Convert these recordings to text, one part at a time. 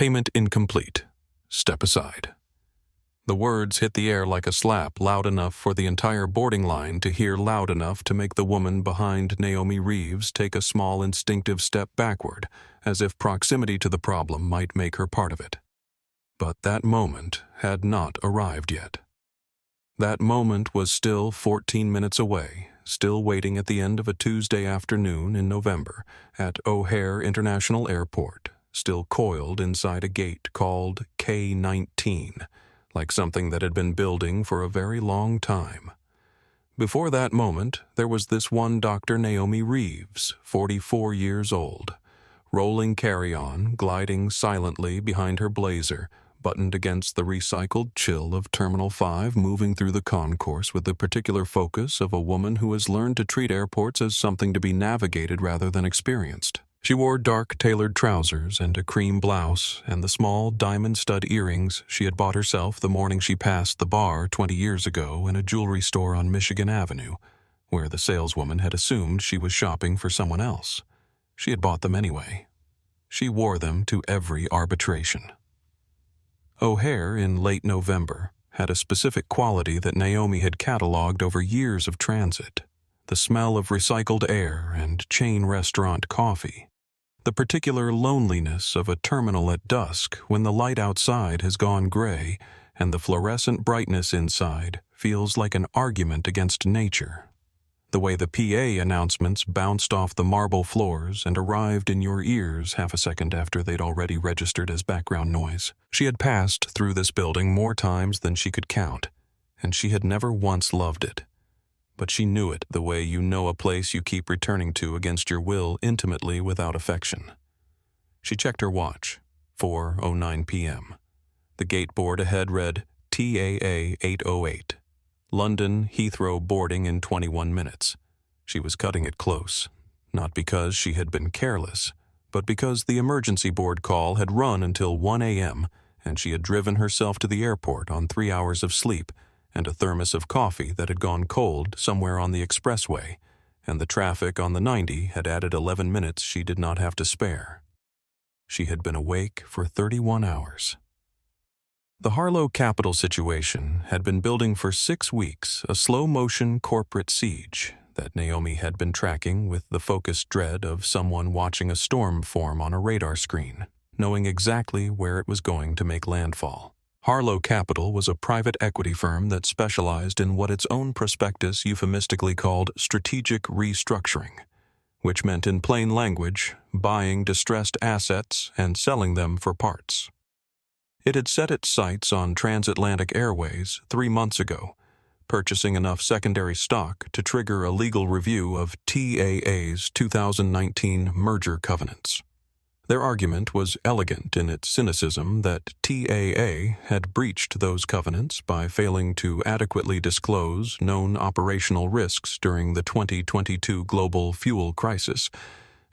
Payment incomplete. Step aside. The words hit the air like a slap, loud enough for the entire boarding line to hear, loud enough to make the woman behind Naomi Reeves take a small instinctive step backward, as if proximity to the problem might make her part of it. But that moment had not arrived yet. That moment was still 14 minutes away, still waiting at the end of a Tuesday afternoon in November at O'Hare International Airport, still coiled inside a gate called K-19, like something that had been building for a very long time. Before that moment, there was this one Dr. Naomi Reeves, 44 years old, rolling carry-on, gliding silently behind her blazer, buttoned against the recycled chill of Terminal 5, moving through the concourse with the particular focus of a woman who has learned to treat airports as something to be navigated rather than experienced. She wore dark tailored trousers and a cream blouse and the small diamond stud earrings she had bought herself the morning she passed the bar 20 years ago in a jewelry store on Michigan Avenue, where the saleswoman had assumed she was shopping for someone else. She had bought them anyway. She wore them to every arbitration. O'Hare in late November had a specific quality that Naomi had cataloged over years of transit: the smell of recycled air and chain restaurant coffee. The particular loneliness of a terminal at dusk when the light outside has gone gray and the fluorescent brightness inside feels like an argument against nature. The way the PA announcements bounced off the marble floors and arrived in your ears half a second after they'd already registered as background noise. She had passed through this building more times than she could count, and she had never once loved it. But she knew it the way you know a place you keep returning to against your will intimately without affection. She checked her watch. 4:09 p.m. The gate board ahead read TAA 808. London Heathrow boarding in 21 minutes. She was cutting it close, not because she had been careless, but because the emergency board call had run until 1 a.m. and she had driven herself to the airport on 3 hours of sleep and a thermos of coffee that had gone cold somewhere on the expressway, and the traffic on the 90 had added 11 minutes she did not have to spare. She had been awake for 31 hours. The Harlow Capital situation had been building for 6 weeks, a slow-motion corporate siege that Naomi had been tracking with the focused dread of someone watching a storm form on a radar screen, knowing exactly where it was going to make landfall. Harlow Capital was a private equity firm that specialized in what its own prospectus euphemistically called strategic restructuring, which meant in plain language, buying distressed assets and selling them for parts. It had set its sights on transatlantic airways 3 months ago, purchasing enough secondary stock to trigger a legal review of TAA's 2019 merger covenants. Their argument was elegant in its cynicism that TAA had breached those covenants by failing to adequately disclose known operational risks during the 2022 global fuel crisis,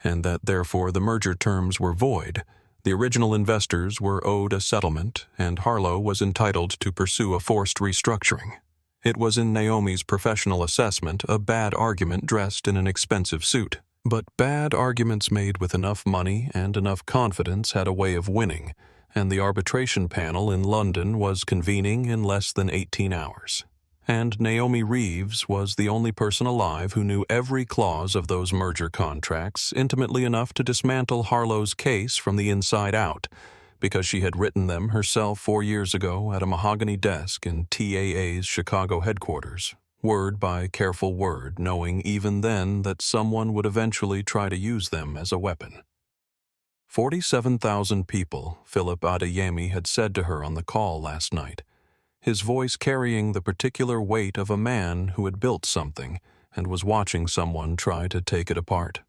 and that therefore the merger terms were void. The original investors were owed a settlement, and Harlow was entitled to pursue a forced restructuring. It was in Naomi's professional assessment a bad argument dressed in an expensive suit. But bad arguments made with enough money and enough confidence had a way of winning, and the arbitration panel in London was convening in less than 18 hours. And Naomi Reeves was the only person alive who knew every clause of those merger contracts intimately enough to dismantle Harlow's case from the inside out, because she had written them herself 4 years ago at a mahogany desk in TAA's Chicago headquarters, word by careful word, knowing even then that someone would eventually try to use them as a weapon. 47,000 people, Philip Adeyemi had said to her on the call last night, his voice carrying the particular weight of a man who had built something and was watching someone try to take it apart.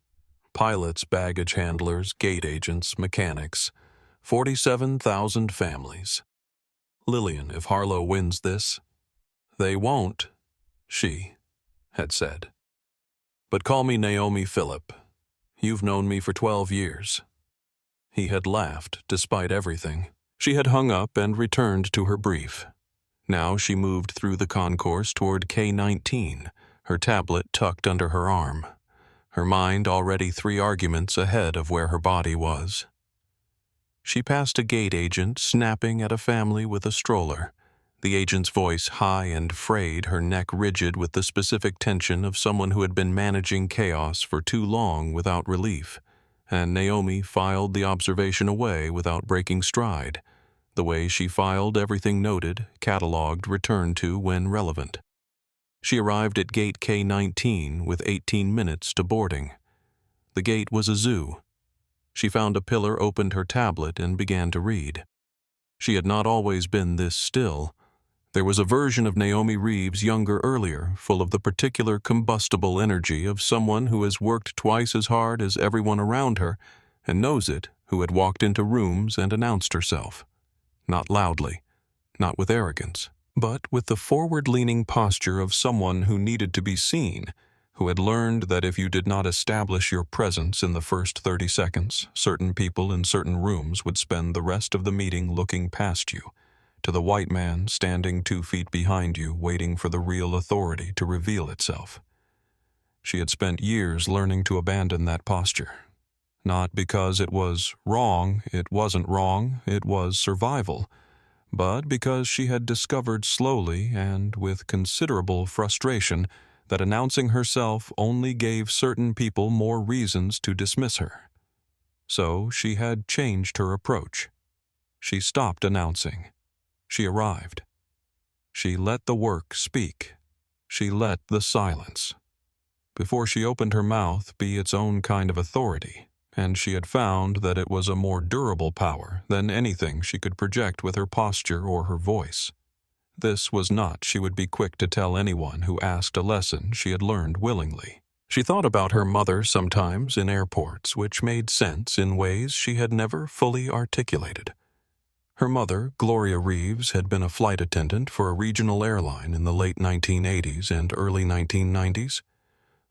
Pilots, baggage handlers, gate agents, mechanics, 47,000 families. Lillian, if Harlow wins this, they won't, she had said. But call me Naomi Philip. You've known me for 12 years. He had laughed, despite everything. She had hung up and returned to her brief. Now she moved through the concourse toward K-19, her tablet tucked under her arm, her mind already 3 arguments ahead of where her body was. She passed a gate agent snapping at a family with a stroller. The agent's voice high and frayed, her neck rigid with the specific tension of someone who had been managing chaos for too long without relief. And Naomi filed the observation away without breaking stride, the way she filed everything noted, cataloged, returned to when relevant. She arrived at gate K-19 with 18 minutes to boarding. The gate was a zoo. She found a pillar, opened her tablet, and began to read. She had not always been this still. There was a version of Naomi Reeves younger earlier, full of the particular combustible energy of someone who has worked twice as hard as everyone around her and knows it, who had walked into rooms and announced herself. Not loudly, not with arrogance, but with the forward-leaning posture of someone who needed to be seen, who had learned that if you did not establish your presence in the first 30 seconds, certain people in certain rooms would spend the rest of the meeting looking past you, to the white man standing 2 feet behind you, waiting for the real authority to reveal itself. She had spent years learning to abandon that posture. Not because it was wrong, it wasn't wrong, it was survival, but because she had discovered slowly and with considerable frustration that announcing herself only gave certain people more reasons to dismiss her. So she had changed her approach. She stopped announcing. She arrived. She let the work speak. She let the silence. Before she opened her mouth, be its own kind of authority, and she had found that it was a more durable power than anything she could project with her posture or her voice. This was not, she would be quick to tell anyone who asked a lesson she had learned willingly. She thought about her mother sometimes in airports, which made sense in ways she had never fully articulated. Her mother, Gloria Reeves, had been a flight attendant for a regional airline in the late 1980s and early 1990s.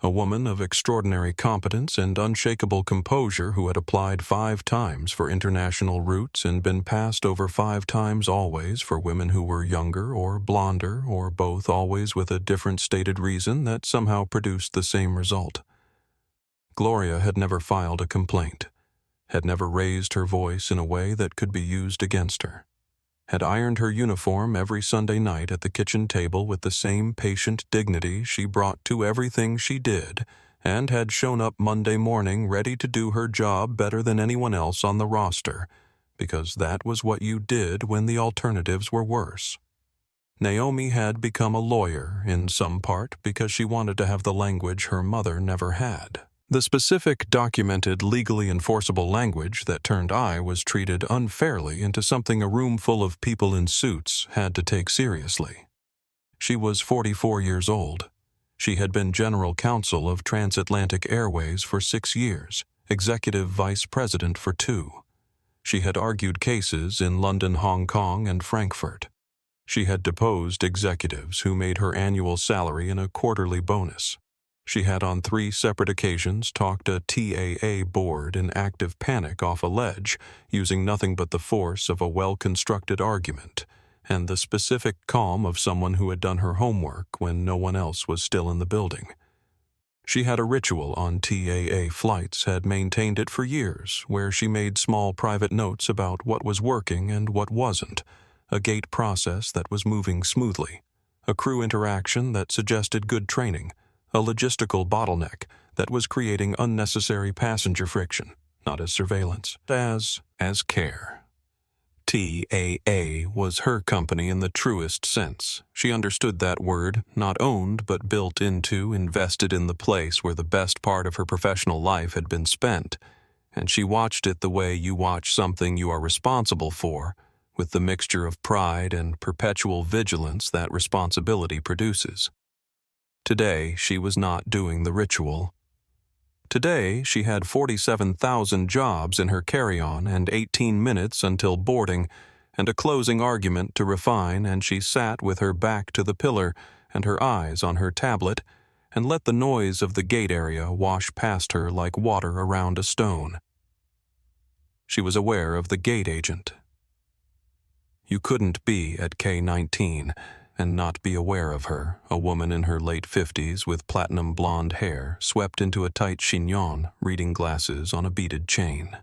A woman of extraordinary competence and unshakable composure who had applied 5 times for international routes and been passed over 5 times always for women who were younger or blonder or both, always with a different stated reason that somehow produced the same result. Gloria had never filed a complaint, had never raised her voice in a way that could be used against her, had ironed her uniform every Sunday night at the kitchen table with the same patient dignity she brought to everything she did, and had shown up Monday morning ready to do her job better than anyone else on the roster, because that was what you did when the alternatives were worse. Naomi had become a lawyer, in some part because she wanted to have the language her mother never had. The specific, documented, legally enforceable language that turned I was treated unfairly into something a room full of people in suits had to take seriously. She was 44 years old. She had been general counsel of Transatlantic Airways for 6 years, executive vice president for 2. She had argued cases in London, Hong Kong, and Frankfurt. She had deposed executives who made her annual salary in a quarterly bonus. She had on 3 separate occasions talked a TAA board in active panic off a ledge, using nothing but the force of a well-constructed argument, and the specific calm of someone who had done her homework when no one else was still in the building. She had a ritual on TAA flights, had maintained it for years, where she made small private notes about what was working and what wasn't, a gate process that was moving smoothly, a crew interaction that suggested good training, a logistical bottleneck that was creating unnecessary passenger friction, not as surveillance, as care. TAA was her company in the truest sense. She understood that word, not owned but built into, invested in the place where the best part of her professional life had been spent, and she watched it the way you watch something you are responsible for, with the mixture of pride and perpetual vigilance that responsibility produces. Today, she was not doing the ritual. Today, she had 47,000 jobs in her carry-on and 18 minutes until boarding, and a closing argument to refine, and she sat with her back to the pillar and her eyes on her tablet, and let the noise of the gate area wash past her like water around a stone. She was aware of the gate agent. You couldn't be at K-19 and not be aware of her, a woman in her late 50s with platinum blonde hair, swept into a tight chignon, reading glasses on a beaded chain.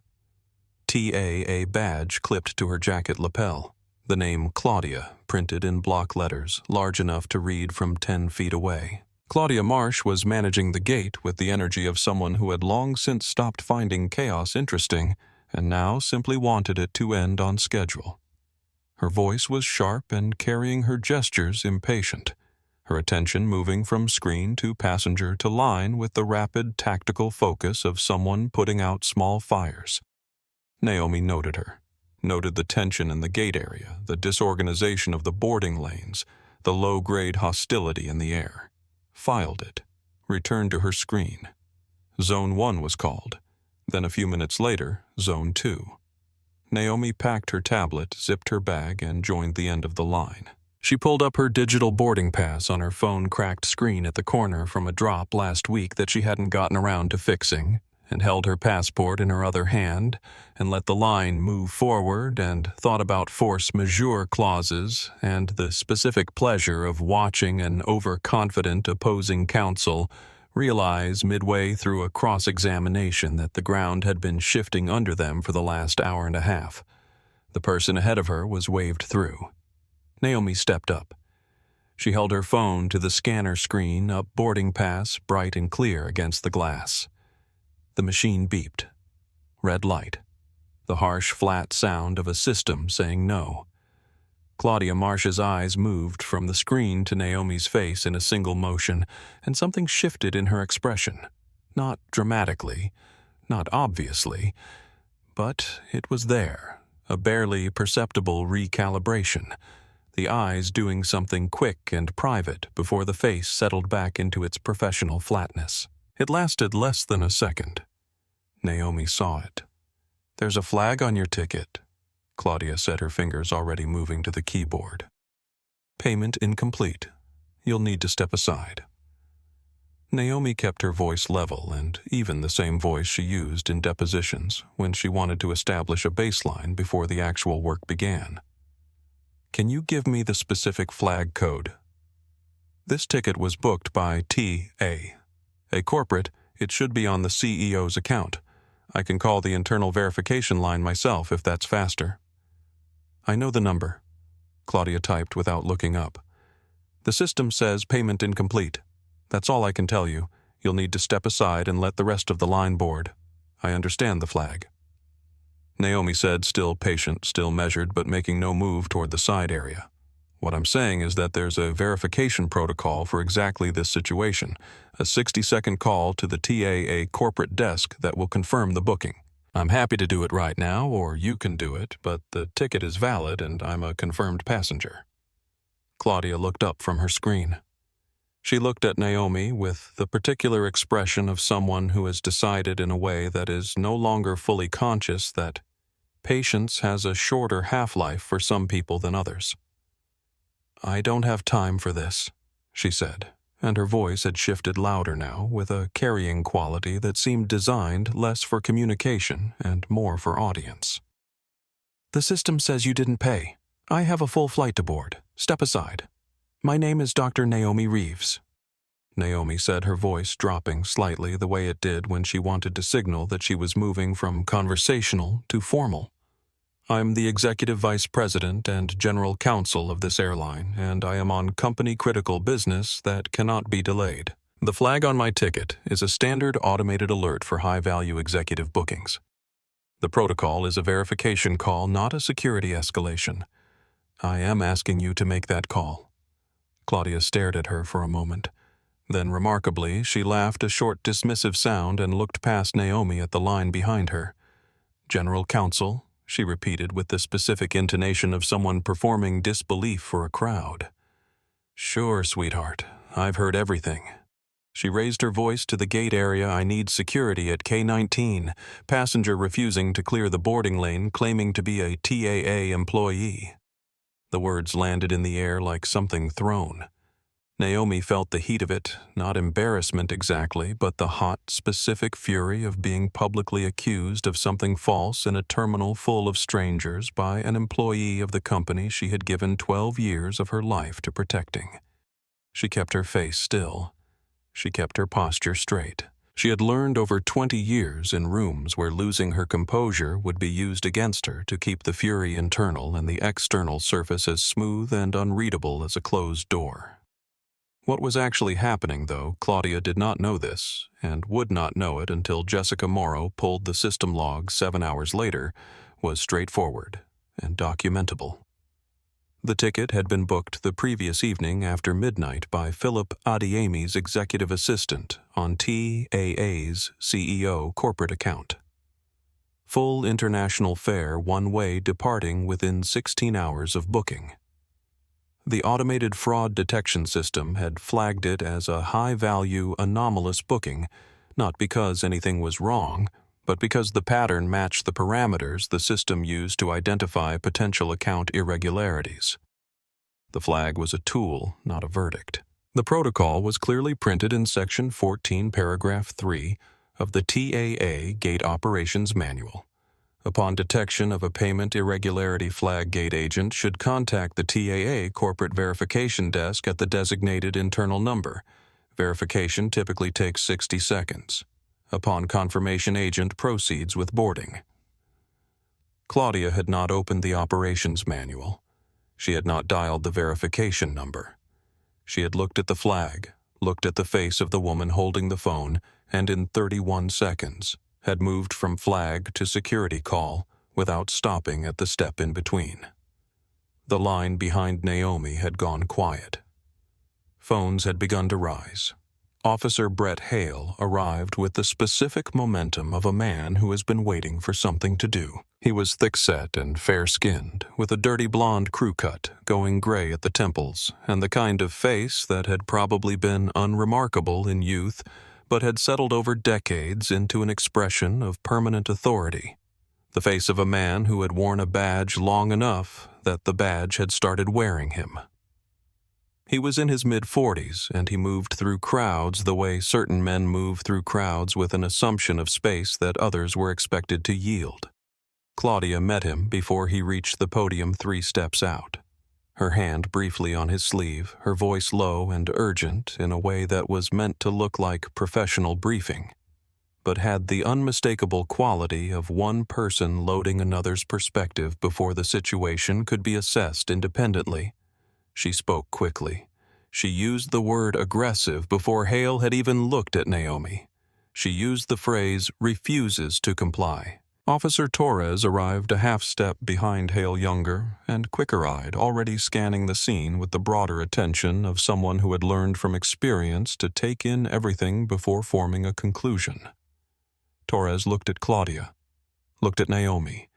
TAA badge clipped to her jacket lapel. The name Claudia printed in block letters, large enough to read from 10 feet away. Claudia Marsh was managing the gate with the energy of someone who had long since stopped finding chaos interesting and now simply wanted it to end on schedule. Her voice was sharp and carrying her gestures impatient, her attention moving from screen to passenger to line with the rapid tactical focus of someone putting out small fires. Naomi noted her, noted the tension in the gate area, the disorganization of the boarding lanes, the low-grade hostility in the air. Filed it, returned to her screen. Zone 1 was called. Then a few minutes later, Zone 2. Naomi packed her tablet, zipped her bag, and joined the end of the line. She pulled up her digital boarding pass on her phone-cracked screen at the corner from a drop last week that she hadn't gotten around to fixing, and held her passport in her other hand, and let the line move forward, and thought about force majeure clauses and the specific pleasure of watching an overconfident opposing counsel realize midway through a cross-examination that the ground had been shifting under them for the last hour and a half. The person ahead of her was waved through. Naomi stepped up. She held her phone to the scanner screen, up boarding pass, bright and clear against the glass. The machine beeped. Red light. The harsh, flat sound of a system saying no. Claudia Marsh's eyes moved from the screen to Naomi's face in a single motion, and something shifted in her expression. Not dramatically, not obviously, but it was there, a barely perceptible recalibration, the eyes doing something quick and private before the face settled back into its professional flatness. It lasted less than a second. Naomi saw it. "There's a flag on your ticket," Claudia said, her fingers already moving to the keyboard. "Payment incomplete. You'll need to step aside." Naomi kept her voice level, and even the same voice she used in depositions when she wanted to establish a baseline before the actual work began. "Can you give me the specific flag code?" This ticket was booked by TA. A corporate, it should be on the CEO's account. I can call the internal verification line myself if that's faster. "I know the number," Claudia typed without looking up. "The system says payment incomplete. That's all I can tell you. You'll need to step aside and let the rest of the line board. I understand the flag." Naomi said, still patient, still measured, but making no move toward the side area. "What I'm saying is that there's a verification protocol for exactly this situation, a 60-second call to the TAA corporate desk that will confirm the booking. I'm happy to do it right now, or you can do it, but the ticket is valid and I'm a confirmed passenger." Claudia looked up from her screen. She looked at Naomi with the particular expression of someone who has decided in a way that is no longer fully conscious that patience has a shorter half-life for some people than others. "I don't have time for this," she said, and her voice had shifted louder now, with a carrying quality that seemed designed less for communication and more for audience. "The system says you didn't pay. I have a full flight to board. Step aside. My name is Dr. Naomi Reeves." Naomi said, her voice dropping slightly the way it did when she wanted to signal that she was moving from conversational to formal. "I'm the Executive Vice President and General Counsel of this airline, and I am on company-critical business that cannot be delayed. The flag on my ticket is a standard automated alert for high-value executive bookings. The protocol is a verification call, not a security escalation. I am asking you to make that call." Claudia stared at her for a moment. Then, remarkably, she laughed a short dismissive sound and looked past Naomi at the line behind her. "General Counsel," she repeated with the specific intonation of someone performing disbelief for a crowd. "Sure, sweetheart. I've heard everything." She raised her voice to the gate area. "I need security at K-19. Passenger refusing to clear the boarding lane, claiming to be a TAA employee." The words landed in the air like something thrown. Naomi felt the heat of it, not embarrassment exactly, but the hot, specific fury of being publicly accused of something false in a terminal full of strangers by an employee of the company she had given 12 years of her life to protecting. She kept her face still. She kept her posture straight. She had learned over 20 years in rooms where losing her composure would be used against her to keep the fury internal and the external surface as smooth and unreadable as a closed door. What was actually happening, though, Claudia did not know this, and would not know it until Jessica Morrow pulled the system log 7 hours later, was straightforward and documentable. The ticket had been booked the previous evening after midnight by Philip Adiemi's executive assistant on TAA's CEO corporate account. Full international fare one-way departing within 16 hours of booking. The automated fraud detection system had flagged it as a high-value anomalous booking, not because anything was wrong, but because the pattern matched the parameters the system used to identify potential account irregularities. The flag was a tool, not a verdict. The protocol was clearly printed in Section 14, Paragraph 3 of the TAA Gate Operations Manual. Upon detection of a payment irregularity, flag gate agent should contact the TAA corporate verification desk at the designated internal number. Verification typically takes 60 seconds. Upon confirmation, agent proceeds with boarding. Claudia had not opened the operations manual. She had not dialed the verification number. She had looked at the flag, looked at the face of the woman holding the phone, and in 31 seconds had moved from flag to security call without stopping at the step in between. The line behind Naomi had gone quiet. Phones had begun to rise. Officer Brett Hale arrived with the specific momentum of a man who has been waiting for something to do. He was thick-set and fair-skinned, with a dirty blonde crew cut going gray at the temples, and the kind of face that had probably been unremarkable in youth but had settled over decades into an expression of permanent authority. The face of a man who had worn a badge long enough that the badge had started wearing him. He was in his mid-40s, and he moved through crowds the way certain men move through crowds with an assumption of space that others were expected to yield. Claudia met him before he reached the podium 3 steps out. Her hand briefly on his sleeve, her voice low and urgent in a way that was meant to look like professional briefing, but had the unmistakable quality of one person loading another's perspective before the situation could be assessed independently. She spoke quickly. She used the word aggressive before Hale had even looked at Naomi. She used the phrase refuses to comply. Officer Torres arrived a half-step behind Hale, younger and quicker-eyed, already scanning the scene with the broader attention of someone who had learned from experience to take in everything before forming a conclusion. Torres looked at Claudia, looked at Naomi,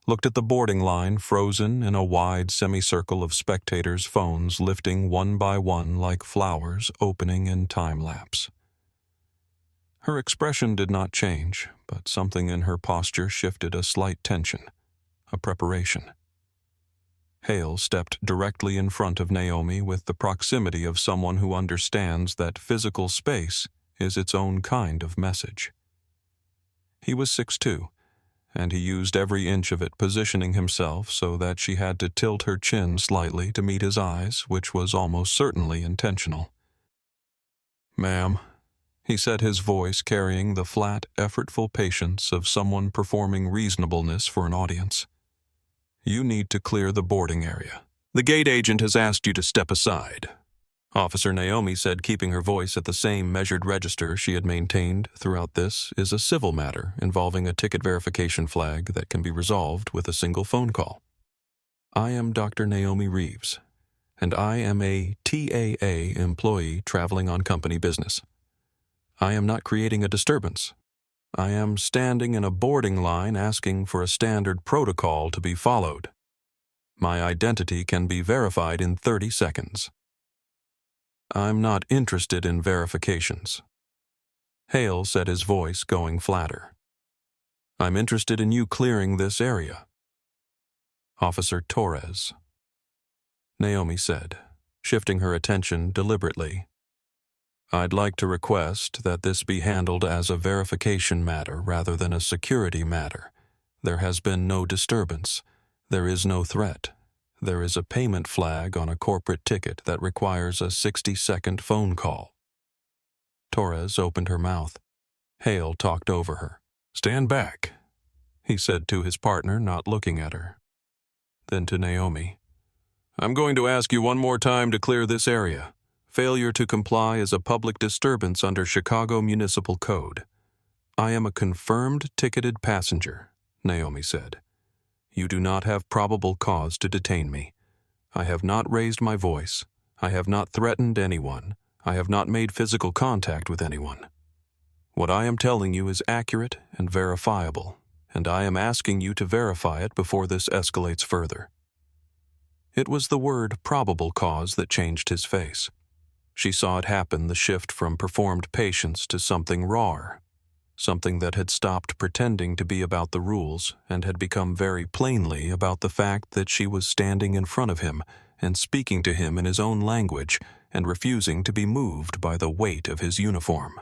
looked at the boarding line frozen in a wide semicircle of spectators' phones lifting one by one like flowers opening in time-lapse. Her expression did not change, but something in her posture shifted a slight tension, a preparation. Hale stepped directly in front of Naomi with the proximity of someone who understands that physical space is its own kind of message. He was 6'2", and he used every inch of it, positioning himself so that she had to tilt her chin slightly to meet his eyes, which was almost certainly intentional. "Ma'am," he said, his voice carrying the flat, effortful patience of someone performing reasonableness for an audience. "You need to clear the boarding area. The gate agent has asked you to step aside," Officer Naomi said, keeping her voice at the same measured register she had maintained throughout. "This is a civil matter involving a ticket verification flag that can be resolved with a single phone call. I am Dr. Naomi Reeves, and I am a TAA employee traveling on company business. I am not creating a disturbance. I am standing in a boarding line asking for a standard protocol to be followed. My identity can be verified in 30 seconds. I'm not interested in verifications." Hale said, his voice going flatter. "I'm interested in you clearing this area." "Officer Torres," Naomi said, shifting her attention deliberately. "I'd like to request that this be handled as a verification matter rather than a security matter. There has been no disturbance. There is no threat. There is a payment flag on a corporate ticket that requires a 60-second phone call." Torres opened her mouth. Hale talked over her. "Stand back," he said to his partner, not looking at her. Then to Naomi, "I'm going to ask you one more time to clear this area. Failure to comply is a public disturbance under Chicago Municipal Code." "I am a confirmed ticketed passenger," Naomi said. "You do not have probable cause to detain me. I have not raised my voice. I have not threatened anyone. I have not made physical contact with anyone. What I am telling you is accurate and verifiable, and I am asking you to verify it before this escalates further." It was the word probable cause that changed his face. She saw it happen, the shift from performed patience to something rawer, something that had stopped pretending to be about the rules and had become very plainly about the fact that she was standing in front of him and speaking to him in his own language and refusing to be moved by the weight of his uniform.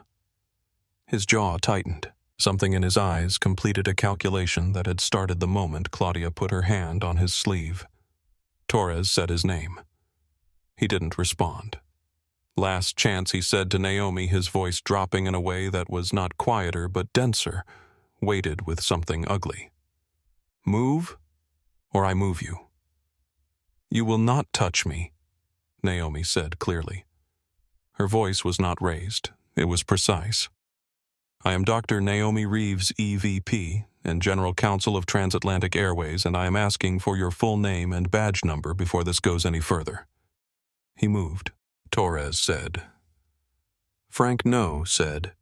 His jaw tightened. Something in his eyes completed a calculation that had started the moment Claudia put her hand on his sleeve. Torres said his name. He didn't respond. "Last chance," he said to Naomi, his voice dropping in a way that was not quieter but denser, weighted with something ugly. "Move, or I move you." "You will not touch me," Naomi said clearly. Her voice was not raised. It was precise. "I am Dr. Naomi Reeves, EVP, and General Counsel of Transatlantic Airways, and I am asking for your full name and badge number before this goes any further." He moved. Torres said. Frank No said.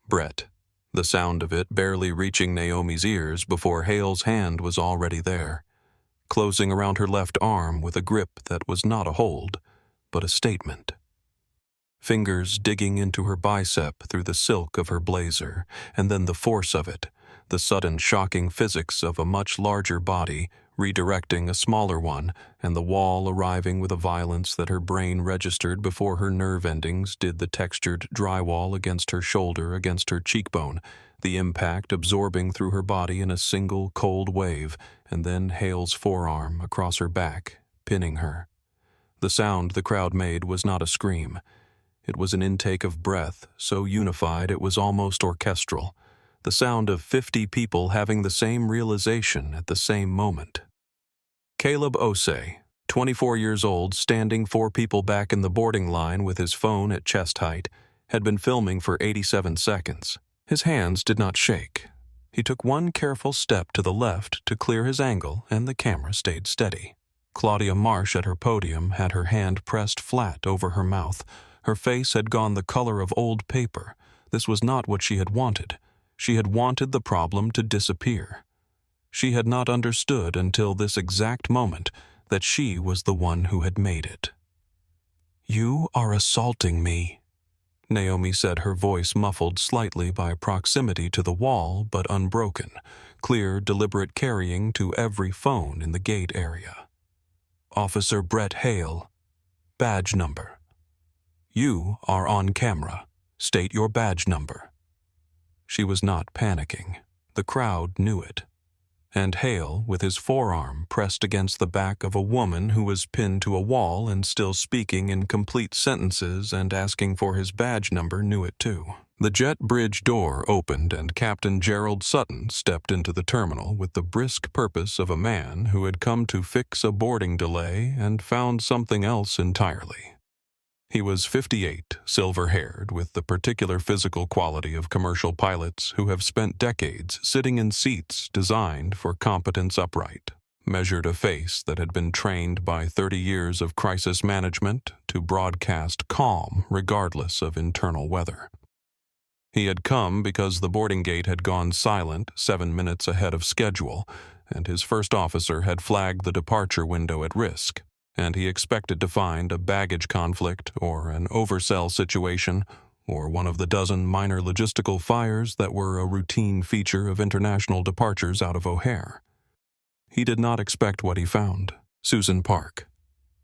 Brett, the sound of it barely reaching Naomi's ears before Hale's hand was already there, closing around her left arm with a grip that was not a hold, but a statement. Fingers digging into her bicep through the silk of her blazer, and then the force of it, the sudden shocking physics of a much larger body redirecting a smaller one, and the wall arriving with a violence that her brain registered before her nerve endings did the textured drywall against her shoulder, against her cheekbone, the impact absorbing through her body in a single cold wave, and then Hale's forearm across her back, pinning her. The sound the crowd made was not a scream. It was an intake of breath, so unified it was almost orchestral. The sound of 50 people having the same realization at the same moment. Caleb Osei, 24 years old, standing 4 people back in the boarding line with his phone at chest height, had been filming for 87 seconds. His hands did not shake. He took one careful step to the left to clear his angle, and the camera stayed steady. Claudia Marsh at her podium had her hand pressed flat over her mouth. Her face had gone the color of old paper. This was not what she had wanted. She had wanted the problem to disappear. She had not understood until this exact moment that she was the one who had made it. "You are assaulting me," Naomi said, her voice muffled slightly by proximity to the wall but unbroken, clear, deliberate carrying to every phone in the gate area. "Officer Brett Hale. Badge number. You are on camera. State your badge number." She was not panicking. The crowd knew it. And Hale, with his forearm pressed against the back of a woman who was pinned to a wall and still speaking in complete sentences and asking for his badge number, knew it too. The jet bridge door opened and Captain Gerald Sutton stepped into the terminal with the brisk purpose of a man who had come to fix a boarding delay and found something else entirely. He was 58, silver-haired, with the particular physical quality of commercial pilots who have spent decades sitting in seats designed for competence upright, measured a face that had been trained by 30 years of crisis management to broadcast calm regardless of internal weather. He had come because the boarding gate had gone silent 7 minutes ahead of schedule, and his first officer had flagged the departure window at risk, and he expected to find a baggage conflict or an oversell situation or one of the dozen minor logistical fires that were a routine feature of international departures out of O'Hare. He did not expect what he found. Susan Park.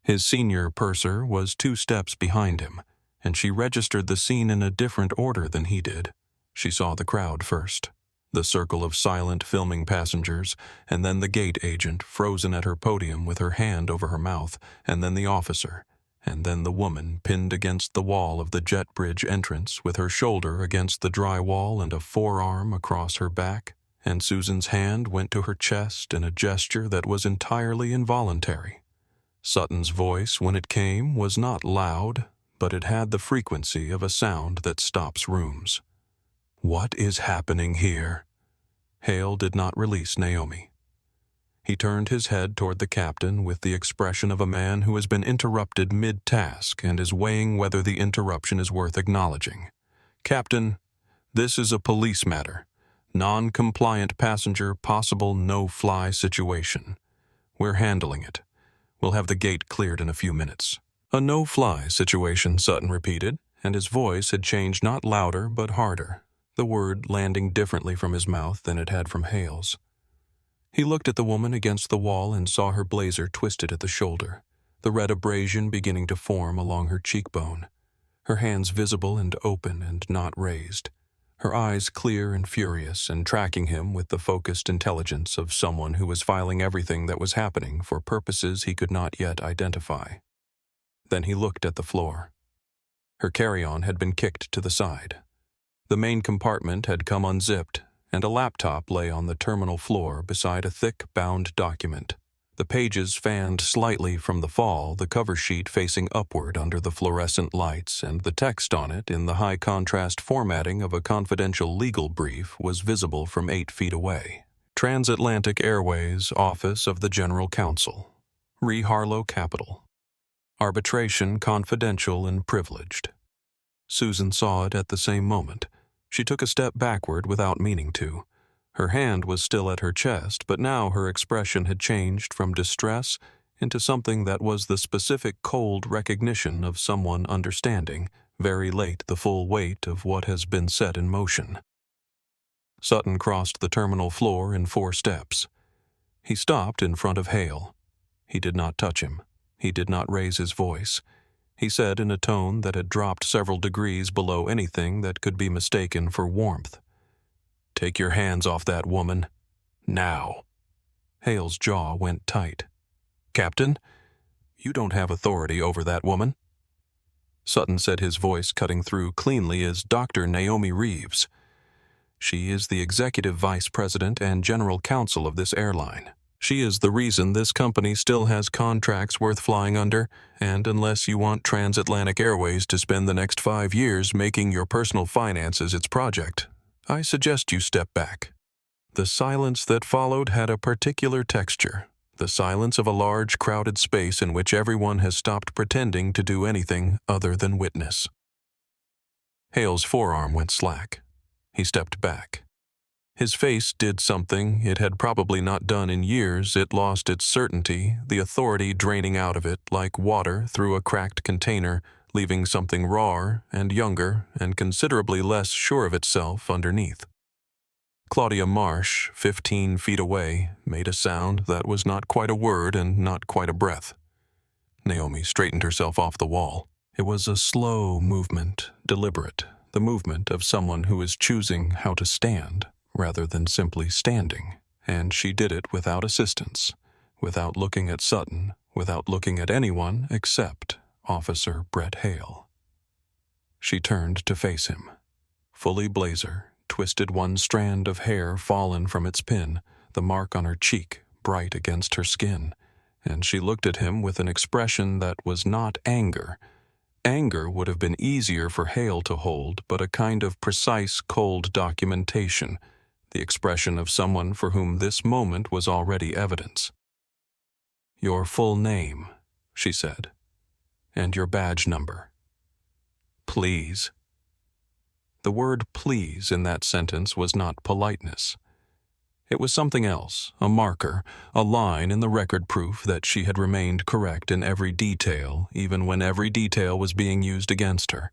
His senior purser was 2 steps behind him, and she registered the scene in a different order than he did. She saw the crowd first, the circle of silent filming passengers, and then the gate agent frozen at her podium with her hand over her mouth, and then the officer, and then the woman pinned against the wall of the jet bridge entrance with her shoulder against the drywall and a forearm across her back, and Susan's hand went to her chest in a gesture that was entirely involuntary. Sutton's voice, when it came, was not loud, but it had the frequency of a sound that stops rooms. "What is happening here?" Hale did not release Naomi. He turned his head toward the captain with the expression of a man who has been interrupted mid-task and is weighing whether the interruption is worth acknowledging. "Captain, this is a police matter. Non-compliant passenger, possible no-fly situation. We're handling it. We'll have the gate cleared in a few minutes." "A no-fly situation," Sutton repeated, and his voice had changed not louder but harder, the word landing differently from his mouth than it had from Hale's. He looked at the woman against the wall and saw her blazer twisted at the shoulder, the red abrasion beginning to form along her cheekbone, her hands visible and open and not raised, her eyes clear and furious and tracking him with the focused intelligence of someone who was filing everything that was happening for purposes he could not yet identify. Then he looked at the floor. Her carry-on had been kicked to the side. The main compartment had come unzipped, and a laptop lay on the terminal floor beside a thick, bound document. The pages fanned slightly from the fall, the cover sheet facing upward under the fluorescent lights, and the text on it, in the high-contrast formatting of a confidential legal brief, was visible from 8 feet away. Transatlantic Airways, Office of the General Counsel. Harlow Capital. Arbitration confidential and privileged. Susan saw it at the same moment. She took a step backward without meaning to. Her hand was still at her chest, but now her expression had changed from distress into something that was the specific cold recognition of someone understanding, very late, the full weight of what has been set in motion. Sutton crossed the terminal floor in 4 steps. He stopped in front of Hale. He did not touch him. He did not raise his voice. He said in a tone that had dropped several degrees below anything that could be mistaken for warmth, "Take your hands off that woman. Now." Hale's jaw went tight. "Captain, you don't have authority over that woman." Sutton said, his voice cutting through cleanly, as Dr. Naomi Reeves. "She is the executive vice president and general counsel of this airline. She is the reason this company still has contracts worth flying under, and unless you want Transatlantic Airways to spend the next 5 years making your personal finances its project, I suggest you step back." The silence that followed had a particular texture, the silence of a large, crowded space in which everyone has stopped pretending to do anything other than witness. Hale's forearm went slack. He stepped back. His face did something it had probably not done in years. It lost its certainty, the authority draining out of it like water through a cracked container, leaving something raw and younger and considerably less sure of itself underneath. Claudia Marsh, 15 feet away, made a sound that was not quite a word and not quite a breath. Naomi straightened herself off the wall. It was a slow movement, deliberate, the movement of someone who is choosing how to stand rather than simply standing, and she did it without assistance, without looking at Sutton, without looking at anyone except Officer Brett Hale. She turned to face him. Fully blazer, twisted, one strand of hair fallen from its pin, the mark on her cheek bright against her skin, and she looked at him with an expression that was not anger. Anger would have been easier for Hale to hold, but a kind of precise, cold documentation, the expression of someone for whom this moment was already evidence. "Your full name," she said, "and your badge number." "Please." The word "please" in that sentence was not politeness. It was something else, a marker, a line in the record proof that she had remained correct in every detail, even when every detail was being used against her.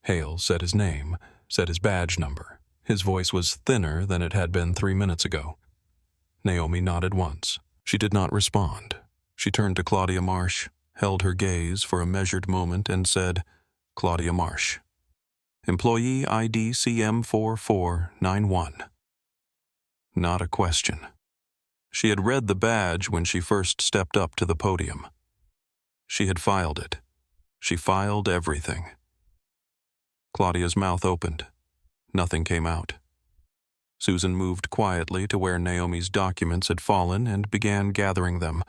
Hale said his name, said his badge number. His voice was thinner than it had been 3 minutes ago. Naomi nodded once. She did not respond. She turned to Claudia Marsh, held her gaze for a measured moment, and said, "Claudia Marsh. Employee ID CM4491. Not a question. She had read the badge when she first stepped up to the podium. She had filed it. She filed everything. Claudia's mouth opened. Nothing came out. Susan moved quietly to where Naomi's documents had fallen and began gathering them,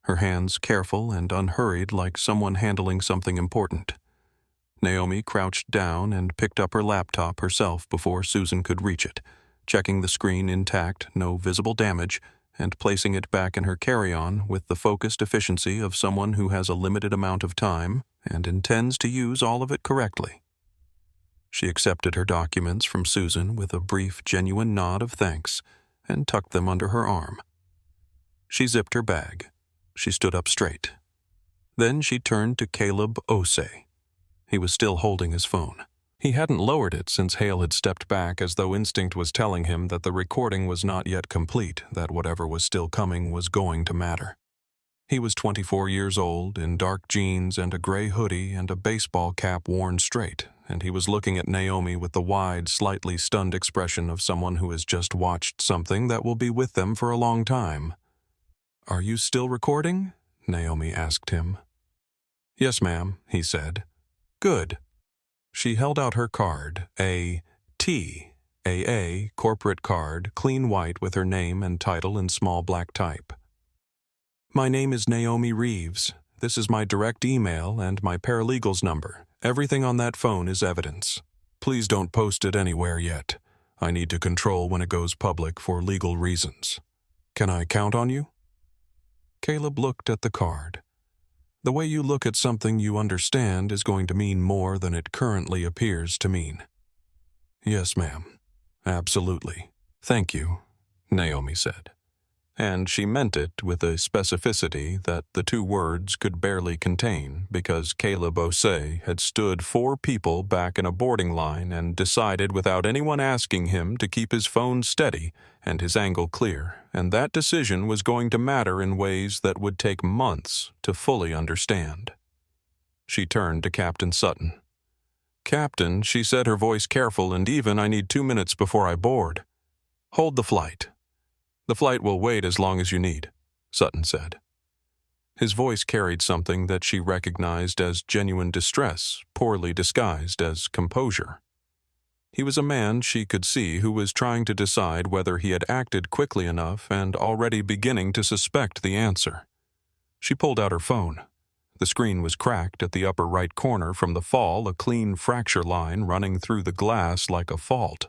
her hands careful and unhurried like someone handling something important. Naomi crouched down and picked up her laptop herself before Susan could reach it, checking the screen intact, no visible damage, and placing it back in her carry-on with the focused efficiency of someone who has a limited amount of time and intends to use all of it correctly. She accepted her documents from Susan with a brief, genuine nod of thanks and tucked them under her arm. She zipped her bag. She stood up straight. Then she turned to Caleb Osei. He was still holding his phone. He hadn't lowered it since Hale had stepped back, as though instinct was telling him that the recording was not yet complete, that whatever was still coming was going to matter. He was 24 years old, in dark jeans and a gray hoodie and a baseball cap worn straight, and he was looking at Naomi with the wide, slightly stunned expression of someone who has just watched something that will be with them for a long time. "Are you still recording?" Naomi asked him. "Yes, ma'am," he said. "Good." She held out her card, a TAA corporate card, clean white with her name and title in small black type. "My name is Naomi Reeves. This is my direct email and my paralegal's number. Everything on that phone is evidence. Please don't post it anywhere yet. I need to control when it goes public for legal reasons. Can I count on you?" Caleb looked at the card. The way you look at something you understand is going to mean more than it currently appears to mean. "Yes, ma'am. Absolutely. Thank you," Naomi said. And she meant it with a specificity that the two words could barely contain, because Caleb Osei had stood 4 people back in a boarding line and decided without anyone asking him to keep his phone steady and his angle clear, and that decision was going to matter in ways that would take months to fully understand. She turned to Captain Sutton. "Captain," she said, her voice careful and even, "I need 2 minutes before I board." "Hold the flight." "The flight will wait as long as you need," Sutton said. His voice carried something that she recognized as genuine distress, poorly disguised as composure. He was a man she could see who was trying to decide whether he had acted quickly enough and already beginning to suspect the answer. She pulled out her phone. The screen was cracked at the upper right corner from the fall, a clean fracture line running through the glass like a fault.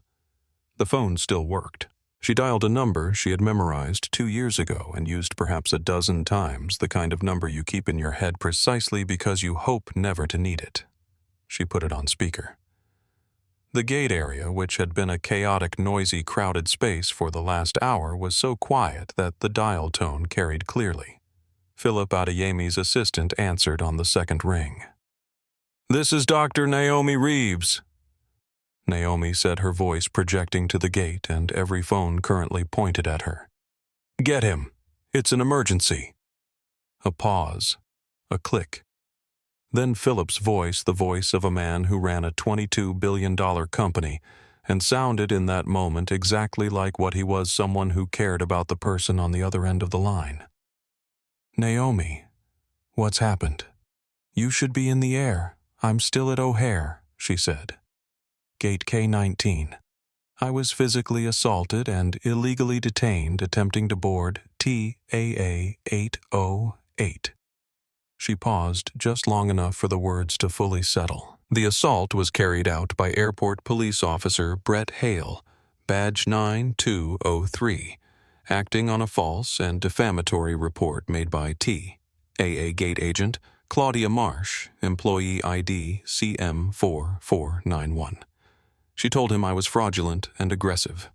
The phone still worked. She dialed a number she had memorized 2 years ago and used perhaps a dozen times, the kind of number you keep in your head precisely because you hope never to need it. She put it on speaker. The gate area, which had been a chaotic, noisy, crowded space for the last hour, was so quiet that the dial tone carried clearly. Philip Adeyemi's assistant answered on the second ring. "This is Dr. Naomi Reeves." Naomi said, her voice projecting to the gate, and every phone currently pointed at her. "Get him. It's an emergency." A pause. A click. Then Philip's voice, the voice of a man who ran a $22 billion company, and sounded in that moment exactly like what he was, someone who cared about the person on the other end of the line. "Naomi, what's happened?" "You should be in the air. I'm still at O'Hare," she said. "Gate K-19. I was physically assaulted and illegally detained attempting to board TAA 808. She paused just long enough for the words to fully settle. The assault was carried out by Airport Police Officer Brett Hale, Badge 9203, acting on a false and defamatory report made by TAA Gate Agent Claudia Marsh, Employee ID CM4491. She told him I was fraudulent and aggressive.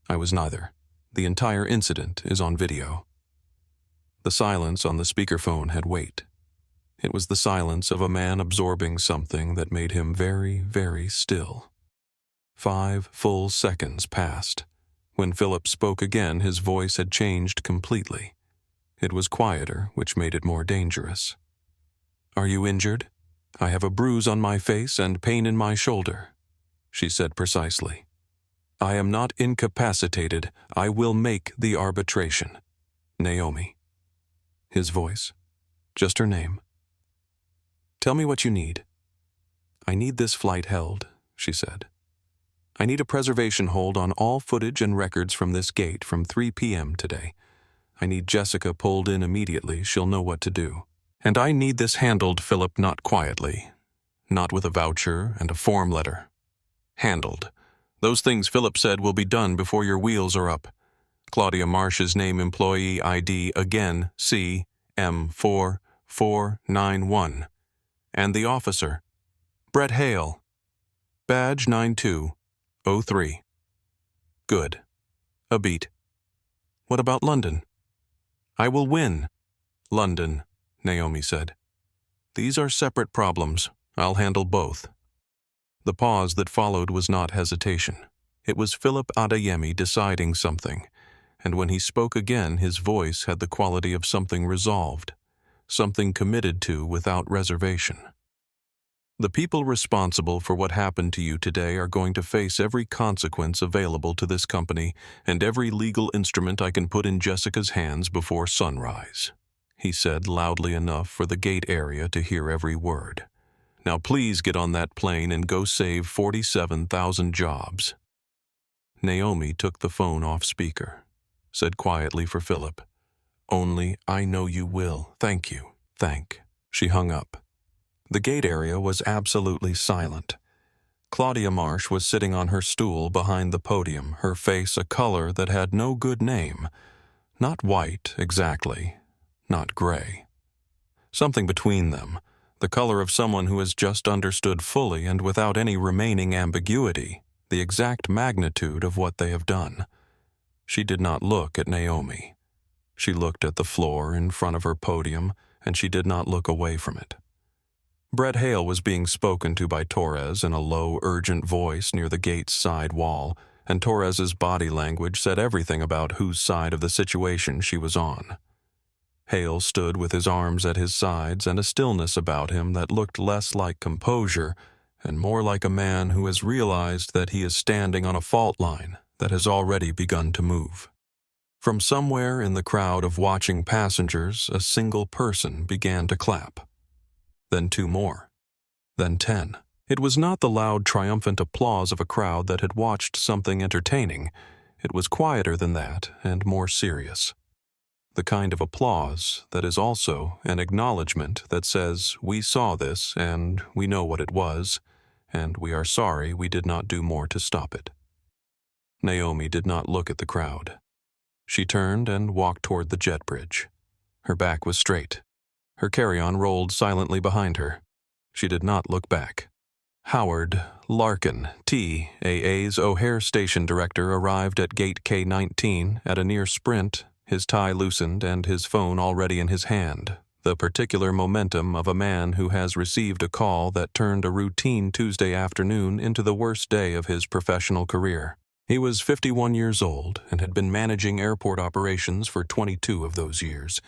I was neither. The entire incident is on video." The silence on the speakerphone had weight. It was the silence of a man absorbing something that made him very, very still. 5 full seconds passed. When Philip spoke again, his voice had changed completely. It was quieter, which made it more dangerous. "Are you injured? I have a bruise on my face and pain in my shoulder," she said precisely. "I am not incapacitated. I will make the arbitration. Naomi." His voice. Just her name. Tell me what you need." "I need this flight held," she said. "I need a preservation hold on all footage and records from this gate from 3 p.m. today. I need Jessica pulled in immediately. She'll know what to do. And I need this handled, Philip, not quietly. Not with a voucher and a form letter. Handled. Those things Philip said will be done before your wheels are up. Claudia Marsh's name, employee ID again, CM4491. And the officer, Brett Hale. Badge 9203. Good. A beat. What about London?" "I will win." "London," Naomi said. "These are separate problems. I'll handle both." The pause that followed was not hesitation. It was Philip Adeyemi deciding something, and when he spoke again, his voice had the quality of something resolved, something committed to without reservation. "The people responsible for what happened to you today are going to face every consequence available to this company and every legal instrument I can put in Jessica's hands before sunrise," he said loudly enough for the gate area to hear every word. "Now please get on that plane and go save 47,000 jobs." Naomi took the phone off speaker, said quietly for Philip, "Only I know you will. Thank you. Thank." She hung up. The gate area was absolutely silent. Claudia Marsh was sitting on her stool behind the podium, her face a color that had no good name. Not white, exactly. Not gray. Something between them, the color of someone who has just understood fully and without any remaining ambiguity the exact magnitude of what they have done. She did not look at Naomi. She looked at the floor in front of her podium, and she did not look away from it. Brett Hale was being spoken to by Torres in a low, urgent voice near the gate's side wall, and Torres's body language said everything about whose side of the situation she was on. Hale stood with his arms at his sides and a stillness about him that looked less like composure and more like a man who has realized that he is standing on a fault line that has already begun to move. From somewhere in the crowd of watching passengers, a single person began to clap. Then 2 more. Then 10. It was not the loud, triumphant applause of a crowd that had watched something entertaining. It was quieter than that and more serious. The kind of applause that is also an acknowledgement that says, "We saw this, and we know what it was, and we are sorry we did not do more to stop it." Naomi did not look at the crowd. She turned and walked toward the jet bridge. Her back was straight. Her carry-on rolled silently behind her. She did not look back. Howard Larkin, TAA's O'Hare Station Director, arrived at Gate K-19 at a near sprint, his tie loosened and his phone already in his hand, the particular momentum of a man who has received a call that turned a routine Tuesday afternoon into the worst day of his professional career. He was 51 years old and had been managing airport operations for 22 of those years,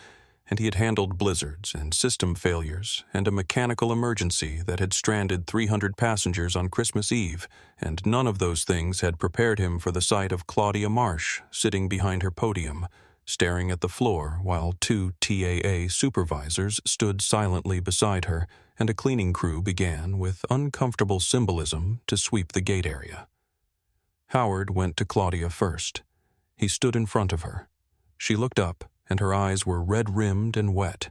and he had handled blizzards and system failures and a mechanical emergency that had stranded 300 passengers on Christmas Eve, and none of those things had prepared him for the sight of Claudia Marsh sitting behind her podium, staring at the floor while 2 TAA supervisors stood silently beside her, and a cleaning crew began, with uncomfortable symbolism, to sweep the gate area. Howard went to Claudia first. He stood in front of her. She looked up, and her eyes were red-rimmed and wet,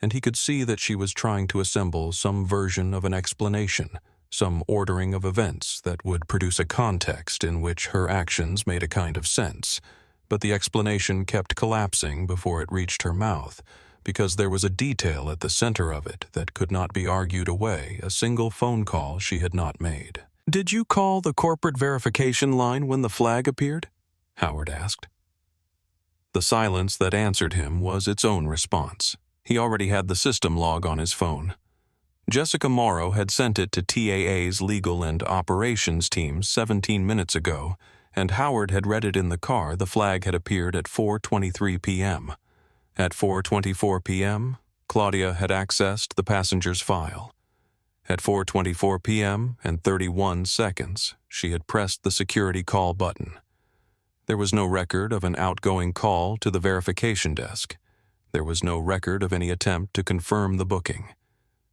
and he could see that she was trying to assemble some version of an explanation, some ordering of events that would produce a context in which her actions made a kind of sense. But the explanation kept collapsing before it reached her mouth, because there was a detail at the center of it that could not be argued away, a single phone call she had not made. "Did you call the corporate verification line when the flag appeared?" Howard asked. The silence that answered him was its own response. He already had the system log on his phone. Jessica Morrow had sent it to TAA's legal and operations teams 17 minutes ago, and Howard had read it in the car. The flag had appeared at 4:23 p.m. At 4:24 p.m., Claudia had accessed the passenger's file. At 4:24 p.m. and 31 seconds, she had pressed the security call button. There was no record of an outgoing call to the verification desk. There was no record of any attempt to confirm the booking.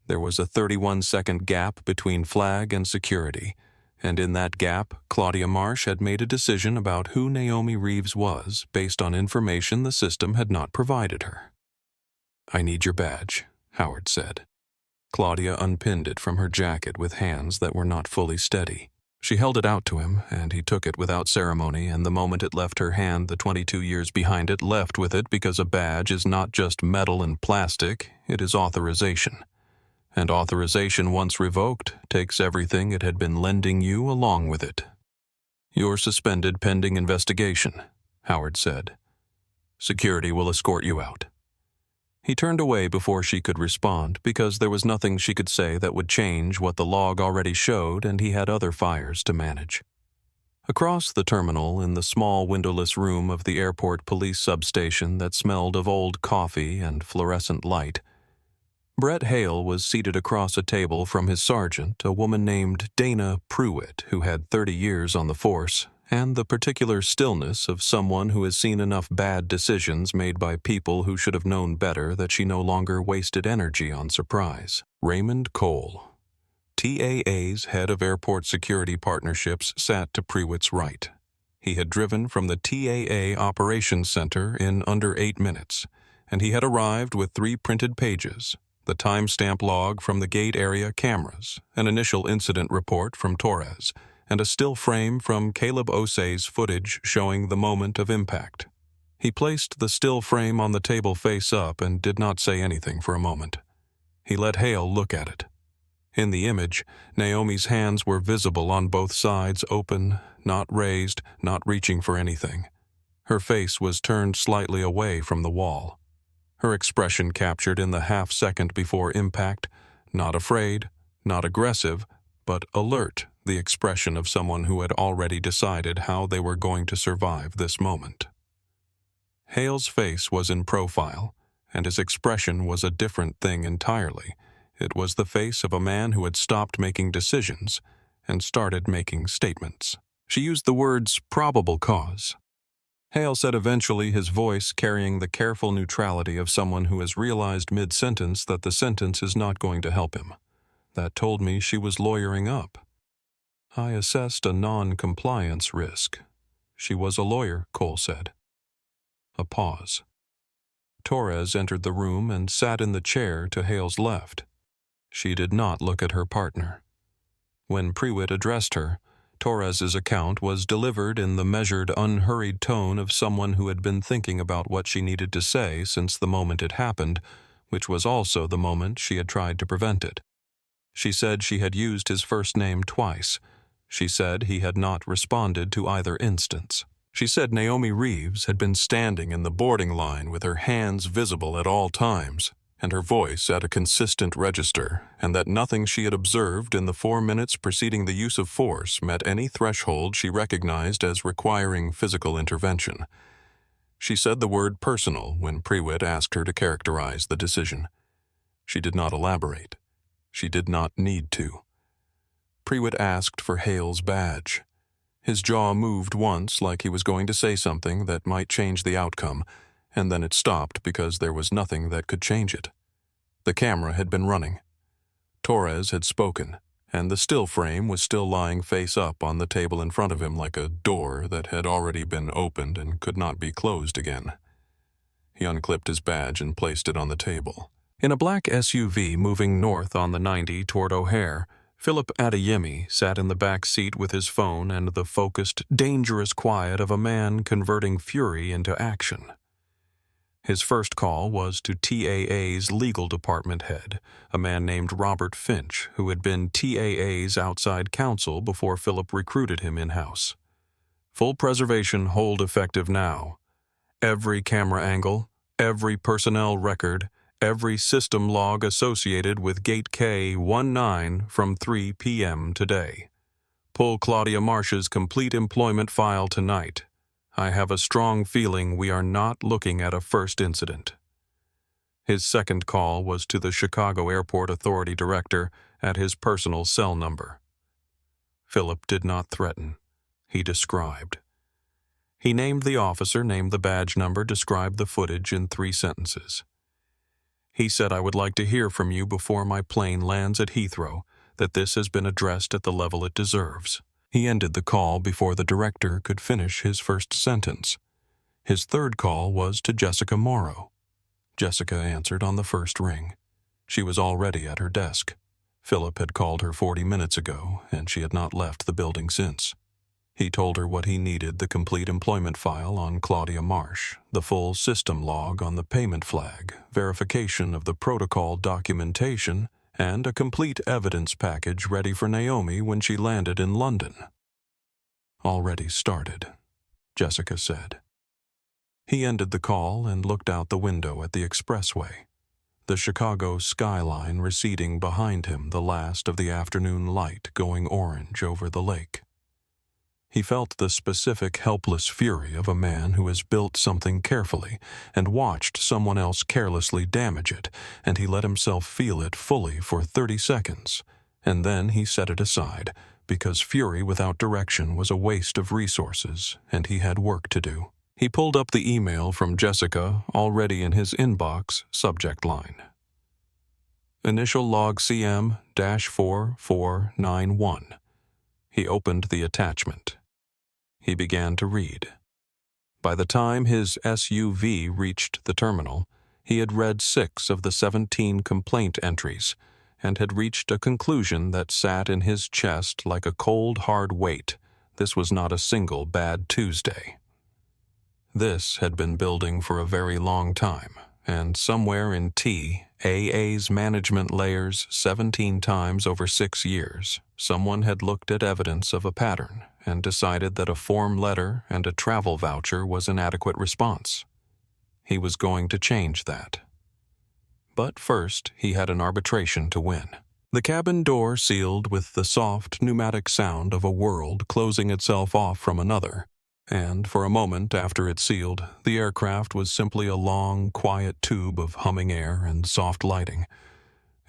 There was a 31-second gap between flag and security, and in that gap, Claudia Marsh had made a decision about who Naomi Reeves was based on information the system had not provided her. "I need your badge," Howard said. Claudia unpinned it from her jacket with hands that were not fully steady. She held it out to him, and he took it without ceremony, and the moment it left her hand, the 22 years behind it left with it, because a badge is not just metal and plastic, it is authorization. And authorization, once revoked, takes everything it had been lending you along with it. "You're suspended pending investigation," Howard said. "Security will escort you out." He turned away before she could respond, because there was nothing she could say that would change what the log already showed, and he had other fires to manage. Across the terminal, in the small windowless room of the airport police substation that smelled of old coffee and fluorescent light, Brett Hale was seated across a table from his sergeant, a woman named Dana Pruitt, who had 30 years on the force, and the particular stillness of someone who has seen enough bad decisions made by people who should have known better that she no longer wasted energy on surprise. Raymond Cole, TAA's head of airport security partnerships, sat to Pruitt's right. He had driven from the TAA Operations Center in under 8 minutes, and he had arrived with 3 printed pages: the timestamp log from the gate area cameras, an initial incident report from Torres, and a still frame from Caleb Osei's footage showing the moment of impact. He placed the still frame on the table face up and did not say anything for a moment. He let Hale look at it. In the image, Naomi's hands were visible on both sides, open, not raised, not reaching for anything. Her face was turned slightly away from the wall. Her expression captured in the half-second before impact, not afraid, not aggressive, but alert, the expression of someone who had already decided how they were going to survive this moment. Hale's face was in profile, and his expression was a different thing entirely. It was the face of a man who had stopped making decisions and started making statements. She used the words "probable cause." Hale said eventually, his voice carrying the careful neutrality of someone who has realized mid-sentence that the sentence is not going to help him. "That told me she was lawyering up. I assessed a non-compliance risk." "She was a lawyer," Cole said. A pause. Torres entered the room and sat in the chair to Hale's left. She did not look at her partner. When Pruitt addressed her, Torres's account was delivered in the measured, unhurried tone of someone who had been thinking about what she needed to say since the moment it happened, which was also the moment she had tried to prevent it. She said she had used his first name twice. She said he had not responded to either instance. She said Naomi Reeves had been standing in the boarding line with her hands visible at all times, and her voice at a consistent register, and that nothing she had observed in the 4 minutes preceding the use of force met any threshold she recognized as requiring physical intervention. She said the word personal when Pruitt asked her to characterize the decision. She did not elaborate. She did not need to. Pruitt asked for Hale's badge. His jaw moved once like he was going to say something that might change the outcome, and then it stopped because there was nothing that could change it. The camera had been running. Torres had spoken, and the still frame was still lying face up on the table in front of him like a door that had already been opened and could not be closed again. He unclipped his badge and placed it on the table. In a black SUV moving north on the 90 toward O'Hare, Philip Adeyemi sat in the back seat with his phone and the focused, dangerous quiet of a man converting fury into action. His first call was to TAA's legal department head, a man named Robert Finch, who had been TAA's outside counsel before Philip recruited him in-house. "Full preservation hold effective now. Every camera angle, every personnel record, every system log associated with Gate K-19 from 3 p.m. today. Pull Claudia Marsh's complete employment file tonight. I have a strong feeling we are not looking at a first incident." His second call was to the Chicago Airport Authority director at his personal cell number. Philip did not threaten. He described. He named the officer, named the badge number, described the footage in 3 sentences. He said I would like to hear from you before my plane lands at Heathrow, that this has been addressed at the level it deserves. He ended the call before the director could finish his first sentence. His third call was to Jessica Morrow. Jessica answered on the first ring. She was already at her desk. Philip had called her 40 minutes ago, and she had not left the building since. He told her what he needed: the complete employment file on Claudia Marsh, the full system log on the payment flag, verification of the protocol documentation, and a complete evidence package ready for Naomi when she landed in London. "Already started," Jessica said. He ended the call and looked out the window at the expressway, the Chicago skyline receding behind him, the last of the afternoon light going orange over the lake. He felt the specific helpless fury of a man who has built something carefully and watched someone else carelessly damage it, and he let himself feel it fully for 30 seconds, and then he set it aside, because fury without direction was a waste of resources, and he had work to do. He pulled up the email from Jessica, already in his inbox, subject line: Initial log CM-4491. He opened the attachment. He began to read. By the time his SUV reached the terminal, he had read 6 of the 17 complaint entries and had reached a conclusion that sat in his chest like a cold, hard weight. This was not a single bad Tuesday. This had been building for a very long time, and somewhere in AA's management layers 17 times over 6 years, someone had looked at evidence of a pattern and decided that a form letter and a travel voucher was an adequate response. He was going to change that. But first, he had an arbitration to win. The cabin door sealed with the soft, pneumatic sound of a world closing itself off from another, and for a moment after it sealed, the aircraft was simply a long, quiet tube of humming air and soft lighting.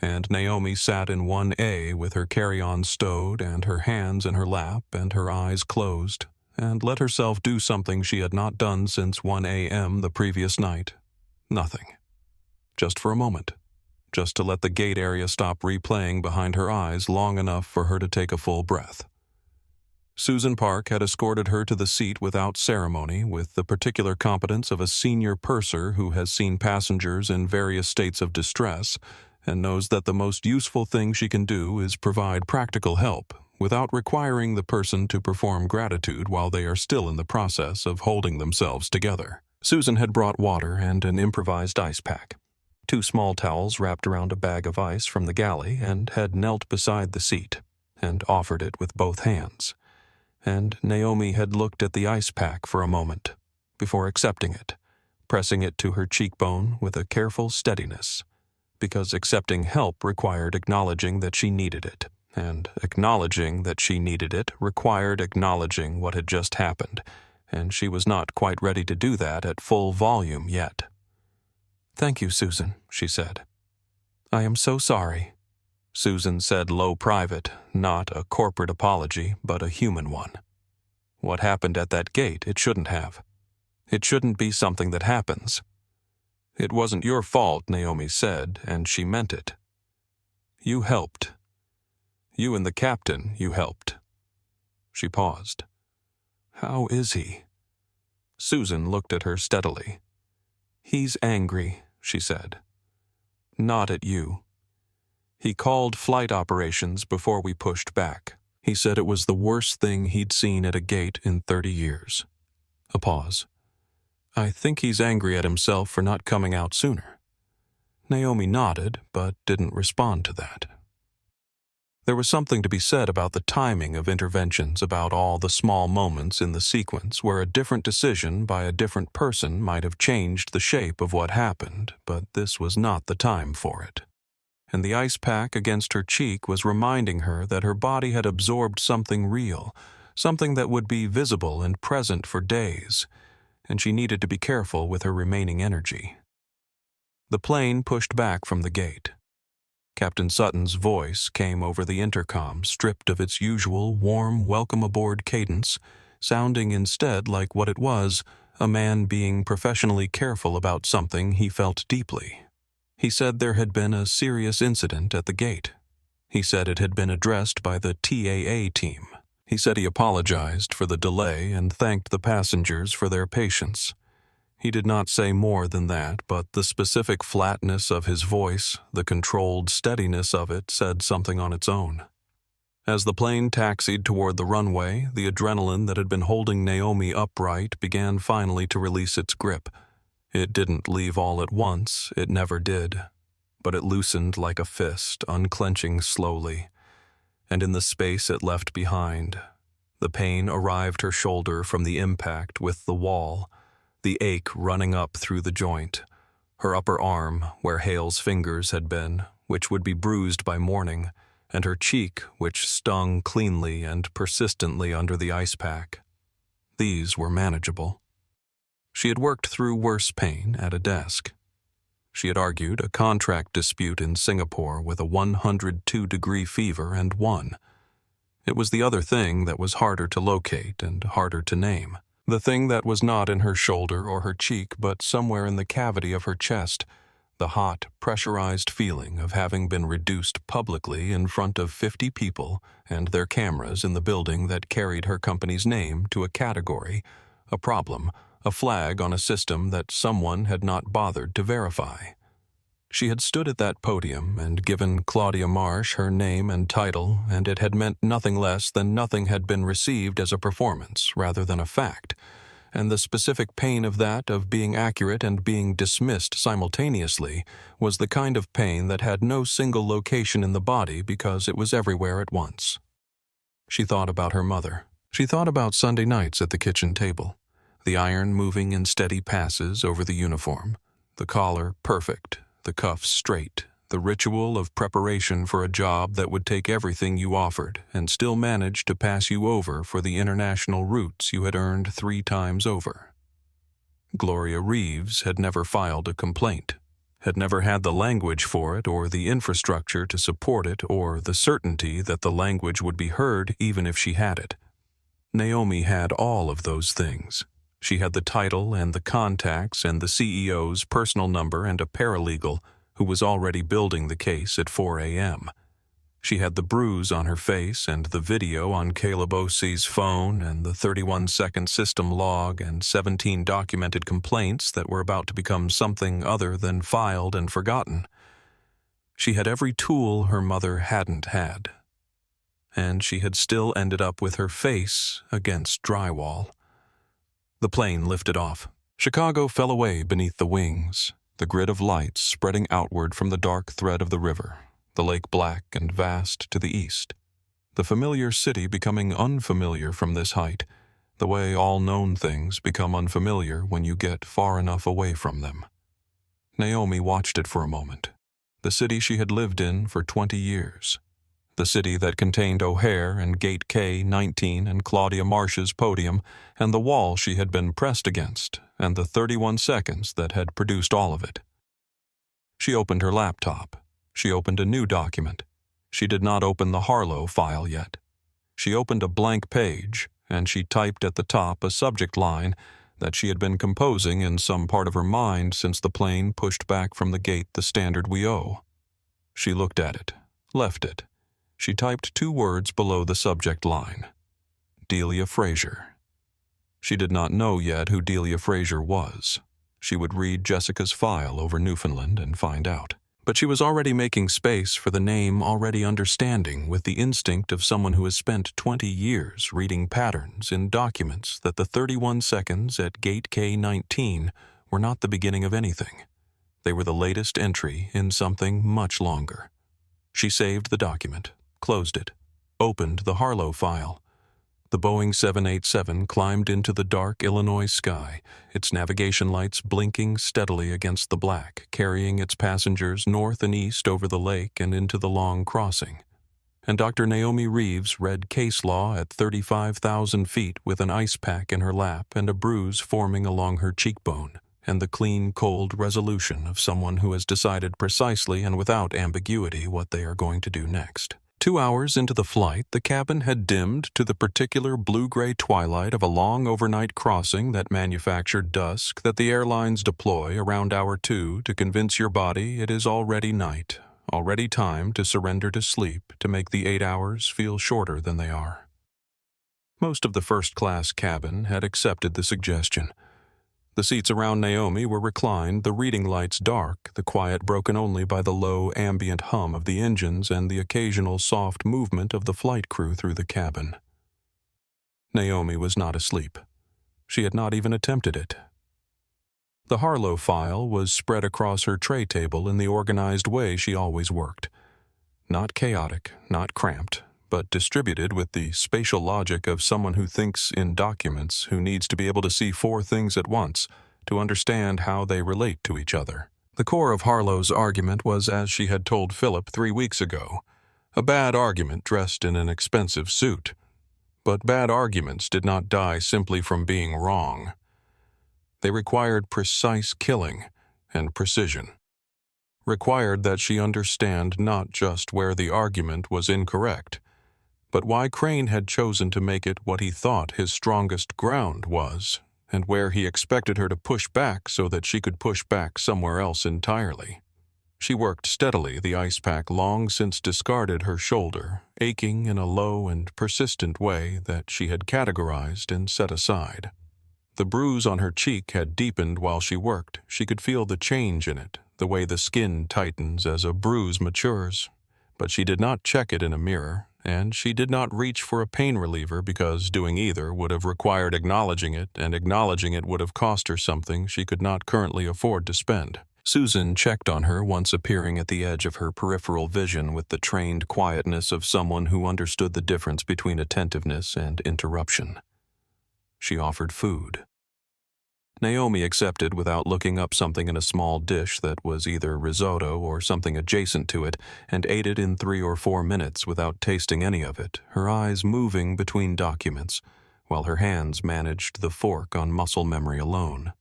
And Naomi sat in 1A with her carry-on stowed and her hands in her lap and her eyes closed, and let herself do something she had not done since 1 a.m. the previous night. Nothing. Just for a moment. Just to let the gate area stop replaying behind her eyes long enough for her to take a full breath. Susan Park had escorted her to the seat without ceremony, with the particular competence of a senior purser who has seen passengers in various states of distress and knows that the most useful thing she can do is provide practical help without requiring the person to perform gratitude while they are still in the process of holding themselves together. Susan had brought water and an improvised ice pack, 2 small towels wrapped around a bag of ice from the galley, and had knelt beside the seat and offered it with both hands. And Naomi had looked at the ice pack for a moment before accepting it, pressing it to her cheekbone with a careful steadiness, because accepting help required acknowledging that she needed it, and acknowledging that she needed it required acknowledging what had just happened, and she was not quite ready to do that at full volume yet. "Thank you, Susan," she said. "I am so sorry." Susan said low private, not a corporate apology, but a human one. What happened at that gate, it shouldn't have. It shouldn't be something that happens. "It wasn't your fault," Naomi said, and she meant it. "You helped. You and the captain, you helped." She paused. "How is he?" Susan looked at her steadily. "He's angry," she said. "Not at you. He called flight operations before we pushed back. He said it was the worst thing he'd seen at a gate in 30 years. A pause. "I think he's angry at himself for not coming out sooner." Naomi nodded, but didn't respond to that. There was something to be said about the timing of interventions, about all the small moments in the sequence where a different decision by a different person might have changed the shape of what happened, but this was not the time for it. And the ice pack against her cheek was reminding her that her body had absorbed something real, something that would be visible and present for days, and she needed to be careful with her remaining energy. The plane pushed back from the gate. Captain Sutton's voice came over the intercom, stripped of its usual warm welcome aboard cadence, sounding instead like what it was, a man being professionally careful about something he felt deeply. He said there had been a serious incident at the gate. He said it had been addressed by the TAA team. He said he apologized for the delay and thanked the passengers for their patience. He did not say more than that, but the specific flatness of his voice, the controlled steadiness of it, said something on its own. As the plane taxied toward the runway, the adrenaline that had been holding Naomi upright began finally to release its grip. It didn't leave all at once, it never did, but it loosened like a fist, unclenching slowly. And in the space it left behind, the pain arrived her shoulder from the impact with the wall, the ache running up through the joint, her upper arm, where Hale's fingers had been, which would be bruised by morning, and her cheek, which stung cleanly and persistently under the ice pack. These were manageable. She had worked through worse pain at a desk. She had argued a contract dispute in Singapore with a 102-degree fever and won. It was the other thing that was harder to locate and harder to name. The thing that was not in her shoulder or her cheek, but somewhere in the cavity of her chest, the hot, pressurized feeling of having been reduced publicly in front of 50 people and their cameras in the building that carried her company's name to a category, a problem, a flag on a system that someone had not bothered to verify. She had stood at that podium and given Claudia Marsh her name and title, and it had meant nothing less than nothing had been received as a performance rather than a fact, and the specific pain of that of being accurate and being dismissed simultaneously was the kind of pain that had no single location in the body because it was everywhere at once. She thought about her mother. She thought about Sunday nights at the kitchen table, the iron moving in steady passes over the uniform, the collar perfect, the cuffs straight, the ritual of preparation for a job that would take everything you offered and still manage to pass you over for the international routes you had earned 3 times over. Gloria Reeves had never filed a complaint, had never had the language for it or the infrastructure to support it or the certainty that the language would be heard even if she had it. Naomi had all of those things. She had the title and the contacts and the CEO's personal number and a paralegal who was already building the case at 4 a.m. She had the bruise on her face and the video on Caleb O'Sea's phone and the 31-second system log and 17 documented complaints that were about to become something other than filed and forgotten. She had every tool her mother hadn't had. And she had still ended up with her face against drywall. The plane lifted off. Chicago fell away beneath the wings, the grid of lights spreading outward from the dark thread of the river, the lake black and vast to the east. The familiar city becoming unfamiliar from this height, the way all known things become unfamiliar when you get far enough away from them. Naomi watched it for a moment, the city she had lived in for 20 years. The city that contained O'Hare and Gate K-19 and Claudia Marsh's podium and the wall she had been pressed against and the 31 seconds that had produced all of it. She opened her laptop. She opened a new document. She did not open the Harlow file yet. She opened a blank page and she typed at the top a subject line that she had been composing in some part of her mind since the plane pushed back from the gate the standard we owe. She looked at it, left it. She typed 2 words below the subject line. Delia Fraser. She did not know yet who Delia Fraser was. She would read Jessica's file over Newfoundland and find out. But she was already making space for the name already understanding with the instinct of someone who has spent 20 years reading patterns in documents that the 31 seconds at Gate K-19 were not the beginning of anything. They were the latest entry in something much longer. She saved the document, closed it, opened the Harlow file. The Boeing 787 climbed into the dark Illinois sky, its navigation lights blinking steadily against the black, carrying its passengers north and east over the lake and into the long crossing. And Dr. Naomi Reeves read case law at 35,000 feet with an ice pack in her lap and a bruise forming along her cheekbone, and the clean, cold resolution of someone who has decided precisely and without ambiguity what they are going to do next. 2 hours into the flight, the cabin had dimmed to the particular blue-gray twilight of a long overnight crossing that manufactured dusk that the airlines deploy around hour 2 to convince your body it is already night, already time to surrender to sleep to make the 8 hours feel shorter than they are. Most of the first-class cabin had accepted the suggestion. The seats around Naomi were reclined, the reading lights dark, the quiet broken only by the low, ambient hum of the engines and the occasional soft movement of the flight crew through the cabin. Naomi was not asleep. She had not even attempted it. The Harlow file was spread across her tray table in the organized way she always worked. Not chaotic, not cramped, but distributed with the spatial logic of someone who thinks in documents, who needs to be able to see 4 things at once to understand how they relate to each other. The core of Harlow's argument was as she had told Philip 3 weeks ago, a bad argument dressed in an expensive suit. But bad arguments did not die simply from being wrong. They required precise killing and precision. Required that she understand not just where the argument was incorrect, but why Crane had chosen to make it what he thought his strongest ground was, and where he expected her to push back so that she could push back somewhere else entirely. She worked steadily, the ice pack long since discarded her shoulder, aching in a low and persistent way that she had categorized and set aside. The bruise on her cheek had deepened while she worked. She could feel the change in it, the way the skin tightens as a bruise matures. But she did not check it in a mirror, and she did not reach for a pain reliever because doing either would have required acknowledging it, and acknowledging it would have cost her something she could not currently afford to spend. Susan checked on her once appearing at the edge of her peripheral vision with the trained quietness of someone who understood the difference between attentiveness and interruption. She offered food. Naomi accepted without looking up something in a small dish that was either risotto or something adjacent to it, and ate it in 3 or 4 minutes without tasting any of it, her eyes moving between documents, while her hands managed the fork on muscle memory alone.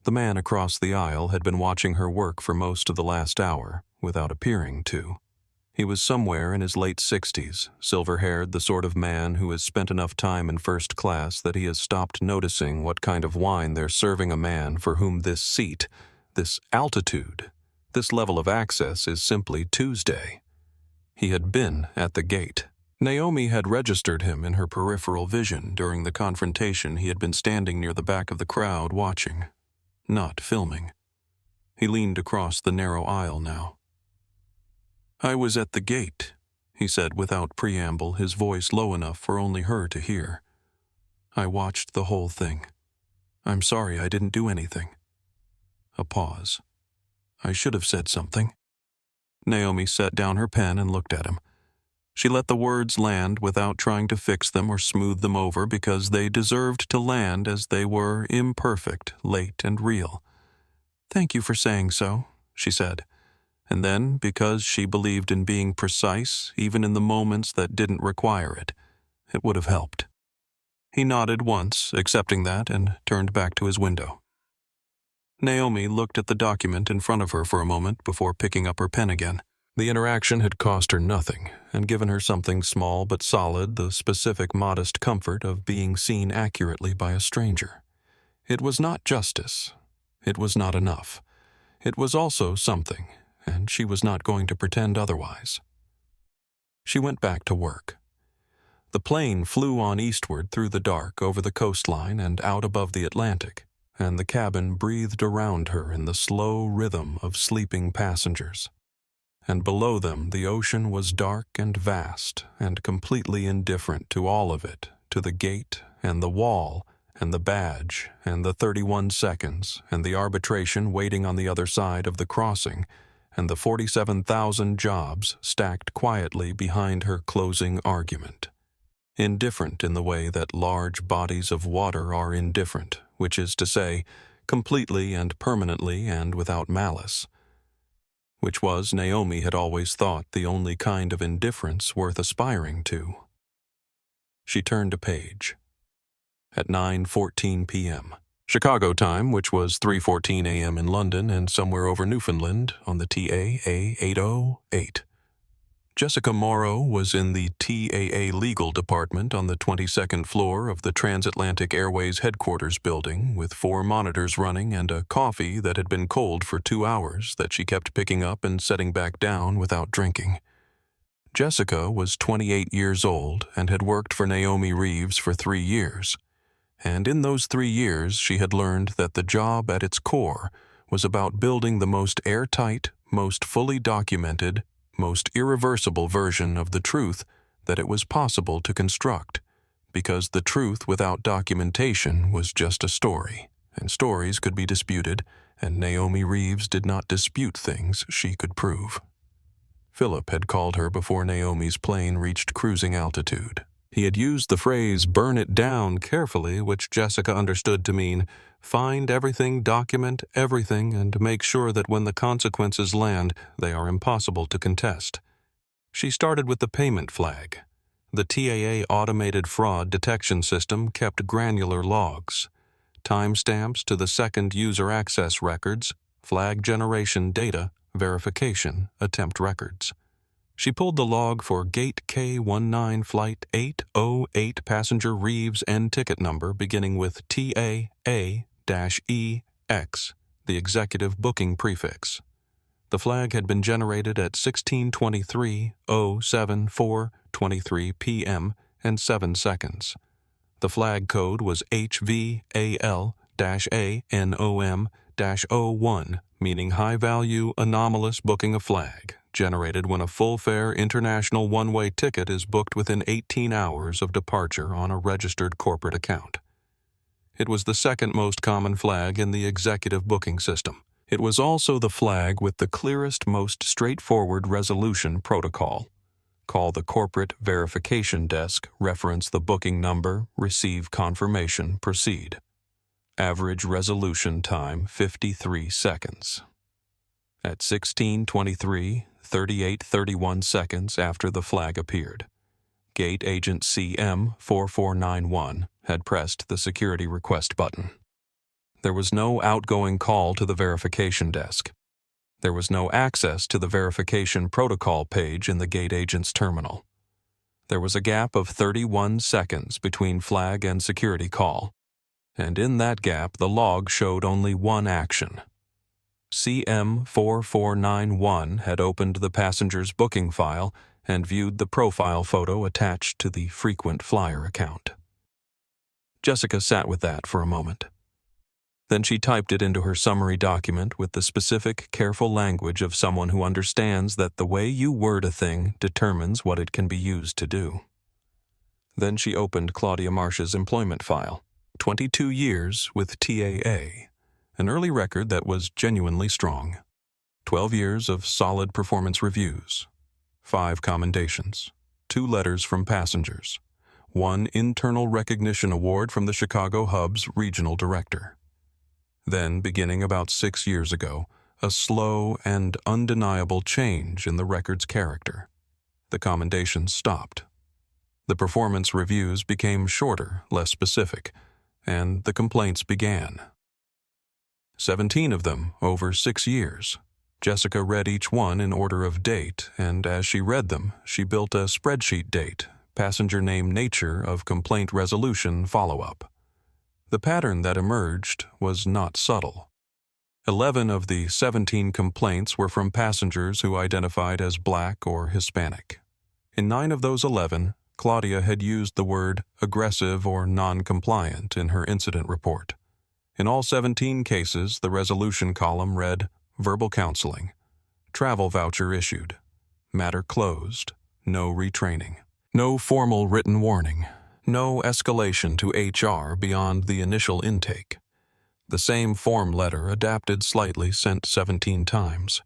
The man across the aisle had been watching her work for most of the last hour, without appearing to. He was somewhere in his late 60s, silver-haired, the sort of man who has spent enough time in first class that he has stopped noticing what kind of wine they're serving a man for whom this seat, this altitude, this level of access is simply Tuesday. He had been at the gate. Naomi had registered him in her peripheral vision during the confrontation. He had been standing near the back of the crowd watching, not filming. He leaned across the narrow aisle now. "I was at the gate," he said without preamble, his voice low enough for only her to hear. "I watched the whole thing. I'm sorry I didn't do anything." A pause. "I should have said something." Naomi set down her pen and looked at him. She let the words land without trying to fix them or smooth them over because they deserved to land as they were, imperfect, late, and real. "Thank you for saying so," she said. And then, because she believed in being precise, even in the moments that didn't require it, it would have helped. He nodded once, accepting that, and turned back to his window. Naomi looked at the document in front of her for a moment before picking up her pen again. The interaction had cost her nothing, and given her something small but solid, the specific modest comfort of being seen accurately by a stranger. It was not justice. It was not enough. It was also something, and she was not going to pretend otherwise. She went back to work. The plane flew on eastward through the dark over the coastline and out above the Atlantic, and the cabin breathed around her in the slow rhythm of sleeping passengers. And below them the ocean was dark and vast and completely indifferent to all of it, to the gate and the wall and the badge and the 31 seconds and the arbitration waiting on the other side of the crossing, and the 47,000 jobs stacked quietly behind her closing argument. Indifferent in the way that large bodies of water are indifferent, which is to say, completely and permanently and without malice. Which was, Naomi had always thought, the only kind of indifference worth aspiring to. She turned a page. At 9:14 p.m. Chicago time, which was 3:14 a.m. in London and somewhere over Newfoundland on the TAA 808. Jessica Morrow was in the TAA legal department on the 22nd floor of the Transatlantic Airways headquarters building with 4 monitors running and a coffee that had been cold for 2 hours that she kept picking up and setting back down without drinking. Jessica was 28 years old and had worked for Naomi Reeves for 3 years. And in those 3 years, she had learned that the job at its core was about building the most airtight, most fully documented, most irreversible version of the truth that it was possible to construct, because the truth without documentation was just a story, and stories could be disputed, and Naomi Reeves did not dispute things she could prove. Philip had called her before Naomi's plane reached cruising altitude. He had used the phrase, "burn it down carefully," which Jessica understood to mean, find everything, document everything, and make sure that when the consequences land, they are impossible to contest. She started with the payment flag. The TAA automated fraud detection system kept granular logs, timestamps to the second user access records, flag generation data, verification, attempt records. She pulled the log for Gate K19 Flight 808 passenger Reeves N ticket number beginning with TAA-EX, the executive booking prefix. The flag had been generated at 16:23:07:4:23 p.m. and 7 seconds. The flag code was HVAL-ANOM-01, meaning high-value anomalous booking a flag, generated when a full-fare international one-way ticket is booked within 18 hours of departure on a registered corporate account. It was the second most common flag in the executive booking system. It was also the flag with the clearest, most straightforward resolution protocol. Call the corporate verification desk, reference the booking number, receive confirmation, proceed. Average resolution time 53 seconds. At 16:23:38:31 seconds after the flag appeared, Gate Agent CM4491 had pressed the security request button. There was no outgoing call to the verification desk. There was no access to the verification protocol page in the gate agent's terminal. There was a gap of 31 seconds between flag and security call, and in that gap the log showed only one action. CM4491 had opened the passenger's booking file and viewed the profile photo attached to the frequent flyer account. Jessica sat with that for a moment. Then she typed it into her summary document with the specific, careful language of someone who understands that the way you word a thing determines what it can be used to do. Then she opened Claudia Marsh's employment file, 22 years with TAA, an early record that was genuinely strong. 12 years of solid performance reviews, 5 commendations, 2 letters from passengers, 1 internal recognition award from the Chicago Hub's regional director. Then, beginning about 6 years ago, a slow and undeniable change in the record's character. The commendations stopped. The performance reviews became shorter, less specific, and the complaints began. 17 of them over 6 years. Jessica read each one in order of date, and as she read them, she built a spreadsheet date, passenger name, nature of complaint resolution, follow-up. The pattern that emerged was not subtle. 11 of the 17 complaints were from passengers who identified as Black or Hispanic. In 9 of those 11, Claudia had used the word aggressive or non-compliant in her incident report. In all 17 cases, the resolution column read, verbal counseling, travel voucher issued, matter closed, no retraining, no formal written warning, no escalation to HR beyond the initial intake. The same form letter, adapted slightly, sent 17 times.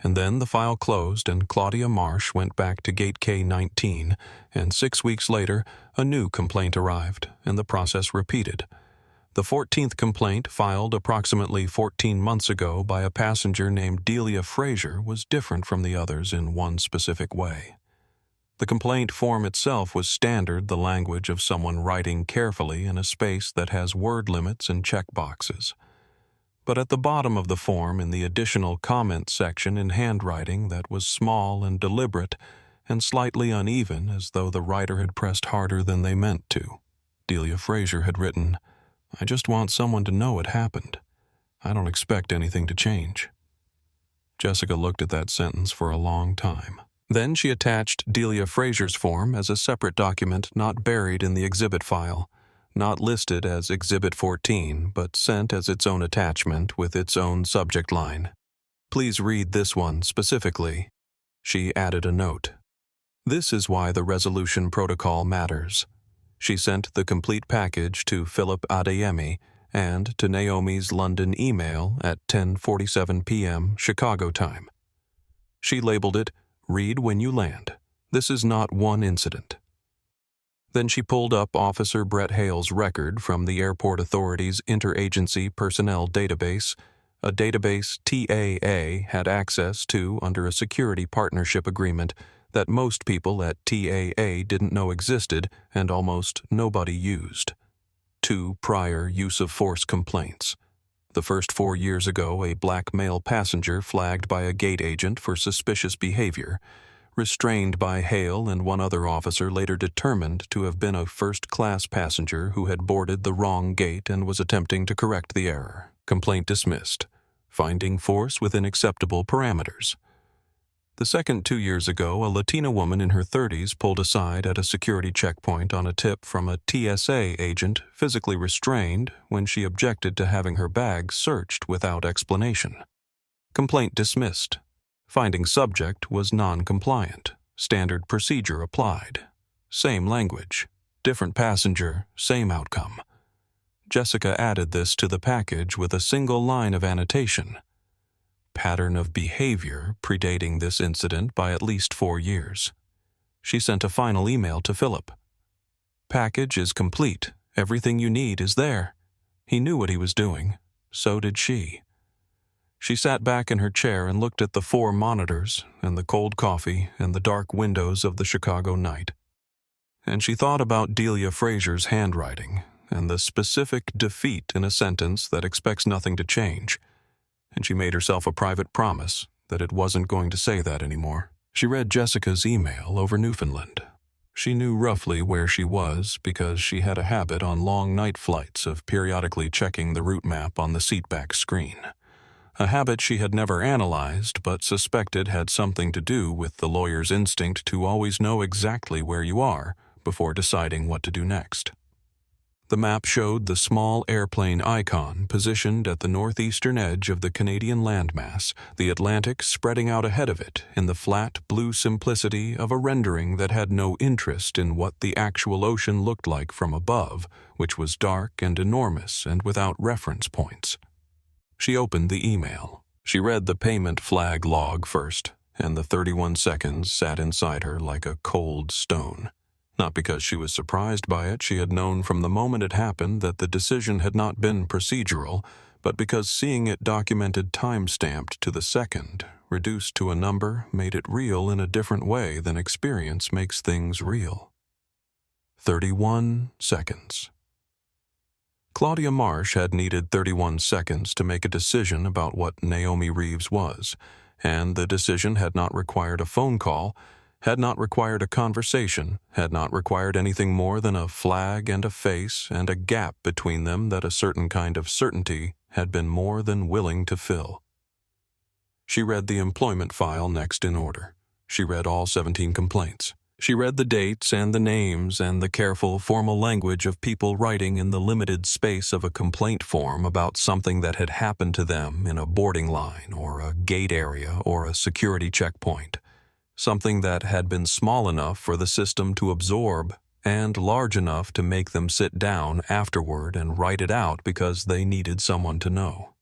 And then the file closed and Claudia Marsh went back to Gate K19, and 6 weeks later, a new complaint arrived, and the process repeated. The 14th complaint, filed approximately 14 months ago by a passenger named Delia Frazier, was different from the others in one specific way. The complaint form itself was standard, the language of someone writing carefully in a space that has word limits and checkboxes. But at the bottom of the form, in the additional comment section in handwriting that was small and deliberate, and slightly uneven, as though the writer had pressed harder than they meant to. Delia Fraser had written, "I just want someone to know it happened. I don't expect anything to change." Jessica looked at that sentence for a long time. Then she attached Delia Fraser's form as a separate document not buried in the exhibit file, not listed as Exhibit 14, but sent as its own attachment with its own subject line. "Please read this one specifically." She added a note. "This is why the resolution protocol matters." She sent the complete package to Philip Adeyemi and to Naomi's London email at 10:47 p.m. Chicago time. She labeled it, "Read when you land. This is not one incident." Then she pulled up Officer Brett Hale's record from the Airport Authority's Interagency Personnel Database, a database TAA had access to under a security partnership agreement that most people at TAA didn't know existed and almost nobody used. 2 prior use-of-force complaints. The first 4 years ago, a black male passenger flagged by a gate agent for suspicious behavior, restrained by Hale and one other officer later determined to have been a first-class passenger who had boarded the wrong gate and was attempting to correct the error. Complaint dismissed. Finding force within acceptable parameters. The second 2 years ago, a Latina woman in her 30s pulled aside at a security checkpoint on a tip from a TSA agent physically restrained when she objected to having her bag searched without explanation. Complaint dismissed. Finding subject was non-compliant. Standard procedure applied. Same language. Different passenger, same outcome. Jessica added this to the package with a single line of annotation. Pattern of behavior predating this incident by at least 4 years. She sent a final email to Philip. "Package is complete. Everything you need is there." He knew what he was doing. So did she. She sat back in her chair and looked at the 4 monitors and the cold coffee and the dark windows of the Chicago night. And she thought about Delia Fraser's handwriting and the specific defeat in a sentence that expects nothing to change. And she made herself a private promise that it wasn't going to say that anymore. She read Jessica's email over Newfoundland. She knew roughly where she was because she had a habit on long night flights of periodically checking the route map on the seatback screen. A habit she had never analyzed but suspected had something to do with the lawyer's instinct to always know exactly where you are before deciding what to do next. The map showed the small airplane icon positioned at the northeastern edge of the Canadian landmass, the Atlantic spreading out ahead of it in the flat blue simplicity of a rendering that had no interest in what the actual ocean looked like from above, which was dark and enormous and without reference points. She opened the email. She read the payment flag log first, and the 31 seconds sat inside her like a cold stone. Not because she was surprised by it, she had known from the moment it happened that the decision had not been procedural, but because seeing it documented time-stamped to the second, reduced to a number, made it real in a different way than experience makes things real. 31 seconds. Claudia Marsh had needed 31 seconds to make a decision about what Naomi Reeves was, and the decision had not required a phone call, had not required a conversation, had not required anything more than a flag and a face and a gap between them that a certain kind of certainty had been more than willing to fill. She read the employment file next in order. She read all 17 complaints. She read the dates and the names and the careful, formal language of people writing in the limited space of a complaint form about something that had happened to them in a boarding line or a gate area or a security checkpoint. Something that had been small enough for the system to absorb and large enough to make them sit down afterward and write it out because they needed someone to know.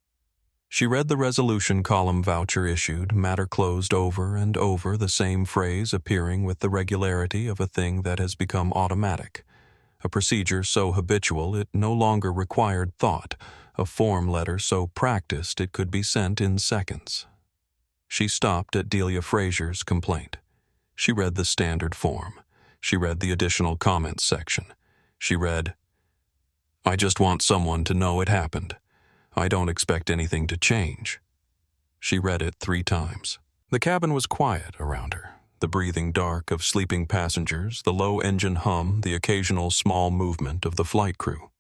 She read the resolution column voucher issued, matter closed over and over, the same phrase appearing with the regularity of a thing that has become automatic. A procedure so habitual it no longer required thought, a form letter so practiced it could be sent in seconds. She stopped at Delia Fraser's complaint. She read the standard form. She read the additional comments section. She read, "I just want someone to know it happened. I don't expect anything to change." She read it 3 times. The cabin was quiet around her. the breathing dark of sleeping passengers, the low engine hum, the occasional small movement of the flight crew.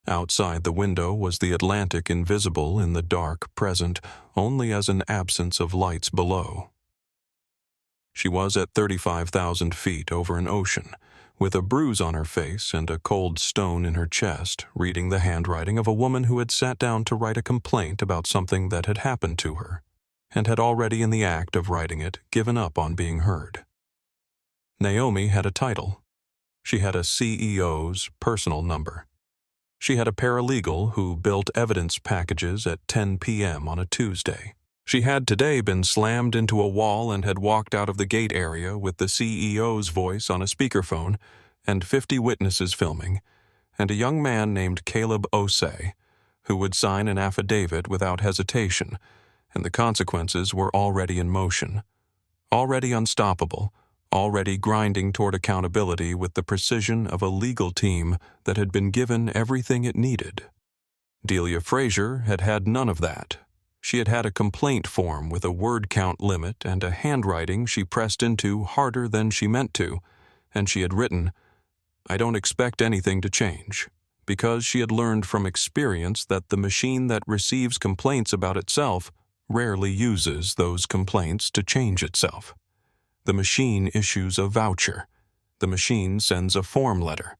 Outside the window was the Atlantic, invisible in the dark, present only as an absence of lights below. She was at 35,000 feet over an ocean, with a bruise on her face and a cold stone in her chest, reading the handwriting of a woman who had sat down to write a complaint about something that had happened to her, and had already, in the act of writing it, given up on being heard. Naomi had a title. She had a CEO's personal number. She had a paralegal who built evidence packages at 10 p.m. on a Tuesday. She had today been slammed into a wall and had walked out of the gate area with the CEO's voice on a speakerphone and 50 witnesses filming, and a young man named Caleb Osei, who would sign an affidavit without hesitation, and the consequences were already in motion, already unstoppable, already grinding toward accountability with the precision of a legal team that had been given everything it needed. Delia Fraser had had none of that. She had had a complaint form with a word count limit and a handwriting she pressed into harder than she meant to, and she had written, "I don't expect anything to change," because she had learned from experience that the machine that receives complaints about itself rarely uses those complaints to change itself. The machine issues a voucher. The machine sends a form letter.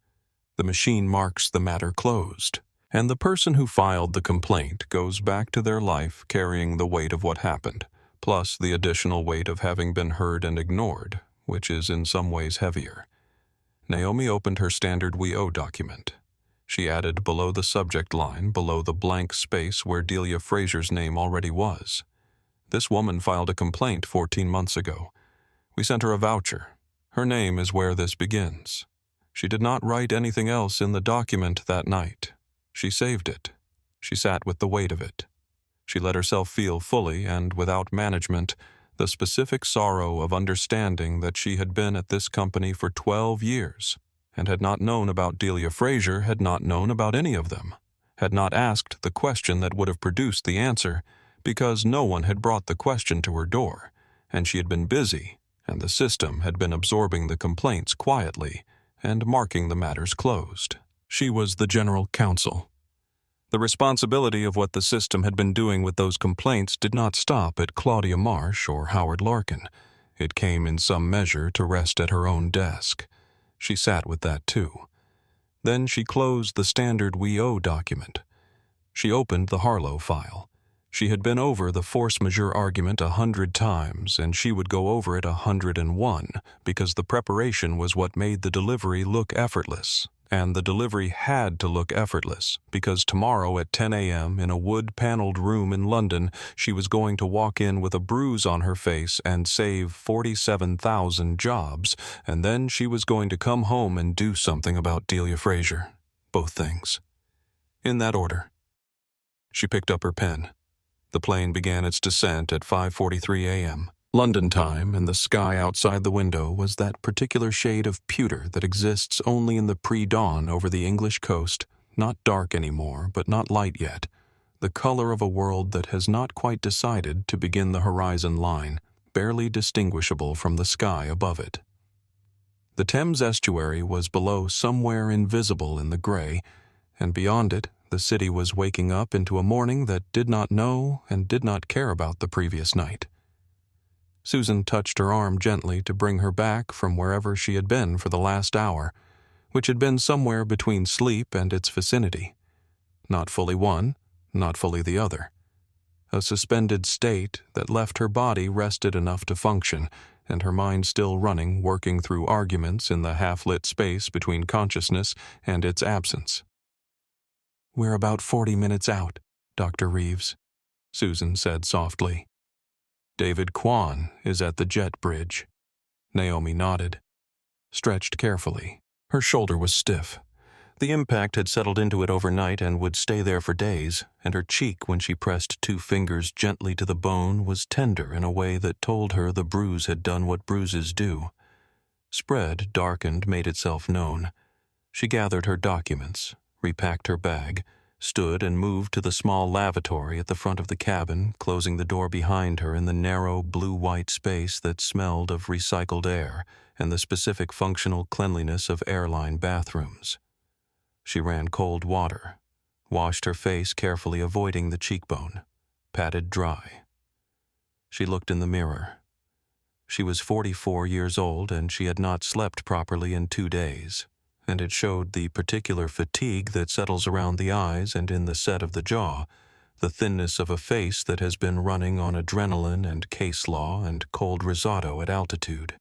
The machine marks the matter closed. And the person who filed the complaint goes back to their life carrying the weight of what happened, plus the additional weight of having been heard and ignored, which is in some ways heavier. Naomi opened her standard we owe document. She added below the subject line, below the blank space where Delia Fraser's name already was. This woman filed a complaint 14 months ago. We sent her a voucher. Her name is where this begins. She did not write anything else in the document that night. She saved it. She sat with the weight of it. She let herself feel fully and without management the specific sorrow of understanding that she had been at this company for 12 years and had not known about Delia Fraser, had not known about any of them, had not asked the question that would have produced the answer because no one had brought the question to her door, and she had been busy, and the system had been absorbing the complaints quietly and marking the matters closed. She was the general counsel. The responsibility of what the system had been doing with those complaints did not stop at Claudia Marsh or Howard Larkin. It came in some measure to rest at her own desk. She sat with that too. Then she closed the standard we owe document. She opened the Harlow file. She had been over the force majeure argument 100 times, and she would go over it 101, because the preparation was what made the delivery look effortless. And the delivery had to look effortless, because tomorrow at 10 a.m. in a wood-paneled room in London, she was going to walk in with a bruise on her face and save 47,000 jobs, and then she was going to come home and do something about Delia Fraser. Both things. In that order. She picked up her pen. The plane began its descent at 5:43 a.m. London time, and the sky outside the window was that particular shade of pewter that exists only in the pre-dawn over the English coast, not dark anymore, but not light yet, the color of a world that has not quite decided to begin the horizon line, barely distinguishable from the sky above it. The Thames estuary was below, somewhere invisible in the gray, and beyond it, the city was waking up into a morning that did not know and did not care about the previous night. Susan touched her arm gently to bring her back from wherever she had been for the last hour, which had been somewhere between sleep and its vicinity. Not fully one, not fully the other. A suspended state that left her body rested enough to function, and her mind still running, working through arguments in the half-lit space between consciousness and its absence. "We're about 40 minutes out, Dr. Reeves," Susan said softly. "David Kwan is at the jet bridge." Naomi nodded. Stretched carefully. Her shoulder was stiff. The impact had settled into it overnight and would stay there for days, and her cheek, when she pressed 2 fingers gently to the bone, was tender in a way that told her the bruise had done what bruises do. Spread, darkened, made itself known. She gathered her documents, repacked her bag, stood and moved to the small lavatory at the front of the cabin, closing the door behind her in the narrow blue-white space that smelled of recycled air and the specific functional cleanliness of airline bathrooms. She ran cold water, washed her face carefully avoiding the cheekbone, patted dry. She looked in the mirror. She was 44 years old and she had not slept properly in 2 days, and it showed the particular fatigue that settles around the eyes and in the set of the jaw, the thinness of a face that has been running on adrenaline and case law and cold risotto at altitude.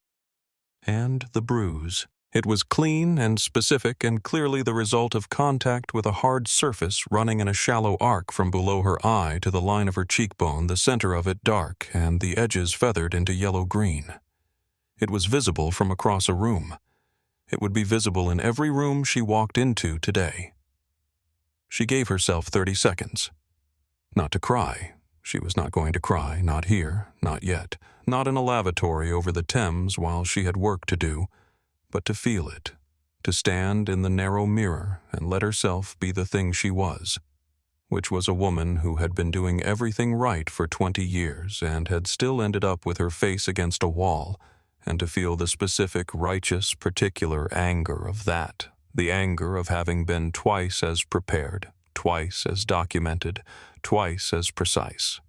And the bruise. It was clean and specific and clearly the result of contact with a hard surface running in a shallow arc from below her eye to the line of her cheekbone, the center of it dark and the edges feathered into yellow-green. It was visible from across a room. It would be visible in every room she walked into today. She gave herself 30 seconds. Not to cry. She was not going to cry, not here, not yet, not in a lavatory over the Thames while she had work to do, but to feel it, to stand in the narrow mirror and let herself be the thing she was, which was a woman who had been doing everything right for 20 years and had still ended up with her face against a wall, and to feel the specific, righteous, particular anger of that, the anger of having been twice as prepared, twice as documented, twice as precise,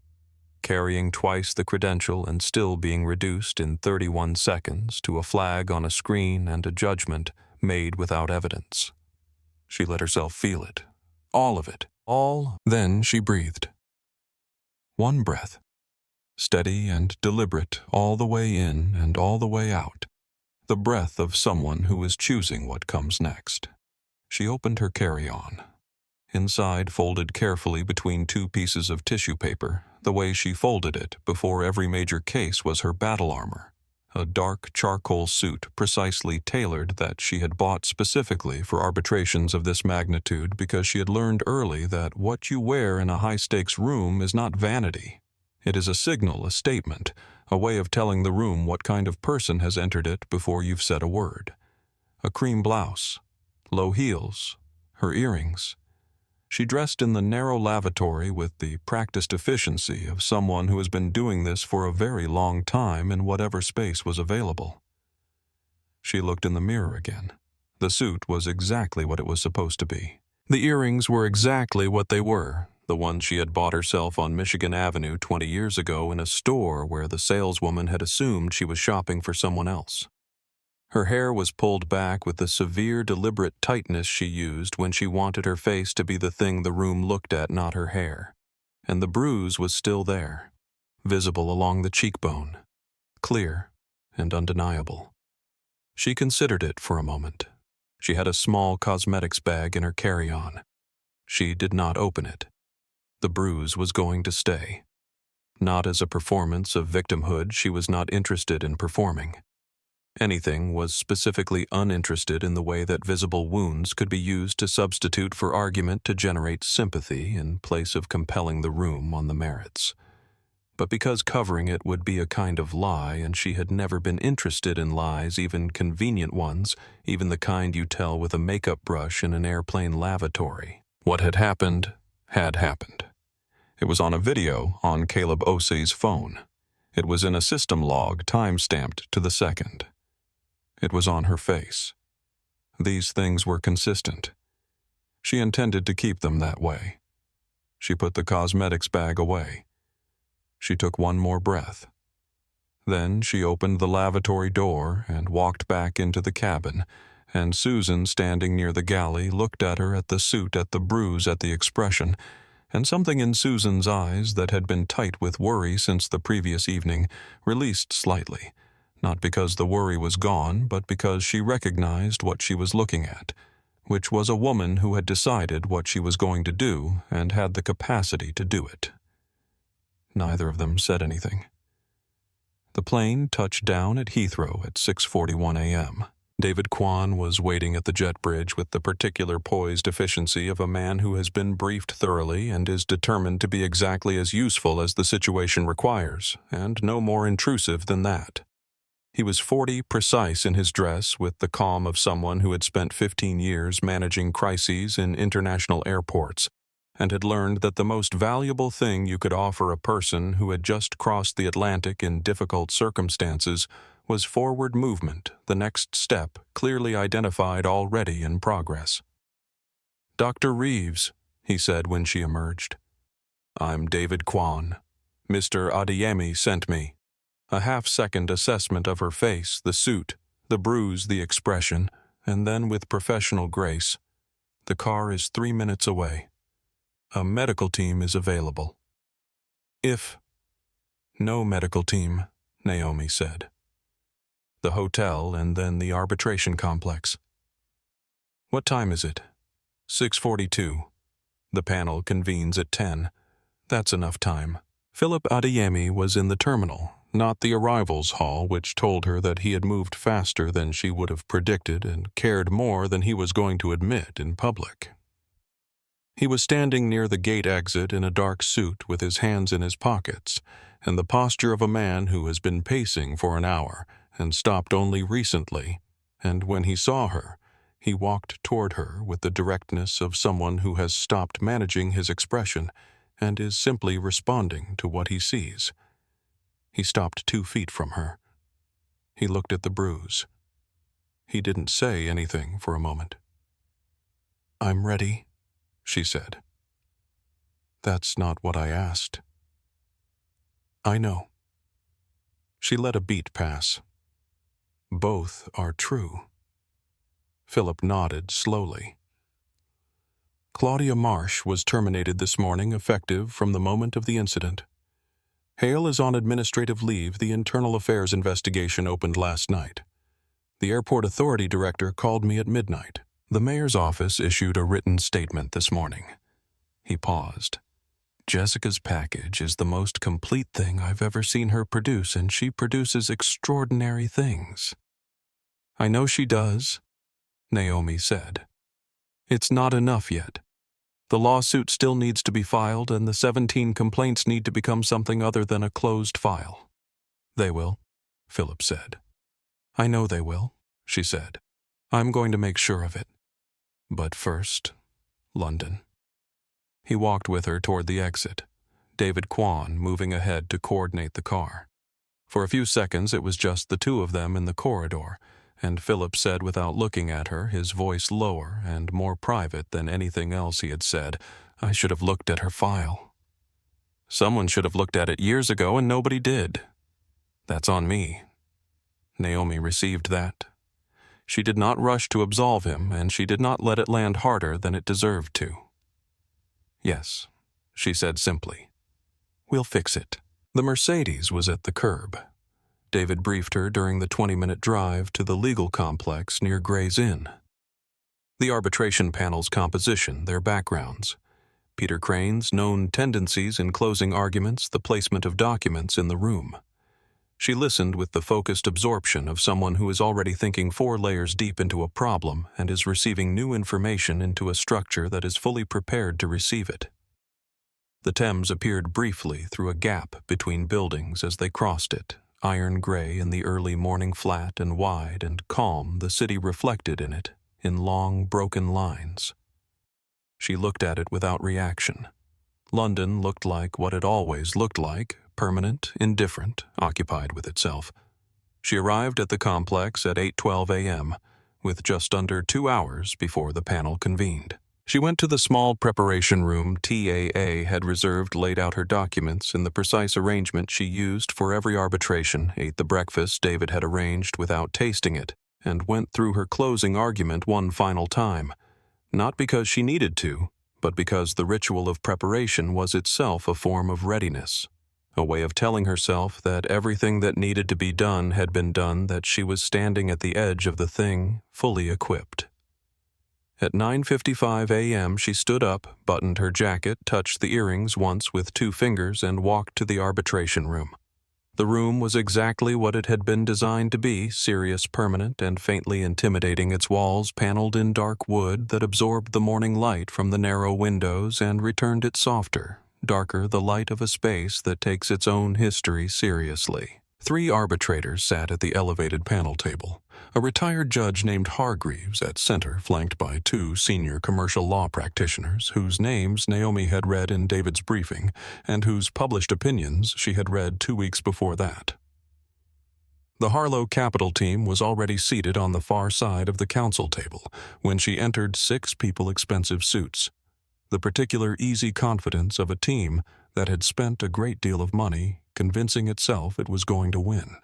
carrying twice the credential and still being reduced in 31 seconds to a flag on a screen and a judgment made without evidence. She let herself feel it, all of it, all. Then she breathed. One breath, steady and deliberate all the way in and all the way out, the breath of someone who is choosing what comes next. She opened her carry-on. Inside, folded carefully between 2 pieces of tissue paper, the way she folded it before every major case was her battle armor, a dark charcoal suit precisely tailored that she had bought specifically for arbitrations of this magnitude because she had learned early that what you wear in a high-stakes room is not vanity. It is a signal, a statement, a way of telling the room what kind of person has entered it before you've said a word. A cream blouse, low heels, her earrings. She dressed in the narrow lavatory with the practiced efficiency of someone who has been doing this for a very long time in whatever space was available. She looked in the mirror again. The suit was exactly what it was supposed to be. The earrings were exactly what they were, the ones she had bought herself on Michigan Avenue 20 years ago in a store where the saleswoman had assumed she was shopping for someone else. Her hair was pulled back with the severe, deliberate tightness she used when she wanted her face to be the thing the room looked at, not her hair. And the bruise was still there, visible along the cheekbone, clear and undeniable. She considered it for a moment. She had a small cosmetics bag in her carry-on. She did not open it. The bruise was going to stay. Not as a performance of victimhood she was not interested in performing. Anything was specifically uninterested in the way that visible wounds could be used to substitute for argument to generate sympathy in place of compelling the room on the merits. But because covering it would be a kind of lie, and she had never been interested in lies, even convenient ones, even the kind you tell with a makeup brush in an airplane lavatory. What had happened had happened. It was on a video on Caleb Osei's phone. It was in a system log time-stamped to the second. It was on her face. These things were consistent. She intended to keep them that way. She put the cosmetics bag away. She took one more breath. Then she opened the lavatory door and walked back into the cabin, and Susan, standing near the galley, looked at her, at the suit, at the bruise, at the expression, and something in Susan's eyes that had been tight with worry since the previous evening released slightly. Not because the worry was gone, but because she recognized what she was looking at, which was a woman who had decided what she was going to do and had the capacity to do it. Neither of them said anything. The plane touched down at Heathrow at 6:41 a.m. David Kwan was waiting at the jet bridge with the particular poised efficiency of a man who has been briefed thoroughly and is determined to be exactly as useful as the situation requires, and no more intrusive than that. He was 40 precise in his dress, with the calm of someone who had spent 15 years managing crises in international airports, and had learned that the most valuable thing you could offer a person who had just crossed the Atlantic in difficult circumstances was forward movement, the next step clearly identified already in progress. "Dr. Reeves," he said when she emerged. "I'm David Kwan. Mr. Adeyemi sent me." A half-second assessment of her face, the suit, the bruise, the expression, and then with professional grace, "The car is 3 minutes away. A medical team is available." "If—" "No medical team," Naomi said. "The hotel and then the arbitration complex." "What time is it?" 6:42. "The panel convenes at 10. That's enough time." Philip Adeyemi was in the terminal, not the arrivals hall, which told her that he had moved faster than she would have predicted and cared more than he was going to admit in public. He was standing near the gate exit in a dark suit with his hands in his pockets, and the posture of a man who has been pacing for an hour and stopped only recently, and when he saw her, he walked toward her with the directness of someone who has stopped managing his expression and is simply responding to what he sees. He stopped 2 feet from her. He looked at the bruise. He didn't say anything for a moment. "I'm ready," she said. "That's not what I asked." "I know." She let a beat pass. "Both are true." Philip nodded slowly. "Claudia Marsh was terminated this morning, effective from the moment of the incident. Hale is on administrative leave. The internal affairs investigation opened last night. The airport authority director called me at midnight. The mayor's office issued a written statement this morning." He paused. "Jessica's package is the most complete thing I've ever seen her produce, and she produces extraordinary things." "I know she does," Naomi said. "It's not enough yet. The lawsuit still needs to be filed, and the 17 complaints need to become something other than a closed file." "They will," Philip said. "I know they will," she said. "I'm going to make sure of it. But first, London." He walked with her toward the exit, David Kwan moving ahead to coordinate the car. For a few seconds it was just the two of them in the corridor, and Philip said without looking at her, his voice lower and more private than anything else he had said, "I should have looked at her file. Someone should have looked at it years ago and nobody did. That's on me." Naomi received that. She did not rush to absolve him, and she did not let it land harder than it deserved to. "Yes," she said simply. "We'll fix it." The Mercedes was at the curb. David briefed her during the 20-minute drive to the legal complex near Gray's Inn. The arbitration panel's composition, their backgrounds, Peter Crane's known tendencies in closing arguments, the placement of documents in the room. She listened with the focused absorption of someone who is already thinking 4 layers deep into a problem and is receiving new information into a structure that is fully prepared to receive it. The Thames appeared briefly through a gap between buildings as they crossed it, iron gray in the early morning, flat and wide and calm, the city reflected in it, in long, broken lines. She looked at it without reaction. London looked like what it always looked like, permanent, indifferent, occupied with itself. She arrived at the complex at 8:12 a.m., with just under 2 hours before the panel convened. She went to the small preparation room TAA had reserved, laid out her documents in the precise arrangement she used for every arbitration, ate the breakfast David had arranged without tasting it, and went through her closing argument one final time, not because she needed to, but because the ritual of preparation was itself a form of readiness, a way of telling herself that everything that needed to be done had been done, that she was standing at the edge of the thing, fully equipped. At 9:55 a.m. she stood up, buttoned her jacket, touched the earrings once with 2 fingers, and walked to the arbitration room. The room was exactly what it had been designed to be, serious, permanent, and faintly intimidating, its walls paneled in dark wood that absorbed the morning light from the narrow windows and returned it softer, darker, the light of a space that takes its own history seriously. 3 arbitrators sat at the elevated panel table. A retired judge named Hargreaves at center, flanked by 2 senior commercial law practitioners whose names Naomi had read in David's briefing and whose published opinions she had read 2 weeks before that. The Harlow Capital team was already seated on the far side of the counsel table when she entered 6 people-expensive suits, the particular easy confidence of a team that had spent a great deal of money convincing itself it was going to win.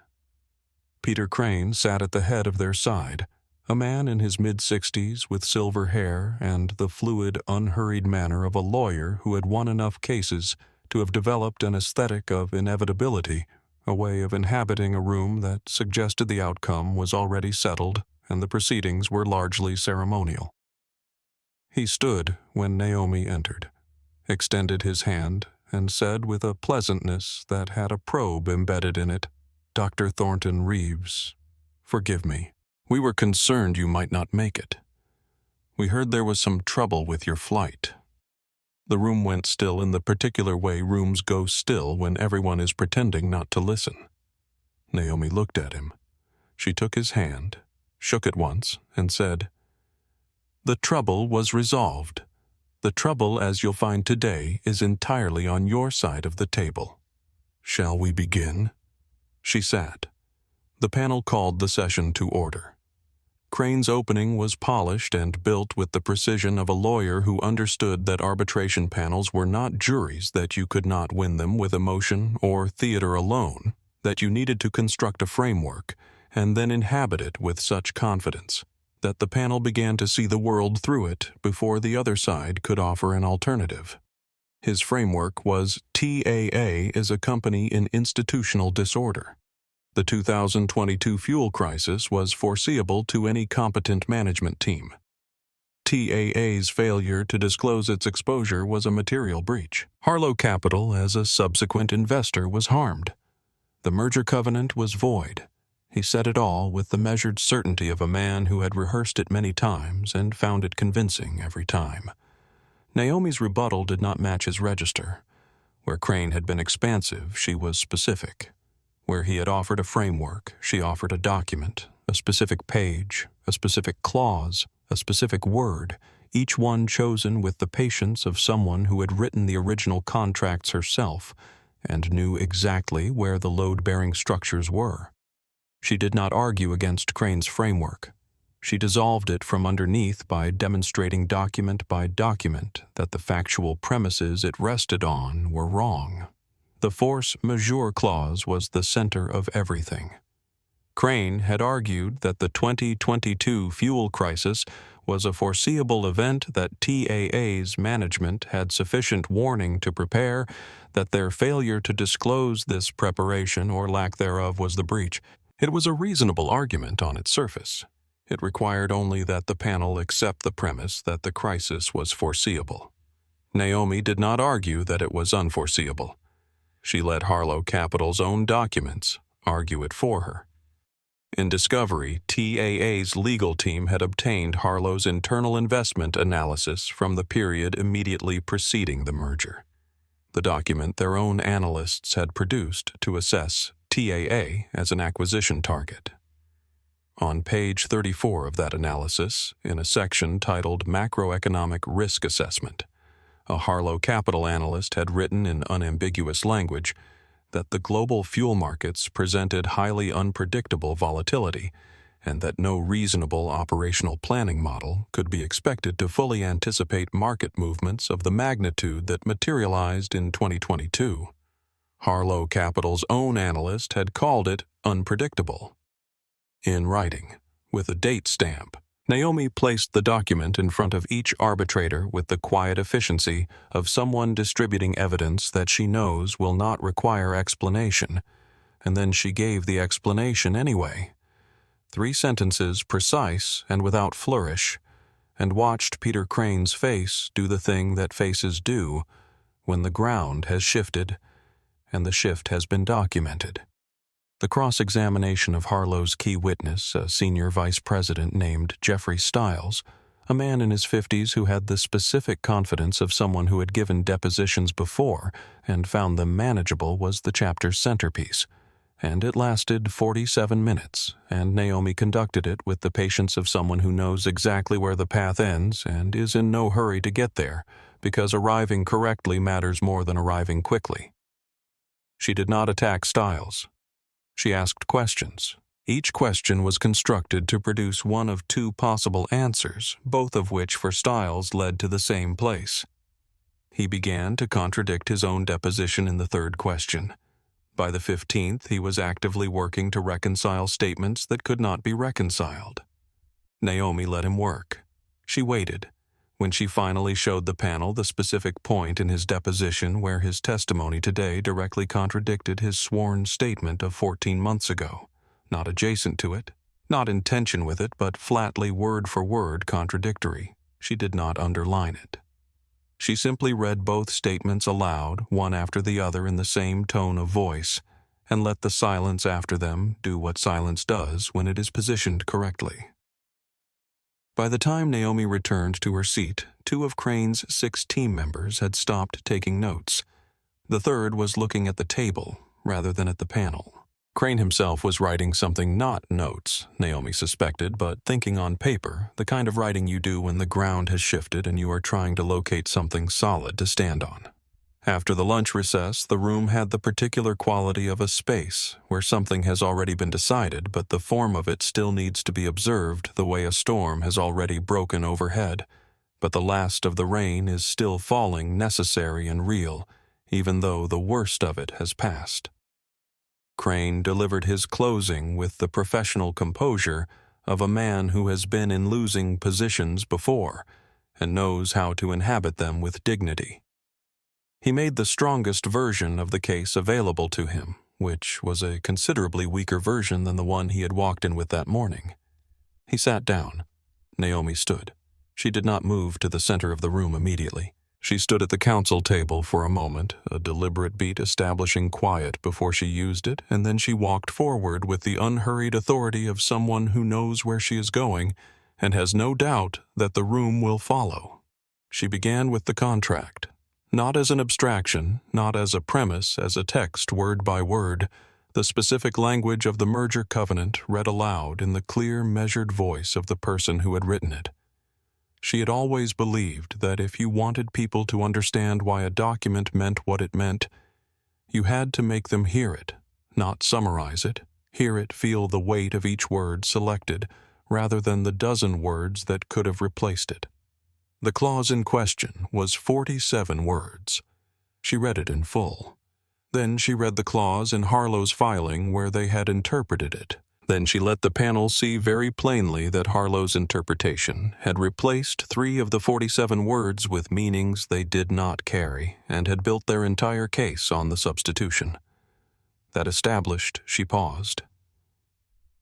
Peter Crane sat at the head of their side, a man in his mid-60s with silver hair and the fluid, unhurried manner of a lawyer who had won enough cases to have developed an aesthetic of inevitability, a way of inhabiting a room that suggested the outcome was already settled and the proceedings were largely ceremonial. He stood when Naomi entered, extended his hand, and said with a pleasantness that had a probe embedded in it, "Dr. Thornton Reeves, forgive me. We were concerned you might not make it. We heard there was some trouble with your flight." The room went still in the particular way rooms go still when everyone is pretending not to listen. Naomi looked at him. She took his hand, shook it once, and said, "The trouble was resolved. The trouble, as you'll find today, is entirely on your side of the table. Shall we begin?" She sat. The panel called the session to order. Crane's opening was polished and built with the precision of a lawyer who understood that arbitration panels were not juries, that you could not win them with emotion or theater alone, that you needed to construct a framework and then inhabit it with such confidence that the panel began to see the world through it before the other side could offer an alternative. His framework was TAA is a company in institutional disorder. The 2022 fuel crisis was foreseeable to any competent management team. TAA's failure to disclose its exposure was a material breach. Harlow Capital, as a subsequent investor, was harmed. The merger covenant was void. He said it all with the measured certainty of a man who had rehearsed it many times and found it convincing every time. Naomi's rebuttal did not match his register. Where Crane had been expansive, she was specific. Where he had offered a framework, she offered a document, a specific page, a specific clause, a specific word, each one chosen with the patience of someone who had written the original contracts herself and knew exactly where the load-bearing structures were. She did not argue against Crane's framework. She dissolved it from underneath by demonstrating document by document that the factual premises it rested on were wrong. The force majeure clause was the center of everything. Crane had argued that the 2022 fuel crisis was a foreseeable event, that TAA's management had sufficient warning to prepare, that their failure to disclose this preparation or lack thereof was the breach. It was a reasonable argument on its surface. It required only that the panel accept the premise that the crisis was foreseeable. Naomi did not argue that it was unforeseeable. She let Harlow Capital's own documents argue it for her. In discovery, TAA's legal team had obtained Harlow's internal investment analysis from the period immediately preceding the merger, the document their own analysts had produced to assess TAA as an acquisition target. On page 34 of that analysis, in a section titled Macroeconomic Risk Assessment, a Harlow Capital analyst had written in unambiguous language that the global fuel markets presented highly unpredictable volatility and that no reasonable operational planning model could be expected to fully anticipate market movements of the magnitude that materialized in 2022. Harlow Capital's own analyst had called it unpredictable. In writing, with a date stamp, Naomi placed the document in front of each arbitrator with the quiet efficiency of someone distributing evidence that she knows will not require explanation, and then she gave the explanation anyway. 3 sentences precise and without flourish, and watched Peter Crane's face do the thing that faces do when the ground has shifted and the shift has been documented. The cross-examination of Harlow's key witness, a senior vice president named Jeffrey Stiles, a man in his 50s who had the specific confidence of someone who had given depositions before and found them manageable, was the chapter's centerpiece, and it lasted 47 minutes, and Naomi conducted it with the patience of someone who knows exactly where the path ends and is in no hurry to get there, because arriving correctly matters more than arriving quickly. She did not attack Styles. She asked questions. Each question was constructed to produce one of two possible answers, both of which for Styles led to the same place. He began to contradict his own deposition in the third question. By the 15th, he was actively working to reconcile statements that could not be reconciled. Naomi let him work. She waited. When she finally showed the panel the specific point in his deposition where his testimony today directly contradicted his sworn statement of 14 months ago, not adjacent to it, not in tension with it, but flatly word for word contradictory, she did not underline it. She simply read both statements aloud, one after the other in the same tone of voice, and let the silence after them do what silence does when it is positioned correctly. By the time Naomi returned to her seat, 2 of Crane's 6 team members had stopped taking notes. The third was looking at the table rather than at the panel. Crane himself was writing something not notes, Naomi suspected, but thinking on paper, the kind of writing you do when the ground has shifted and you are trying to locate something solid to stand on. After the lunch recess, the room had the particular quality of a space where something has already been decided, but the form of it still needs to be observed the way a storm has already broken overhead, but the last of the rain is still falling necessary and real, even though the worst of it has passed. Crane delivered his closing with the professional composure of a man who has been in losing positions before and knows how to inhabit them with dignity. He made the strongest version of the case available to him, which was a considerably weaker version than the one he had walked in with that morning. He sat down. Naomi stood. She did not move to the center of the room immediately. She stood at the counsel table for a moment, a deliberate beat establishing quiet before she used it, and then she walked forward with the unhurried authority of someone who knows where she is going and has no doubt that the room will follow. She began with the contract, not as an abstraction, not as a premise, as a text word by word, the specific language of the merger covenant read aloud in the clear, measured voice of the person who had written it. She had always believed that if you wanted people to understand why a document meant what it meant, you had to make them hear it, not summarize it, hear it feel the weight of each word selected, rather than the dozen words that could have replaced it. The clause in question was 47 words. She read it in full. Then she read the clause in Harlow's filing where they had interpreted it. Then she let the panel see very plainly that Harlow's interpretation had replaced 3 of the 47 words with meanings they did not carry and had built their entire case on the substitution. That established, she paused.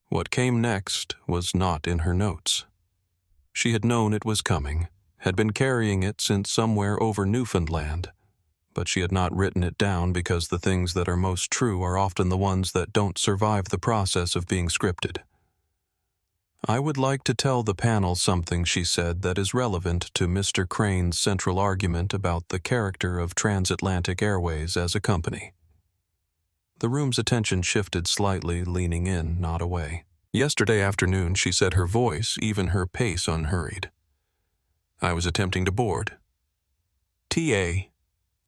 What came next was not in her notes. She had known it was coming, had been carrying it since somewhere over Newfoundland, but she had not written it down because the things that are most true are often the ones that don't survive the process of being scripted. I would like to tell the panel something, she said, that is relevant to Mr. Crane's central argument about the character of Transatlantic Airways as a company. The room's attention shifted slightly, leaning in, not away. Yesterday afternoon, she said, her voice, even her pace unhurried. I was attempting to board. TA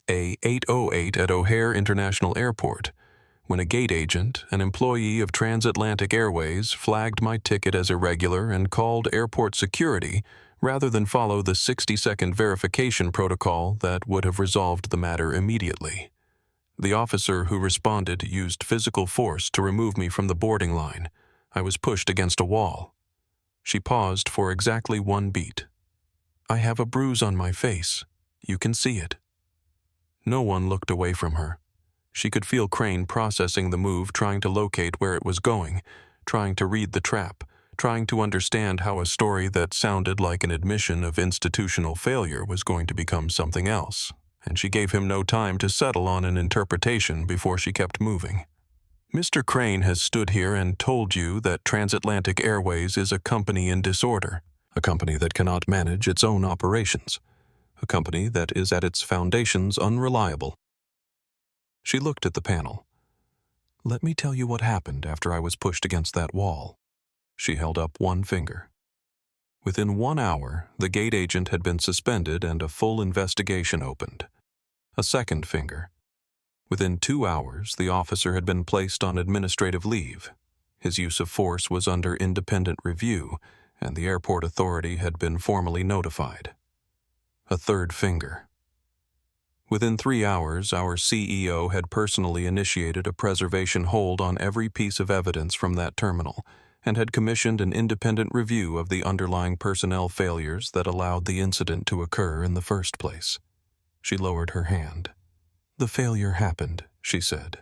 A808 at O'Hare International Airport, when a gate agent, an employee of Transatlantic Airways, flagged my ticket as irregular and called airport security rather than follow the 60-second verification protocol that would have resolved the matter immediately. The officer who responded used physical force to remove me from the boarding line. I was pushed against a wall. She paused for exactly 1 beat. I have a bruise on my face. You can see it. No one looked away from her. She could feel Crane processing the move, trying to locate where it was going, trying to read the trap, trying to understand how a story that sounded like an admission of institutional failure was going to become something else, and she gave him no time to settle on an interpretation before she kept moving. Mr. Crane has stood here and told you that Transatlantic Airways is a company in disorder, a company that cannot manage its own operations, a company that is at its foundations unreliable. She looked at the panel. Let me tell you what happened after I was pushed against that wall. She held up one finger. Within 1 hour, the gate agent had been suspended and a full investigation opened. A second finger. Within 2 hours, the officer had been placed on administrative leave. His use of force was under independent review, and the airport authority had been formally notified. A third finger. Within 3 hours, our CEO had personally initiated a preservation hold on every piece of evidence from that terminal, and had commissioned an independent review of the underlying personnel failures that allowed the incident to occur in the first place. She lowered her hand. The failure happened, she said.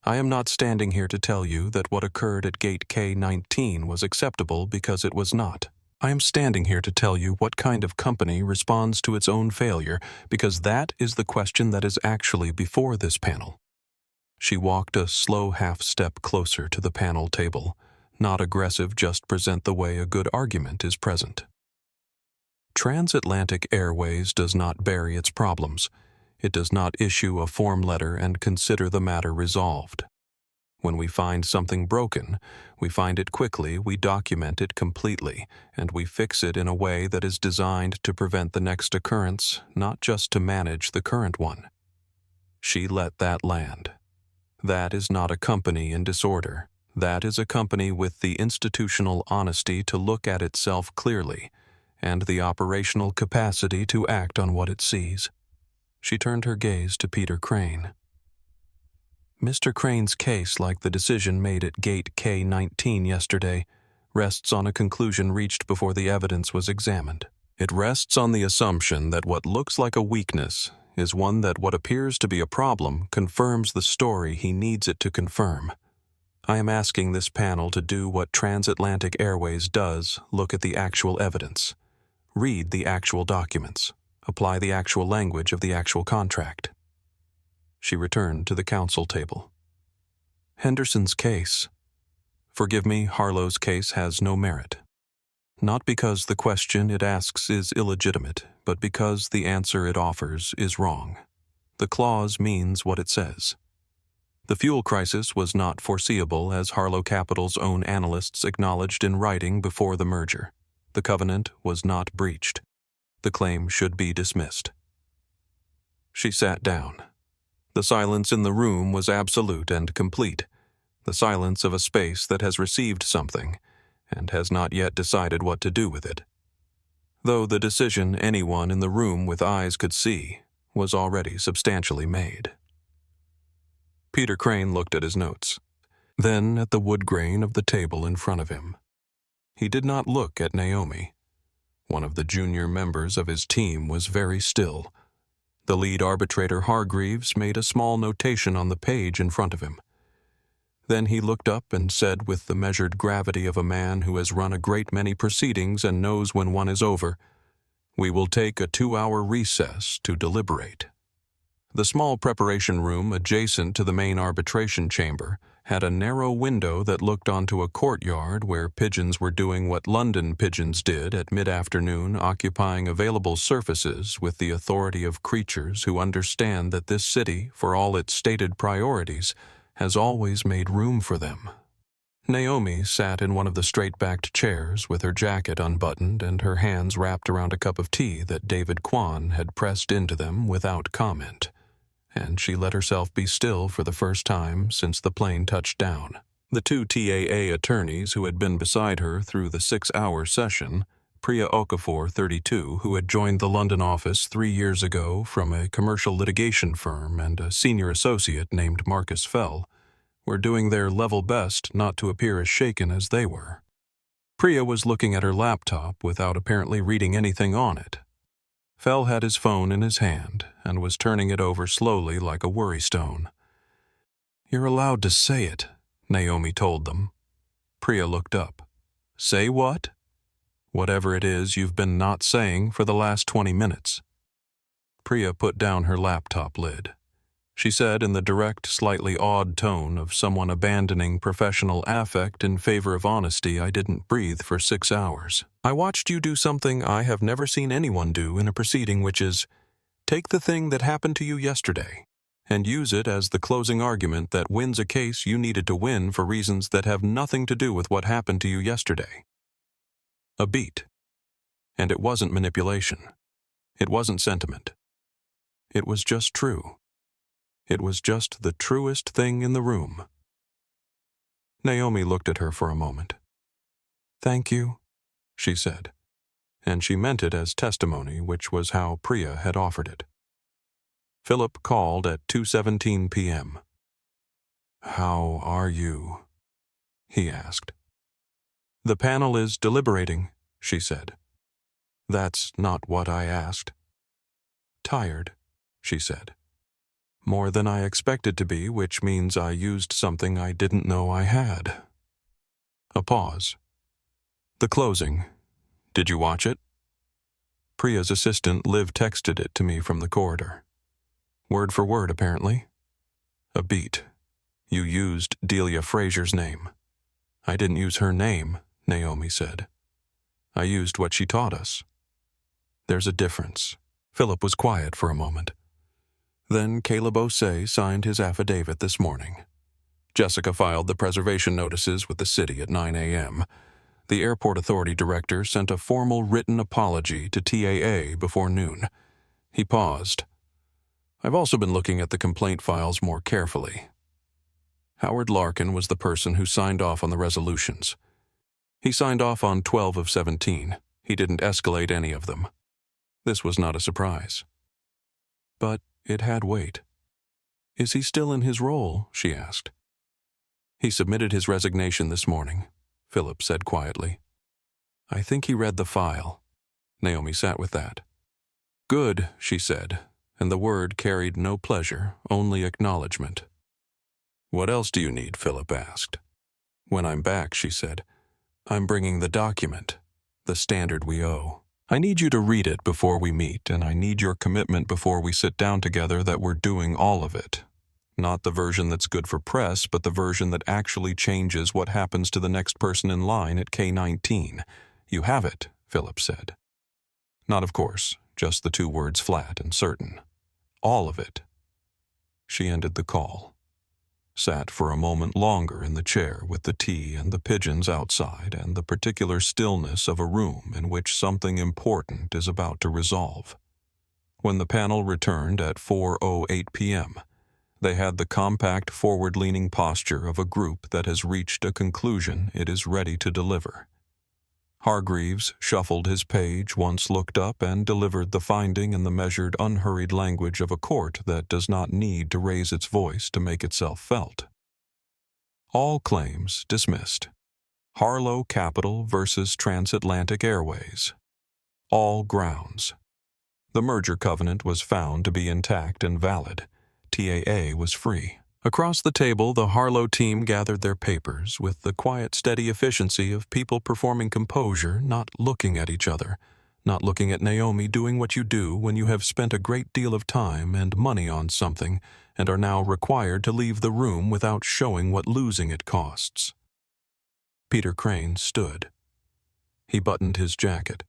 I am not standing here to tell you that what occurred at Gate K-19 was acceptable because it was not. I am standing here to tell you what kind of company responds to its own failure, because that is the question that is actually before this panel. She walked a slow half-step closer to the panel table, not aggressive, just present the way a good argument is present. Transatlantic Airways does not bury its problems. It does not issue a form letter and consider the matter resolved. When we find something broken, we find it quickly, we document it completely, and we fix it in a way that is designed to prevent the next occurrence, not just to manage the current one. She let that land. That is not a company in disorder. That is a company with the institutional honesty to look at itself clearly, and the operational capacity to act on what it sees. She turned her gaze to Peter Crane. Mr. Crane's case, like the decision made at Gate K-19 yesterday, rests on a conclusion reached before the evidence was examined. It rests on the assumption that what looks like a weakness is one that what appears to be a problem confirms the story he needs it to confirm. I am asking this panel to do what Transatlantic Airways does, look at the actual evidence, read the actual documents, apply the actual language of the actual contract. She returned to the counsel table. Henderson's case. Forgive me, Harlow's case has no merit. Not because the question it asks is illegitimate, but because the answer it offers is wrong. The clause means what it says. The fuel crisis was not foreseeable, as Harlow Capital's own analysts acknowledged in writing before the merger. The covenant was not breached. The claim should be dismissed. She sat down. The silence in the room was absolute and complete, the silence of a space that has received something and has not yet decided what to do with it. Though the decision anyone in the room with eyes could see was already substantially made. Peter Crane looked at his notes, then at the wood grain of the table in front of him. He did not look at Naomi. One of the junior members of his team was very still. The lead arbitrator, Hargreaves, made a small notation on the page in front of him. Then he looked up and said with the measured gravity of a man who has run a great many proceedings and knows when one is over, "We will take a 2-hour recess to deliberate." The small preparation room adjacent to the main arbitration chamber had a narrow window that looked onto a courtyard where pigeons were doing what London pigeons did at mid-afternoon, occupying available surfaces with the authority of creatures who understand that this city, for all its stated priorities, has always made room for them. Naomi sat in one of the straight-backed chairs with her jacket unbuttoned and her hands wrapped around a cup of tea that David Kwan had pressed into them without comment, and she let herself be still for the first time since the plane touched down. The 2 TAA attorneys who had been beside her through the 6-hour session, Priya Okafor, 32, who had joined the London office 3 years ago from a commercial litigation firm, and a senior associate named Marcus Fell, were doing their level best not to appear as shaken as they were. Priya was looking at her laptop without apparently reading anything on it. Fell had his phone in his hand and was turning it over slowly like a worrystone. "You're allowed to say it," Naomi told them. Priya looked up. "Say what?" "Whatever it is you've been not saying for the last 20 minutes. Priya put down her laptop lid. She said in the direct, slightly awed tone of someone abandoning professional affect in favor of honesty, "I didn't breathe for 6 hours. I watched you do something I have never seen anyone do in a proceeding, which is, take the thing that happened to you yesterday, and use it as the closing argument that wins a case you needed to win for reasons that have nothing to do with what happened to you yesterday. A beat. And it wasn't manipulation. It wasn't sentiment. It was just true. It was just the truest thing in the room. Naomi looked at her for a moment. "Thank you," she said, and she meant it as testimony, which was how Priya had offered it. Philip called at 2:17 p.m. "How are you?" he asked. "The panel is deliberating," she said. "That's not what I asked." "Tired," she said. "More than I expected to be, which means I used something I didn't know I had." A pause. "The closing. Did you watch it?" Priya's assistant Liv texted it to me from the corridor. Word for word, apparently. A beat. You used Delia Fraser's name. "I didn't use her name," Naomi said. "I used what she taught us." "There's a difference." Philip was quiet for a moment. Then Caleb Osei signed his affidavit this morning. Jessica filed the preservation notices with the city at 9 a.m. The airport authority director sent a formal written apology to TAA before noon. He paused. "I've also been looking at the complaint files more carefully." Howard Larkin was the person who signed off on the resolutions. He signed off on 12 of 17. He didn't escalate any of them. This was not a surprise. But it had weight. "Is he still in his role?" she asked. "He submitted his resignation this morning," Philip said quietly. "I think he read the file." Naomi sat with that. "Good," she said, and the word carried no pleasure, only acknowledgement. "What else do you need?" Philip asked. "When I'm back," she said, "I'm bringing the document, the standard we owe. I need you to read it before we meet, and I need your commitment before we sit down together that we're doing all of it. Not the version that's good for press, but the version that actually changes what happens to the next person in line at K-19. You have it," Philip said. Not, of course, just the two words flat and certain. All of it. She ended the call. Sat for a moment longer in the chair with the tea and the pigeons outside and the particular stillness of a room in which something important is about to resolve. When the panel returned at 4:08 p.m., they had the compact forward-leaning posture of a group that has reached a conclusion it is ready to deliver. Hargreaves shuffled his page, once looked up and delivered the finding in the measured, unhurried language of a court that does not need to raise its voice to make itself felt. All claims dismissed. Harlow Capital versus Transatlantic Airways. All grounds. The merger covenant was found to be intact and valid. TAA was free. Across the table, the Harlow team gathered their papers with the quiet, steady efficiency of people performing composure, not looking at each other, not looking at Naomi, doing what you do when you have spent a great deal of time and money on something and are now required to leave the room without showing what losing it costs. Peter Crane stood. He buttoned his jacket.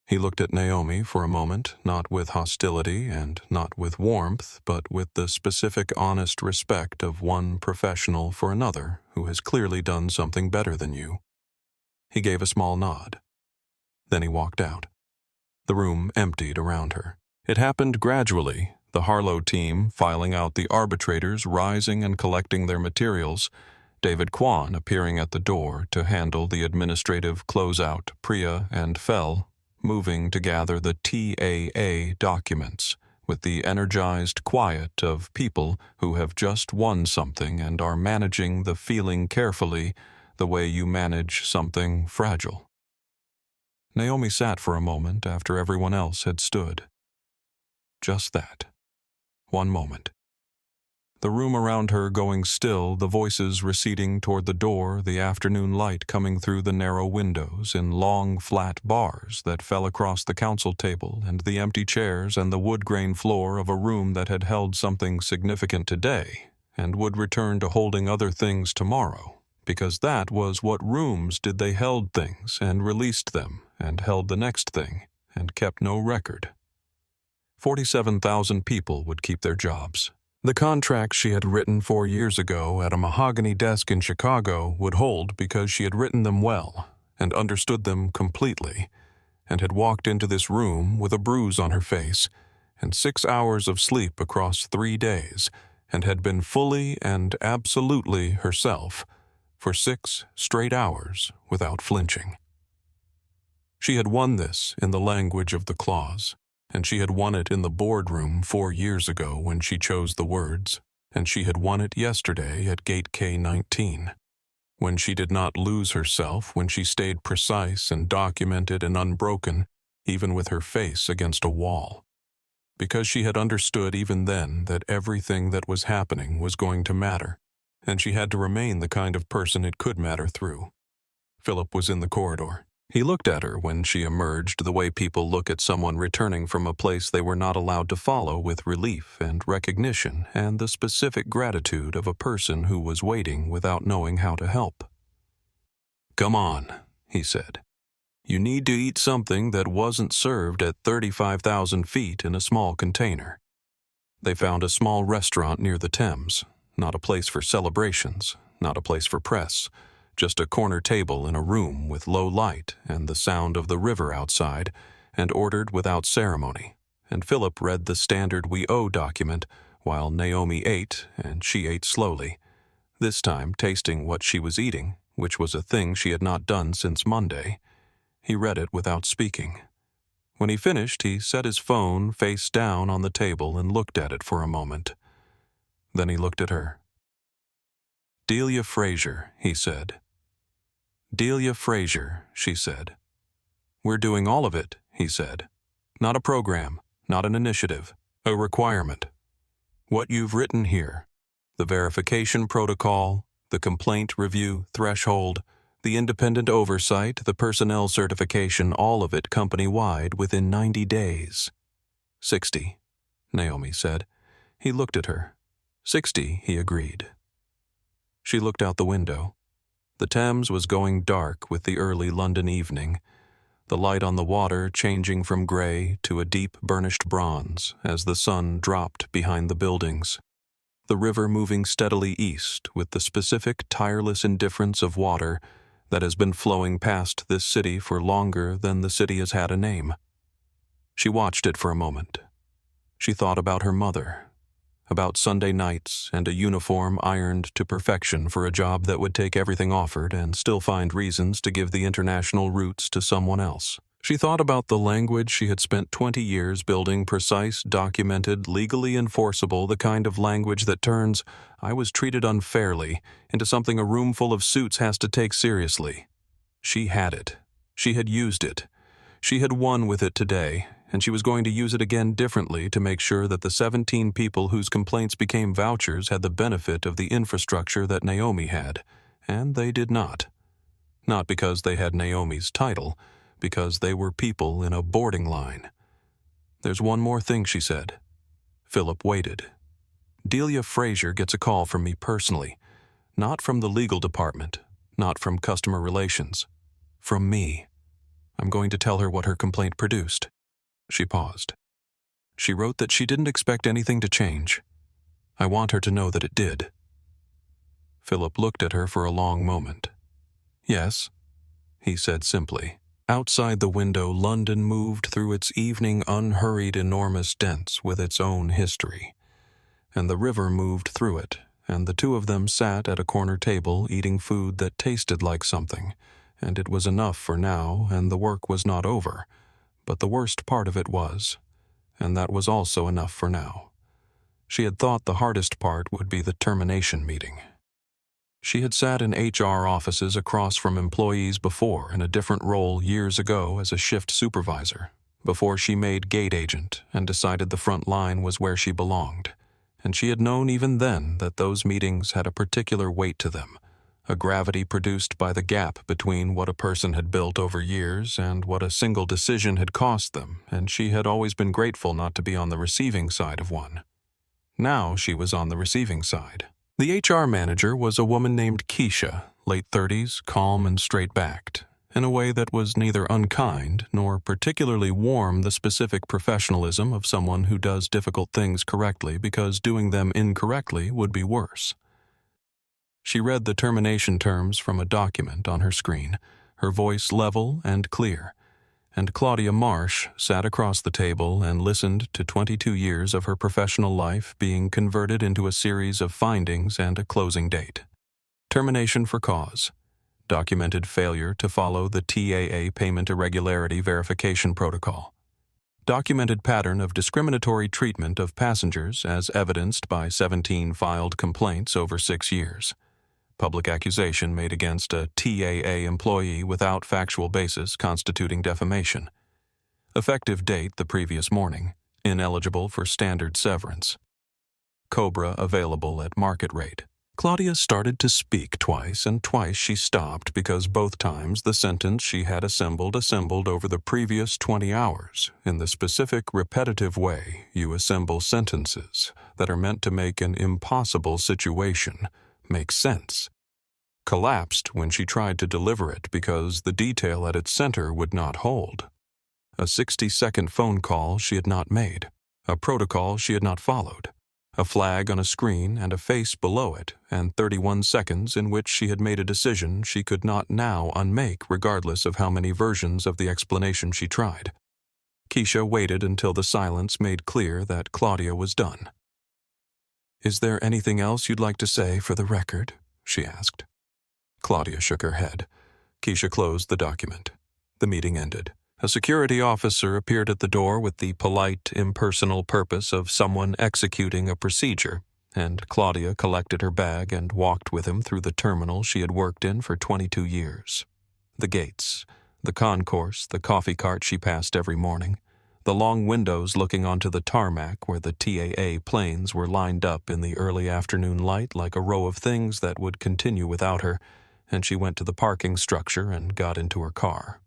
He looked at Naomi for a moment, not with hostility and not with warmth, but with the specific, honest respect of one professional for another who has clearly done something better than you. He gave a small nod. Then he walked out. The room emptied around her. It happened gradually, the Harlow team filing out the arbitrators, rising and collecting their materials, David Kwan appearing at the door to handle the administrative closeout, Priya and Fell moving to gather the TAA documents with the energized quiet of people who have just won something and are managing the feeling carefully the way you manage something fragile. Naomi sat for a moment after everyone else had stood. Just that. One moment. The room around her going still, the voices receding toward the door, the afternoon light coming through the narrow windows in long, flat bars that fell across the council table and the empty chairs and the wood-grain floor of a room that had held something significant today and would return to holding other things tomorrow, because that was what rooms did. They held things and released them and held the next thing and kept no record. 47,000 people would keep their jobs. The contracts she had written 4 years ago at a mahogany desk in Chicago would hold because she had written them well and understood them completely, and had walked into this room with a bruise on her face and 6 hours of sleep across 3 days, and had been fully and absolutely herself for 6 straight hours without flinching. She had won this in the language of the clause, and she had won it in the boardroom 4 years ago when she chose the words, and she had won it yesterday at Gate K-19, when she did not lose herself, when she stayed precise and documented and unbroken, even with her face against a wall. Because she had understood even then that everything that was happening was going to matter, and she had to remain the kind of person it could matter through. Philip was in the corridor. He looked at her when she emerged the way people look at someone returning from a place they were not allowed to follow, with relief and recognition and the specific gratitude of a person who was waiting without knowing how to help. "Come on," he said. "You need to eat something that wasn't served at 35,000 feet in a small container." They found a small restaurant near the Thames, not a place for celebrations, not a place for press, just a corner table in a room with low light and the sound of the river outside, and ordered without ceremony. And Philip read the standard "we owe" document while Naomi ate, and she ate slowly, this time tasting what she was eating, which was a thing she had not done since Monday. He read it without speaking. When he finished, he set his phone face down on the table and looked at it for a moment. Then he looked at her. "Delia Fraser," he said. "Delia Fraser," she said. "We're doing all of it," he said. "Not a program, not an initiative, a requirement. What you've written here, the verification protocol, the complaint review threshold, the independent oversight, the personnel certification, all of it company-wide within 90 days. 60, Naomi said. He looked at her. 60, he agreed. She looked out the window. The Thames was going dark with the early London evening, the light on the water changing from gray to a deep burnished bronze as the sun dropped behind the buildings. The river moving steadily east with the specific tireless indifference of water that has been flowing past this city for longer than the city has had a name. She watched it for a moment. She thought about her mother, about Sunday nights and a uniform ironed to perfection for a job that would take everything offered and still find reasons to give the international routes to someone else. She thought about the language she had spent 20 years building, precise, documented, legally enforceable, the kind of language that turns "I was treated unfairly" into something a room full of suits has to take seriously. She had it. She had used it. She had won with it today, and she was going to use it again differently to make sure that the 17 people whose complaints became vouchers had the benefit of the infrastructure that Naomi had, and they did not. Not because they had Naomi's title, because they were people in a boarding line. "There's one more thing," she said. Philip waited. "Delia Fraser gets a call from me personally, not from the legal department, not from customer relations, from me. I'm going to tell her what her complaint produced." She paused. She wrote that she didn't expect anything to change. I want her to know that it did. Philip looked at her for a long moment. "Yes," he said simply. Outside the window, London moved through its evening unhurried enormous dents with its own history. And the river moved through it, and the two of them sat at a corner table eating food that tasted like something, and it was enough for now, and the work was not over. But the worst part of it was, and that was also enough for now. She had thought the hardest part would be the termination meeting. She had sat in HR offices across from employees before in a different role years ago as a shift supervisor, before she made gate agent and decided the front line was where she belonged. And she had known even then that those meetings had a particular weight to them, a gravity produced by the gap between what a person had built over years and what a single decision had cost them, and she had always been grateful not to be on the receiving side of one. Now she was on the receiving side. The HR manager was a woman named Keisha, late 30s, calm and straight-backed, in a way that was neither unkind nor particularly warm the specific professionalism of someone who does difficult things correctly because doing them incorrectly would be worse. She read the termination terms from a document on her screen, her voice level and clear, and Claudia Marsh sat across the table and listened to 22 years of her professional life being converted into a series of findings and a closing date. Termination for cause. Documented failure to follow the TAA payment irregularity verification protocol. Documented pattern of discriminatory treatment of passengers as evidenced by 17 filed complaints over 6 years. Public accusation made against a TAA employee without factual basis constituting defamation. Effective date the previous morning. Ineligible for standard severance. COBRA available at market rate. Claudia started to speak twice, and twice she stopped because both times the sentence she had assembled over the previous 20 hours in the specific repetitive way you assemble sentences that are meant to make an impossible situation make sense. Collapsed when she tried to deliver it because the detail at its center would not hold. A 60-second phone call she had not made, a protocol she had not followed, a flag on a screen and a face below it, and 31 seconds in which she had made a decision she could not now unmake regardless of how many versions of the explanation she tried. Keisha waited until the silence made clear that Claudia was done. "Is there anything else you'd like to say for the record?" she asked. Claudia shook her head. Keisha closed the document. The meeting ended. A security officer appeared at the door with the polite, impersonal purpose of someone executing a procedure, and Claudia collected her bag and walked with him through the terminal she had worked in for 22 years. The gates, the concourse, the coffee cart she passed every morning, the long windows looking onto the tarmac where the TAA planes were lined up in the early afternoon light like a row of things that would continue without her, and she went to the parking structure and got into her car.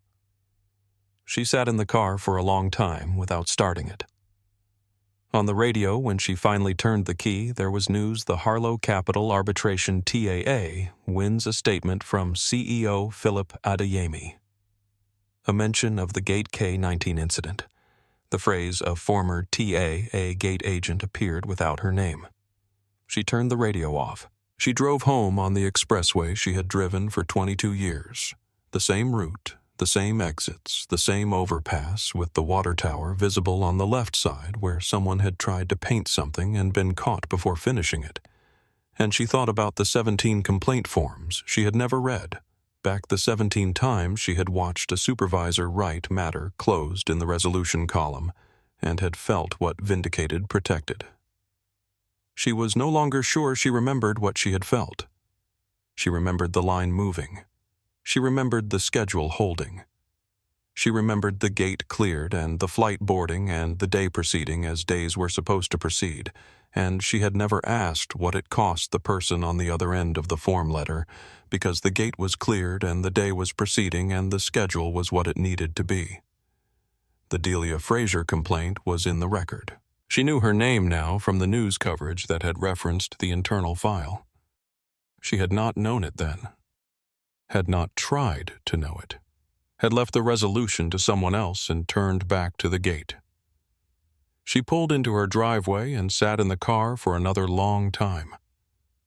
She sat in the car for a long time without starting it. On the radio, when she finally turned the key, there was news the Harlow Capital Arbitration TAA wins a statement from CEO Philip Adeyemi. A mention of the Gate K-19 incident. The phrase "a former TAA gate agent" appeared without her name. She turned the radio off. She drove home on the expressway she had driven for 22 years. The same route, the same exits, the same overpass with the water tower visible on the left side where someone had tried to paint something and been caught before finishing it. And she thought about the 17 complaint forms she had never read, back the 17 times she had watched a supervisor write matter closed in the resolution column and had felt what vindicated protected. She was no longer sure she remembered what she had felt. She remembered the line moving. She remembered the schedule holding. She remembered the gate cleared and the flight boarding and the day proceeding as days were supposed to proceed, and she had never asked what it cost the person on the other end of the form letter, because the gate was cleared and the day was proceeding and the schedule was what it needed to be. The Delia Fraser complaint was in the record. She knew her name now from the news coverage that had referenced the internal file. She had not known it then. Had not tried to know it. Had left the resolution to someone else and turned back to the gate. She pulled into her driveway and sat in the car for another long time.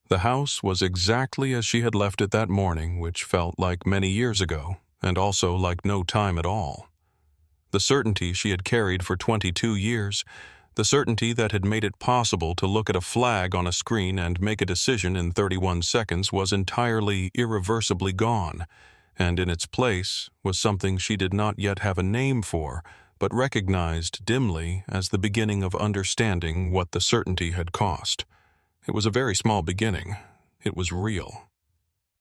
The house was exactly as she had left it that morning, which felt like many years ago, and also like no time at all. The certainty she had carried for 22 years, the certainty that had made it possible to look at a flag on a screen and make a decision in 31 seconds was entirely, irreversibly gone, and in its place was something she did not yet have a name for, but recognized dimly as the beginning of understanding what the certainty had cost. It was a very small beginning. It was real.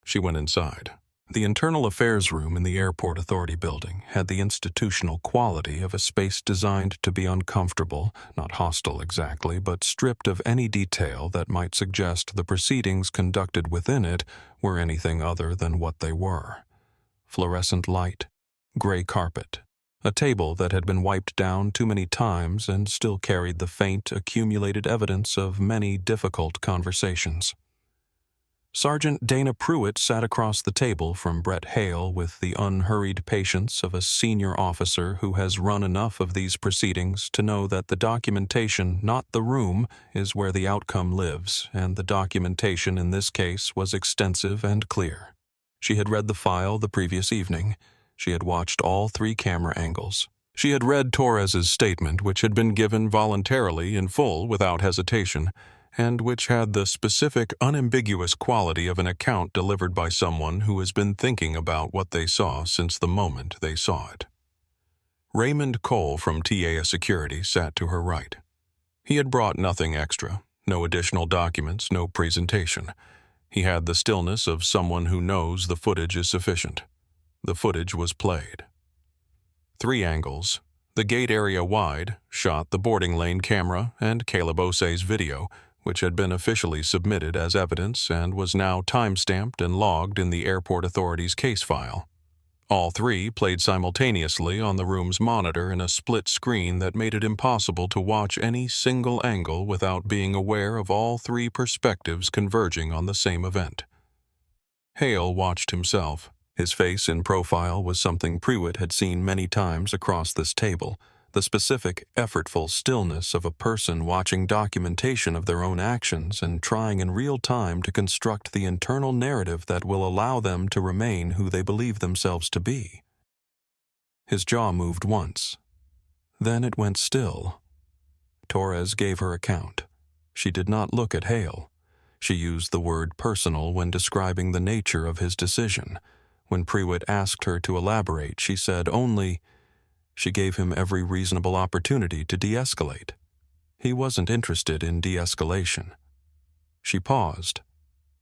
She went inside. The internal affairs room in the Airport Authority building had the institutional quality of a space designed to be uncomfortable, not hostile exactly, but stripped of any detail that might suggest the proceedings conducted within it were anything other than what they were. Fluorescent light, gray carpet, a table that had been wiped down too many times and still carried the faint, accumulated evidence of many difficult conversations. Sergeant Dana Pruitt sat across the table from Brett Hale with the unhurried patience of a senior officer who has run enough of these proceedings to know that the documentation, not the room, is where the outcome lives, and the documentation in this case was extensive and clear. She had read the file the previous evening. She had watched all 3 camera angles. She had read Torres's statement, which had been given voluntarily in full without hesitation, and which had the specific, unambiguous quality of an account delivered by someone who has been thinking about what they saw since the moment they saw it. Raymond Cole from TA Security sat to her right. He had brought nothing extra, no additional documents, no presentation. He had the stillness of someone who knows the footage is sufficient. The footage was played. 3 angles, the gate area wide, shot the boarding lane camera and Caleb Osei's video, which had been officially submitted as evidence and was now time-stamped and logged in the airport authorities' case file. All 3 played simultaneously on the room's monitor in a split screen that made it impossible to watch any single angle without being aware of all 3 perspectives converging on the same event. Hale watched himself. His face in profile was something Pruitt had seen many times across this table, the specific, effortful stillness of a person watching documentation of their own actions and trying in real time to construct the internal narrative that will allow them to remain who they believe themselves to be. His jaw moved once. Then it went still. Torres gave her account. She did not look at Hale. She used the word personal when describing the nature of his decision. When Pruitt asked her to elaborate, she said only, she gave him every reasonable opportunity to de-escalate. He wasn't interested in de-escalation. She paused.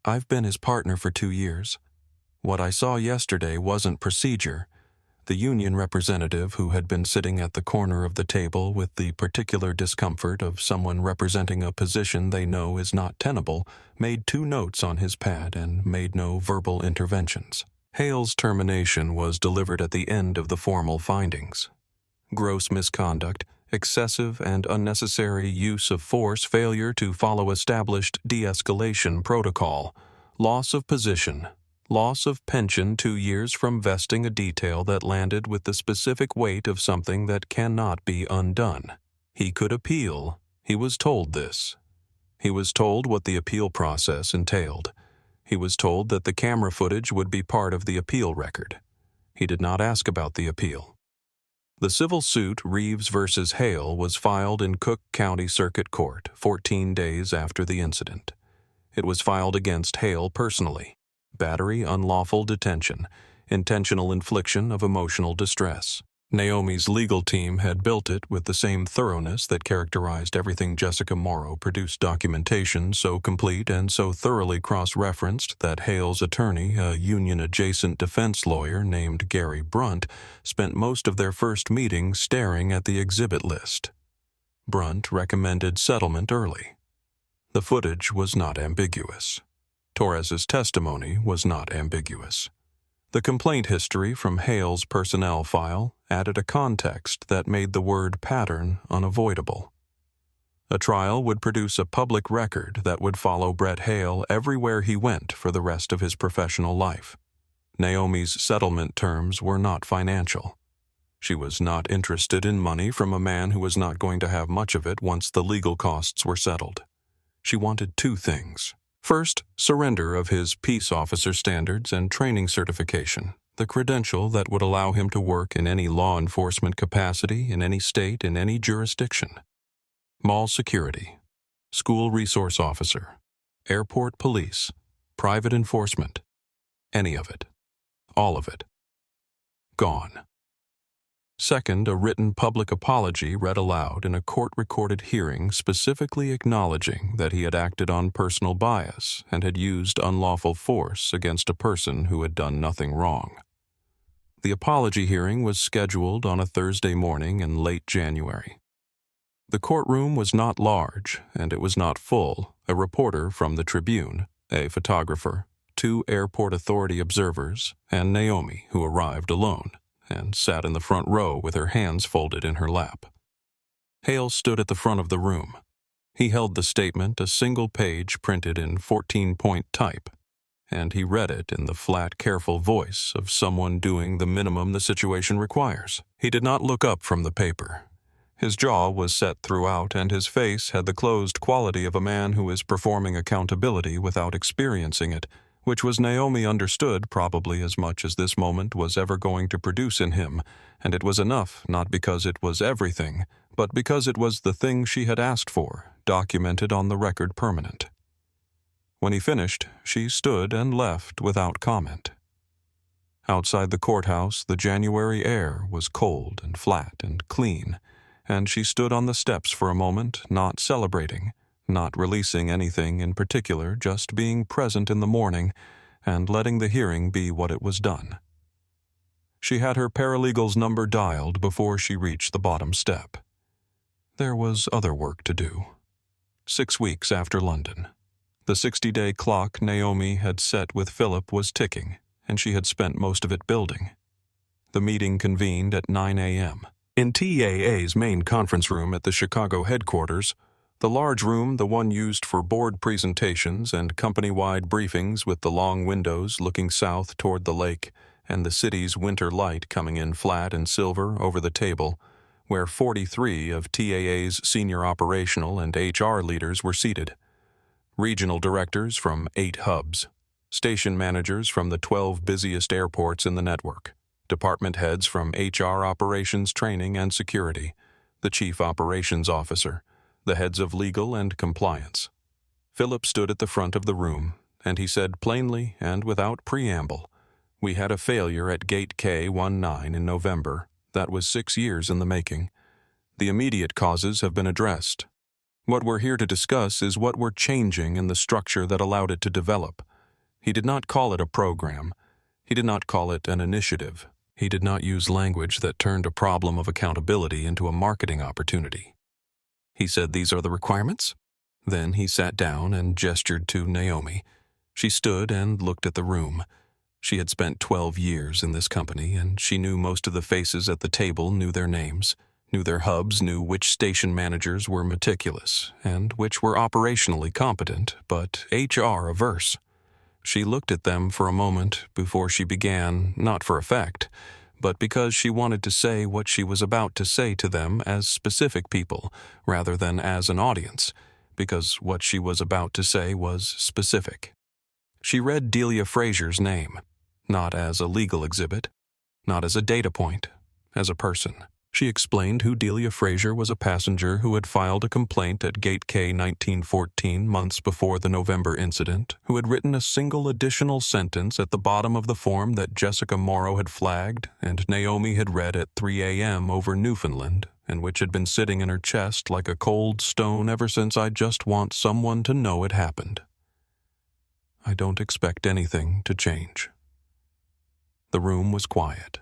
I've been his partner for 2 years. What I saw yesterday wasn't procedure. The union representative who had been sitting at the corner of the table with the particular discomfort of someone representing a position they know is not tenable made 2 notes on his pad and made no verbal interventions. Hale's termination was delivered at the end of the formal findings. Gross misconduct, excessive and unnecessary use of force, failure to follow established de-escalation protocol, loss of position, loss of pension 2 years from vesting a detail that landed with the specific weight of something that cannot be undone. He could appeal. He was told this. He was told what the appeal process entailed. He was told that the camera footage would be part of the appeal record. He did not ask about the appeal. The civil suit Reeves versus Hale was filed in Cook County Circuit Court 14 days after the incident. It was filed against Hale personally. Battery, unlawful detention, intentional infliction of emotional distress. Naomi's legal team had built it with the same thoroughness that characterized everything Jessica Morrow produced, documentation so complete and so thoroughly cross-referenced that Hale's attorney, a union-adjacent defense lawyer named Gary Brunt, spent most of their first meeting staring at the exhibit list. Brunt recommended settlement early. The footage was not ambiguous. Torres's testimony was not ambiguous. The complaint history from Hale's personnel file added a context that made the word pattern unavoidable. A trial would produce a public record that would follow Brett Hale everywhere he went for the rest of his professional life. Naomi's settlement terms were not financial. She was not interested in money from a man who was not going to have much of it once the legal costs were settled. She wanted 2 things. First, surrender of his peace officer standards and training certification, the credential that would allow him to work in any law enforcement capacity in any state in any jurisdiction. Mall security, school resource officer, airport police, private enforcement, any of it, all of it, gone. Second, a written public apology read aloud in a court-recorded hearing specifically acknowledging that he had acted on personal bias and had used unlawful force against a person who had done nothing wrong. The apology hearing was scheduled on a Thursday morning in late January. The courtroom was not large, and it was not full. A reporter from the Tribune, a photographer, 2 airport authority observers, and Naomi, who arrived alone and sat in the front row with her hands folded in her lap. Hale stood at the front of the room. He held the statement, a single page printed in 14-point type. and he read it in the flat, careful voice of someone doing the minimum the situation requires. He did not look up from the paper. His jaw was set throughout, and his face had the closed quality of a man who is performing accountability without experiencing it, which was Naomi understood probably as much as this moment was ever going to produce in him, and it was enough not because it was everything, but because it was the thing she had asked for, documented on the record permanent. When he finished, she stood and left without comment. Outside the courthouse, the January air was cold and flat and clean, and she stood on the steps for a moment, not celebrating, not releasing anything in particular, just being present in the morning and letting the hearing be what it was done. She had her paralegal's number dialed before she reached the bottom step. There was other work to do. 6 weeks after London. The 60-day clock Naomi had set with Philip was ticking, and she had spent most of it building. The meeting convened at 9 a.m. In TAA's main conference room at the Chicago headquarters, the large room, the one used for board presentations and company-wide briefings with the long windows looking south toward the lake and the city's winter light coming in flat and silver over the table, where 43 of TAA's senior operational and HR leaders were seated. Regional directors from 8 hubs, station managers from the 12 busiest airports in the network, department heads from HR operations training and security, the chief operations officer, the heads of legal and compliance. Philip stood at the front of the room, and he said plainly and without preamble, "We had a failure at Gate K-19 in November. That was 6 years in the making. The immediate causes have been addressed. What we're here to discuss is what we're changing in the structure that allowed it to develop." He did not call it a program. He did not call it an initiative. He did not use language that turned a problem of accountability into a marketing opportunity. He said, "These are the requirements." Then he sat down and gestured to Naomi. She stood and looked at the room. She had spent 12 years in this company, and she knew most of the faces at the table, knew their names, knew their hubs, knew which station managers were meticulous, and which were operationally competent, but HR averse. She looked at them for a moment before she began, not for effect, but because she wanted to say what she was about to say to them as specific people, rather than as an audience, because what she was about to say was specific. She read Delia Fraser's name, not as a legal exhibit, not as a data point, as a person. She explained who Delia Fraser was, a passenger who had filed a complaint at Gate K 1914 months before the November incident, who had written a single additional sentence at the bottom of the form that Jessica Morrow had flagged and Naomi had read at 3 a.m. over Newfoundland, and which had been sitting in her chest like a cold stone ever since "I just want someone to know it happened." I don't expect anything to change. The room was quiet.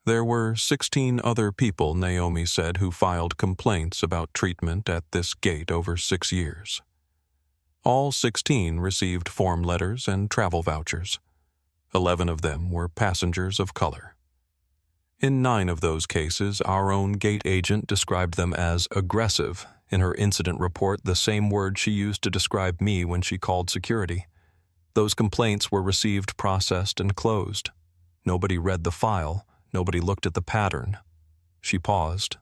There were 16 other people, Naomi said, who filed complaints about treatment at this gate over 6 years. All 16 received form letters and travel vouchers. 11 of them were passengers of color. In 9 of those cases, our own gate agent described them as aggressive. In her incident report, the same word she used to describe me when she called security. Those complaints were received, processed, and closed. Nobody read the file. Nobody looked at the pattern. She paused.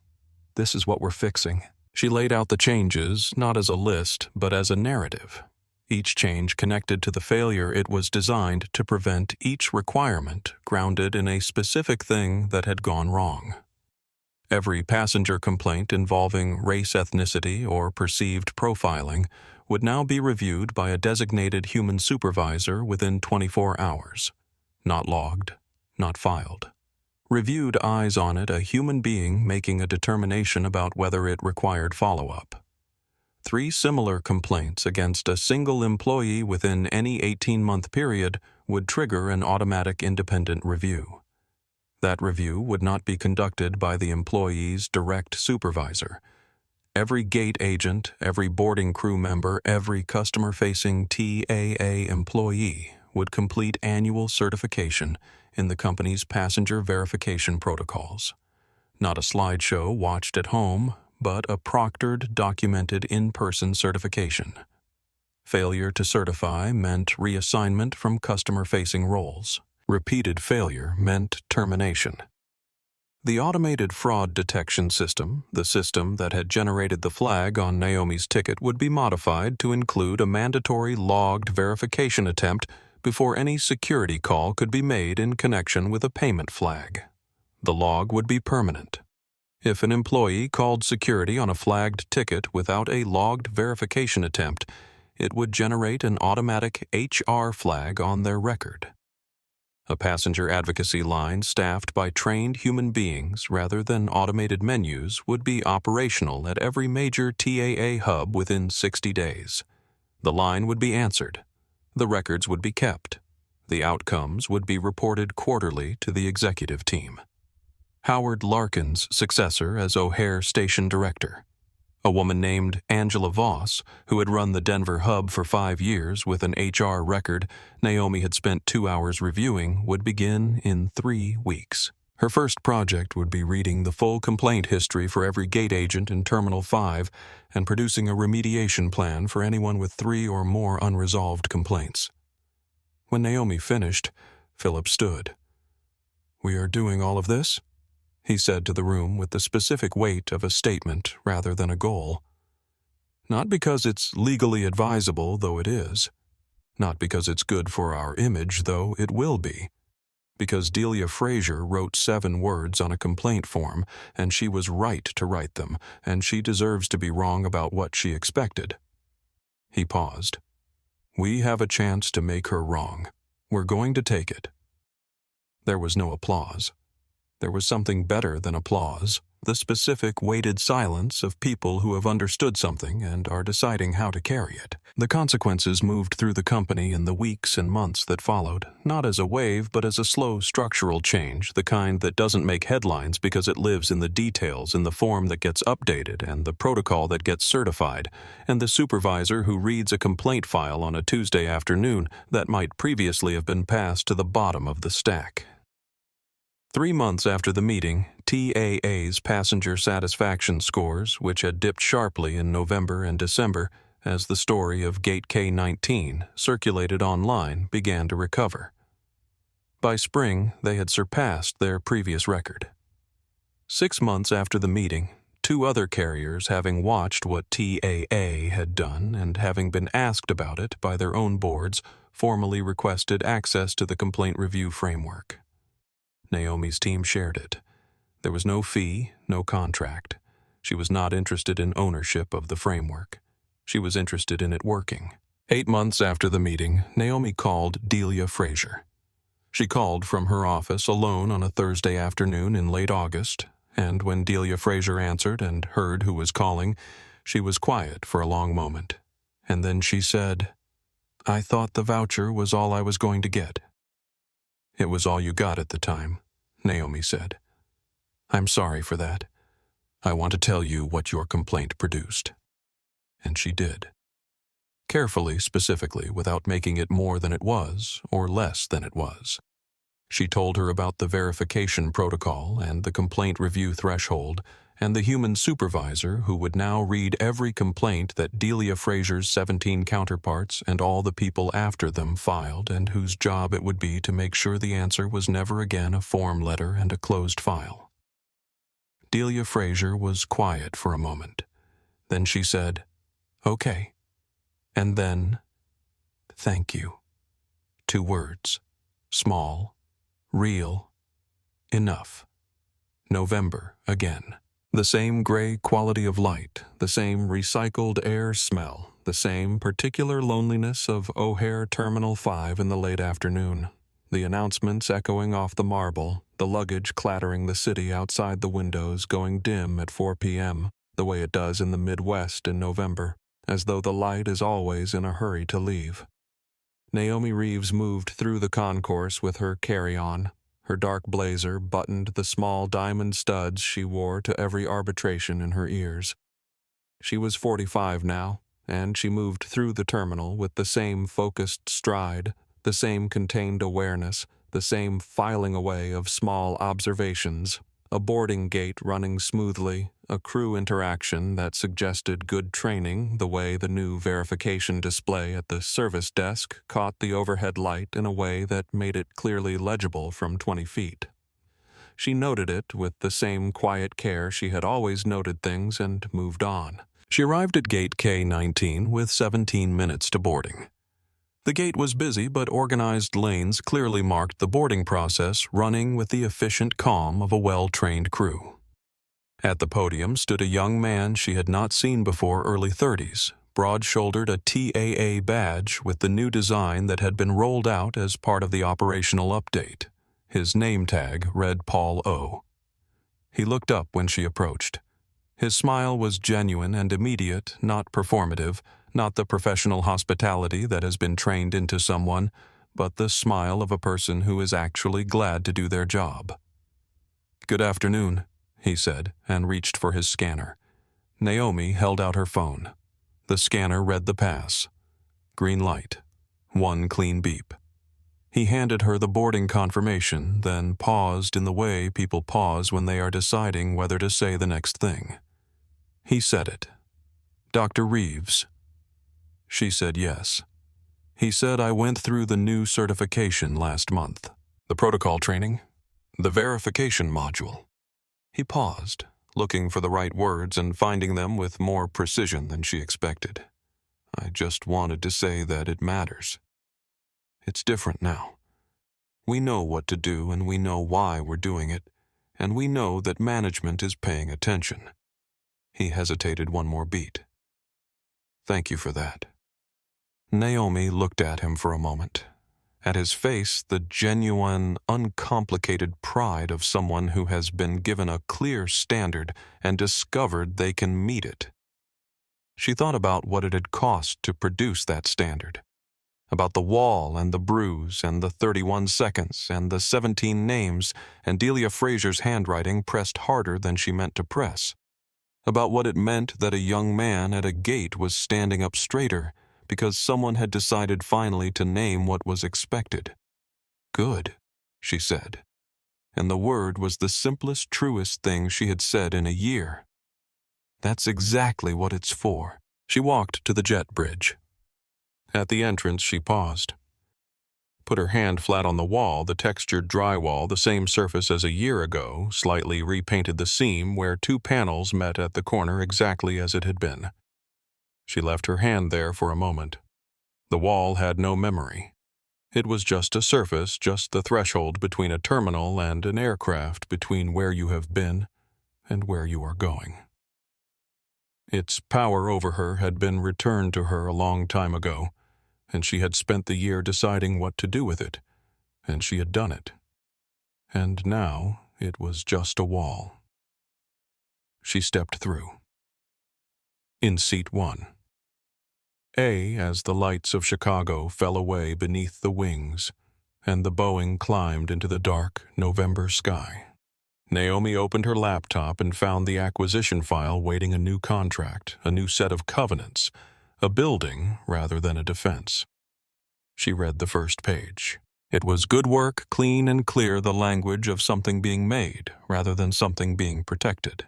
"This is what we're fixing." She laid out the changes, not as a list, but as a narrative. Each change connected to the failure it was designed to prevent, each requirement grounded in a specific thing that had gone wrong. Every passenger complaint involving race, ethnicity, or perceived profiling would now be reviewed by a designated human supervisor within 24 hours. Not logged, not filed. Reviewed, eyes on it, a human being making a determination about whether it required follow-up. 3 similar complaints against a single employee within any 18-month period would trigger an automatic independent review. That review would not be conducted by the employee's direct supervisor. Every gate agent, every boarding crew member, every customer-facing TAA employee would complete annual certification in the company's passenger verification protocols. Not a slideshow watched at home, but a proctored, documented in-person certification. Failure to certify meant reassignment from customer-facing roles. Repeated failure meant termination. The automated fraud detection system, the system that had generated the flag on Naomi's ticket, would be modified to include a mandatory logged verification attempt before any security call could be made in connection with a payment flag. The log would be permanent. If an employee called security on a flagged ticket without a logged verification attempt, it would generate an automatic HR flag on their record. A passenger advocacy line staffed by trained human beings rather than automated menus would be operational at every major TAA hub within 60 days. The line would be answered. The records would be kept. The outcomes would be reported quarterly to the executive team. Howard Larkin's successor as O'Hare Station Director. A woman named Angela Voss, who had run the Denver hub for 5 years with an HR record Naomi had spent 2 hours reviewing, would begin in 3 weeks. Her first project would be reading the full complaint history for every gate agent in Terminal 5 and producing a remediation plan for anyone with 3 or more unresolved complaints. When Naomi finished, Philip stood. "We are doing all of this?" he said to the room with the specific weight of a statement rather than a goal. "Not because it's legally advisable, though it is. Not because it's good for our image, though it will be. Because Delia Frazier wrote 7 words on a complaint form, and she was right to write them, and she deserves to be wrong about what she expected." He paused. "We have a chance to make her wrong. We're going to take it." There was no applause. There was something better than applause, the specific weighted silence of people who have understood something and are deciding how to carry it. The consequences moved through the company in the weeks and months that followed, not as a wave but as a slow structural change, the kind that doesn't make headlines because it lives in the details, in the form that gets updated and the protocol that gets certified, and the supervisor who reads a complaint file on a Tuesday afternoon that might previously have been passed to the bottom of the stack. 3 months after the meeting, TAA's passenger satisfaction scores, which had dipped sharply in November and December as the story of Gate K-19 circulated online, began to recover. By spring, they had surpassed their previous record. 6 months after the meeting, 2 other carriers, having watched what TAA had done and having been asked about it by their own boards, formally requested access to the complaint review framework. Naomi's team shared it. There was no fee, no contract. She was not interested in ownership of the framework. She was interested in it working. 8 months after the meeting, Naomi called Delia Frazier. She called from her office alone on a Thursday afternoon in late August, and when Delia Frazier answered and heard who was calling, she was quiet for a long moment. And then she said, "I thought the voucher was all I was going to get." "It was all you got at the time," Naomi said. "I'm sorry for that. I want to tell you what your complaint produced." And she did. Carefully, specifically, without making it more than it was or less than it was. She told her about the verification protocol and the complaint review threshold and the human supervisor who would now read every complaint that Delia Frazier's 17 counterparts and all the people after them filed, and whose job it would be to make sure the answer was never again a form letter and a closed file. Delia Frazier was quiet for a moment. Then she said, "Okay." And then, "Thank you." 2 words. Small. Real. Enough. November again. The same gray quality of light, the same recycled air smell, the same particular loneliness of O'Hare Terminal 5 in the late afternoon. The announcements echoing off the marble, the luggage clattering the city outside the windows going dim at 4 p.m., the way it does in the Midwest in November, as though the light is always in a hurry to leave. Naomi Reeves moved through the concourse with her carry-on. Her dark blazer buttoned the small diamond studs she wore to every arbitration in her ears. She was 45 now, and she moved through the terminal with the same focused stride, the same contained awareness, the same filing away of small observations, a boarding gate running smoothly, a crew interaction that suggested good training, the way the new verification display at the service desk caught the overhead light in a way that made it clearly legible from 20 feet. She noted it with the same quiet care she had always noted things and moved on. She arrived at gate K-19 with 17 minutes to boarding. The gate was busy, but organized lanes clearly marked the boarding process, running with the efficient calm of a well-trained crew. At the podium stood a young man she had not seen before, early 30s, broad-shouldered, a TAA badge with the new design that had been rolled out as part of the operational update. His name tag read Paul O. He looked up when she approached. His smile was genuine and immediate, not performative, not the professional hospitality that has been trained into someone, but the smile of a person who is actually glad to do their job. "Good afternoon," he said, and reached for his scanner. Naomi held out her phone. The scanner read the pass. Green light. One clean beep. He handed her the boarding confirmation, then paused in the way people pause when they are deciding whether to say the next thing. He said it. "Dr. Reeves." She said yes. He said, "I went through the new certification last month." "The protocol training?" "The verification module." He paused, looking for the right words and finding them with more precision than she expected. "I just wanted to say that it matters. It's different now. We know what to do and we know why we're doing it, and we know that management is paying attention." He hesitated one more beat. "Thank you for that." Naomi looked at him for a moment. At his face, the genuine, uncomplicated pride of someone who has been given a clear standard and discovered they can meet it. She thought about what it had cost to produce that standard, about the wall and the bruise and the 31 seconds and the 17 names and Delia Fraser's handwriting pressed harder than she meant to press, about what it meant that a young man at a gate was standing up straighter because someone had decided finally to name what was expected. "Good," she said. And the word was the simplest, truest thing she had said in a year. That's exactly what it's for. She walked to the jet bridge. At the entrance, she paused. Put her hand flat on the wall, the textured drywall, the same surface as a year ago, slightly repainted the seam where two panels met at the corner exactly as it had been. She left her hand there for a moment. The wall had no memory. It was just a surface, just the threshold between a terminal and an aircraft, between where you have been and where you are going. Its power over her had been returned to her a long time ago, and she had spent the year deciding what to do with it, and she had done it. And now it was just a wall. She stepped through. In seat 1. As the lights of Chicago fell away beneath the wings, and the Boeing climbed into the dark November sky. Naomi opened her laptop and found the acquisition file waiting a new contract, a new set of covenants, a building rather than a defense. She read the first page. It was good work, clean and clear, the language of something being made rather than something being protected.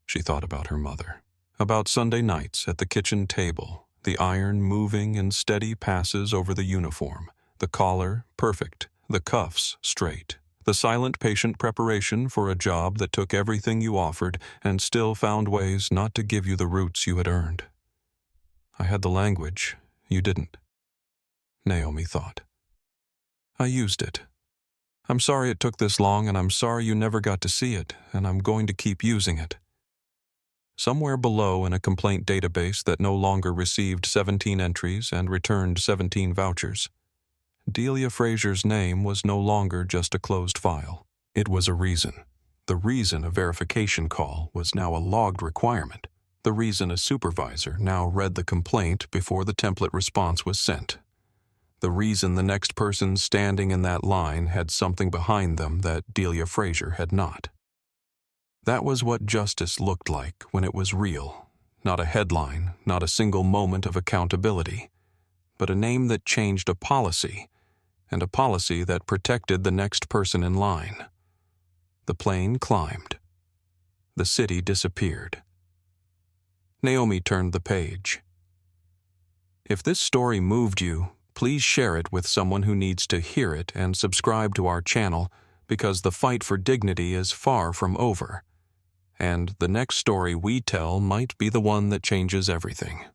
She thought about her mother, about Sunday nights at the kitchen table, the iron moving in steady passes over the uniform, the collar perfect, the cuffs straight, the silent patient preparation for a job that took everything you offered and still found ways not to give you the roots you had earned. I had the language, you didn't, Naomi thought. I used it. I'm sorry it took this long, and I'm sorry you never got to see it, and I'm going to keep using it. Somewhere below in a complaint database that no longer received 17 entries and returned 17 vouchers, Delia Fraser's name was no longer just a closed file. It was a reason. The reason a verification call was now a logged requirement. The reason a supervisor now read the complaint before the template response was sent. The reason the next person standing in that line had something behind them that Delia Fraser had not. That was what justice looked like when it was real. Not a headline, not a single moment of accountability, but a name that changed a policy, and a policy that protected the next person in line. The plane climbed. The city disappeared. Naomi turned the page. If this story moved you, please share it with someone who needs to hear it and subscribe to our channel because the fight for dignity is far from over. And the next story we tell might be the one that changes everything.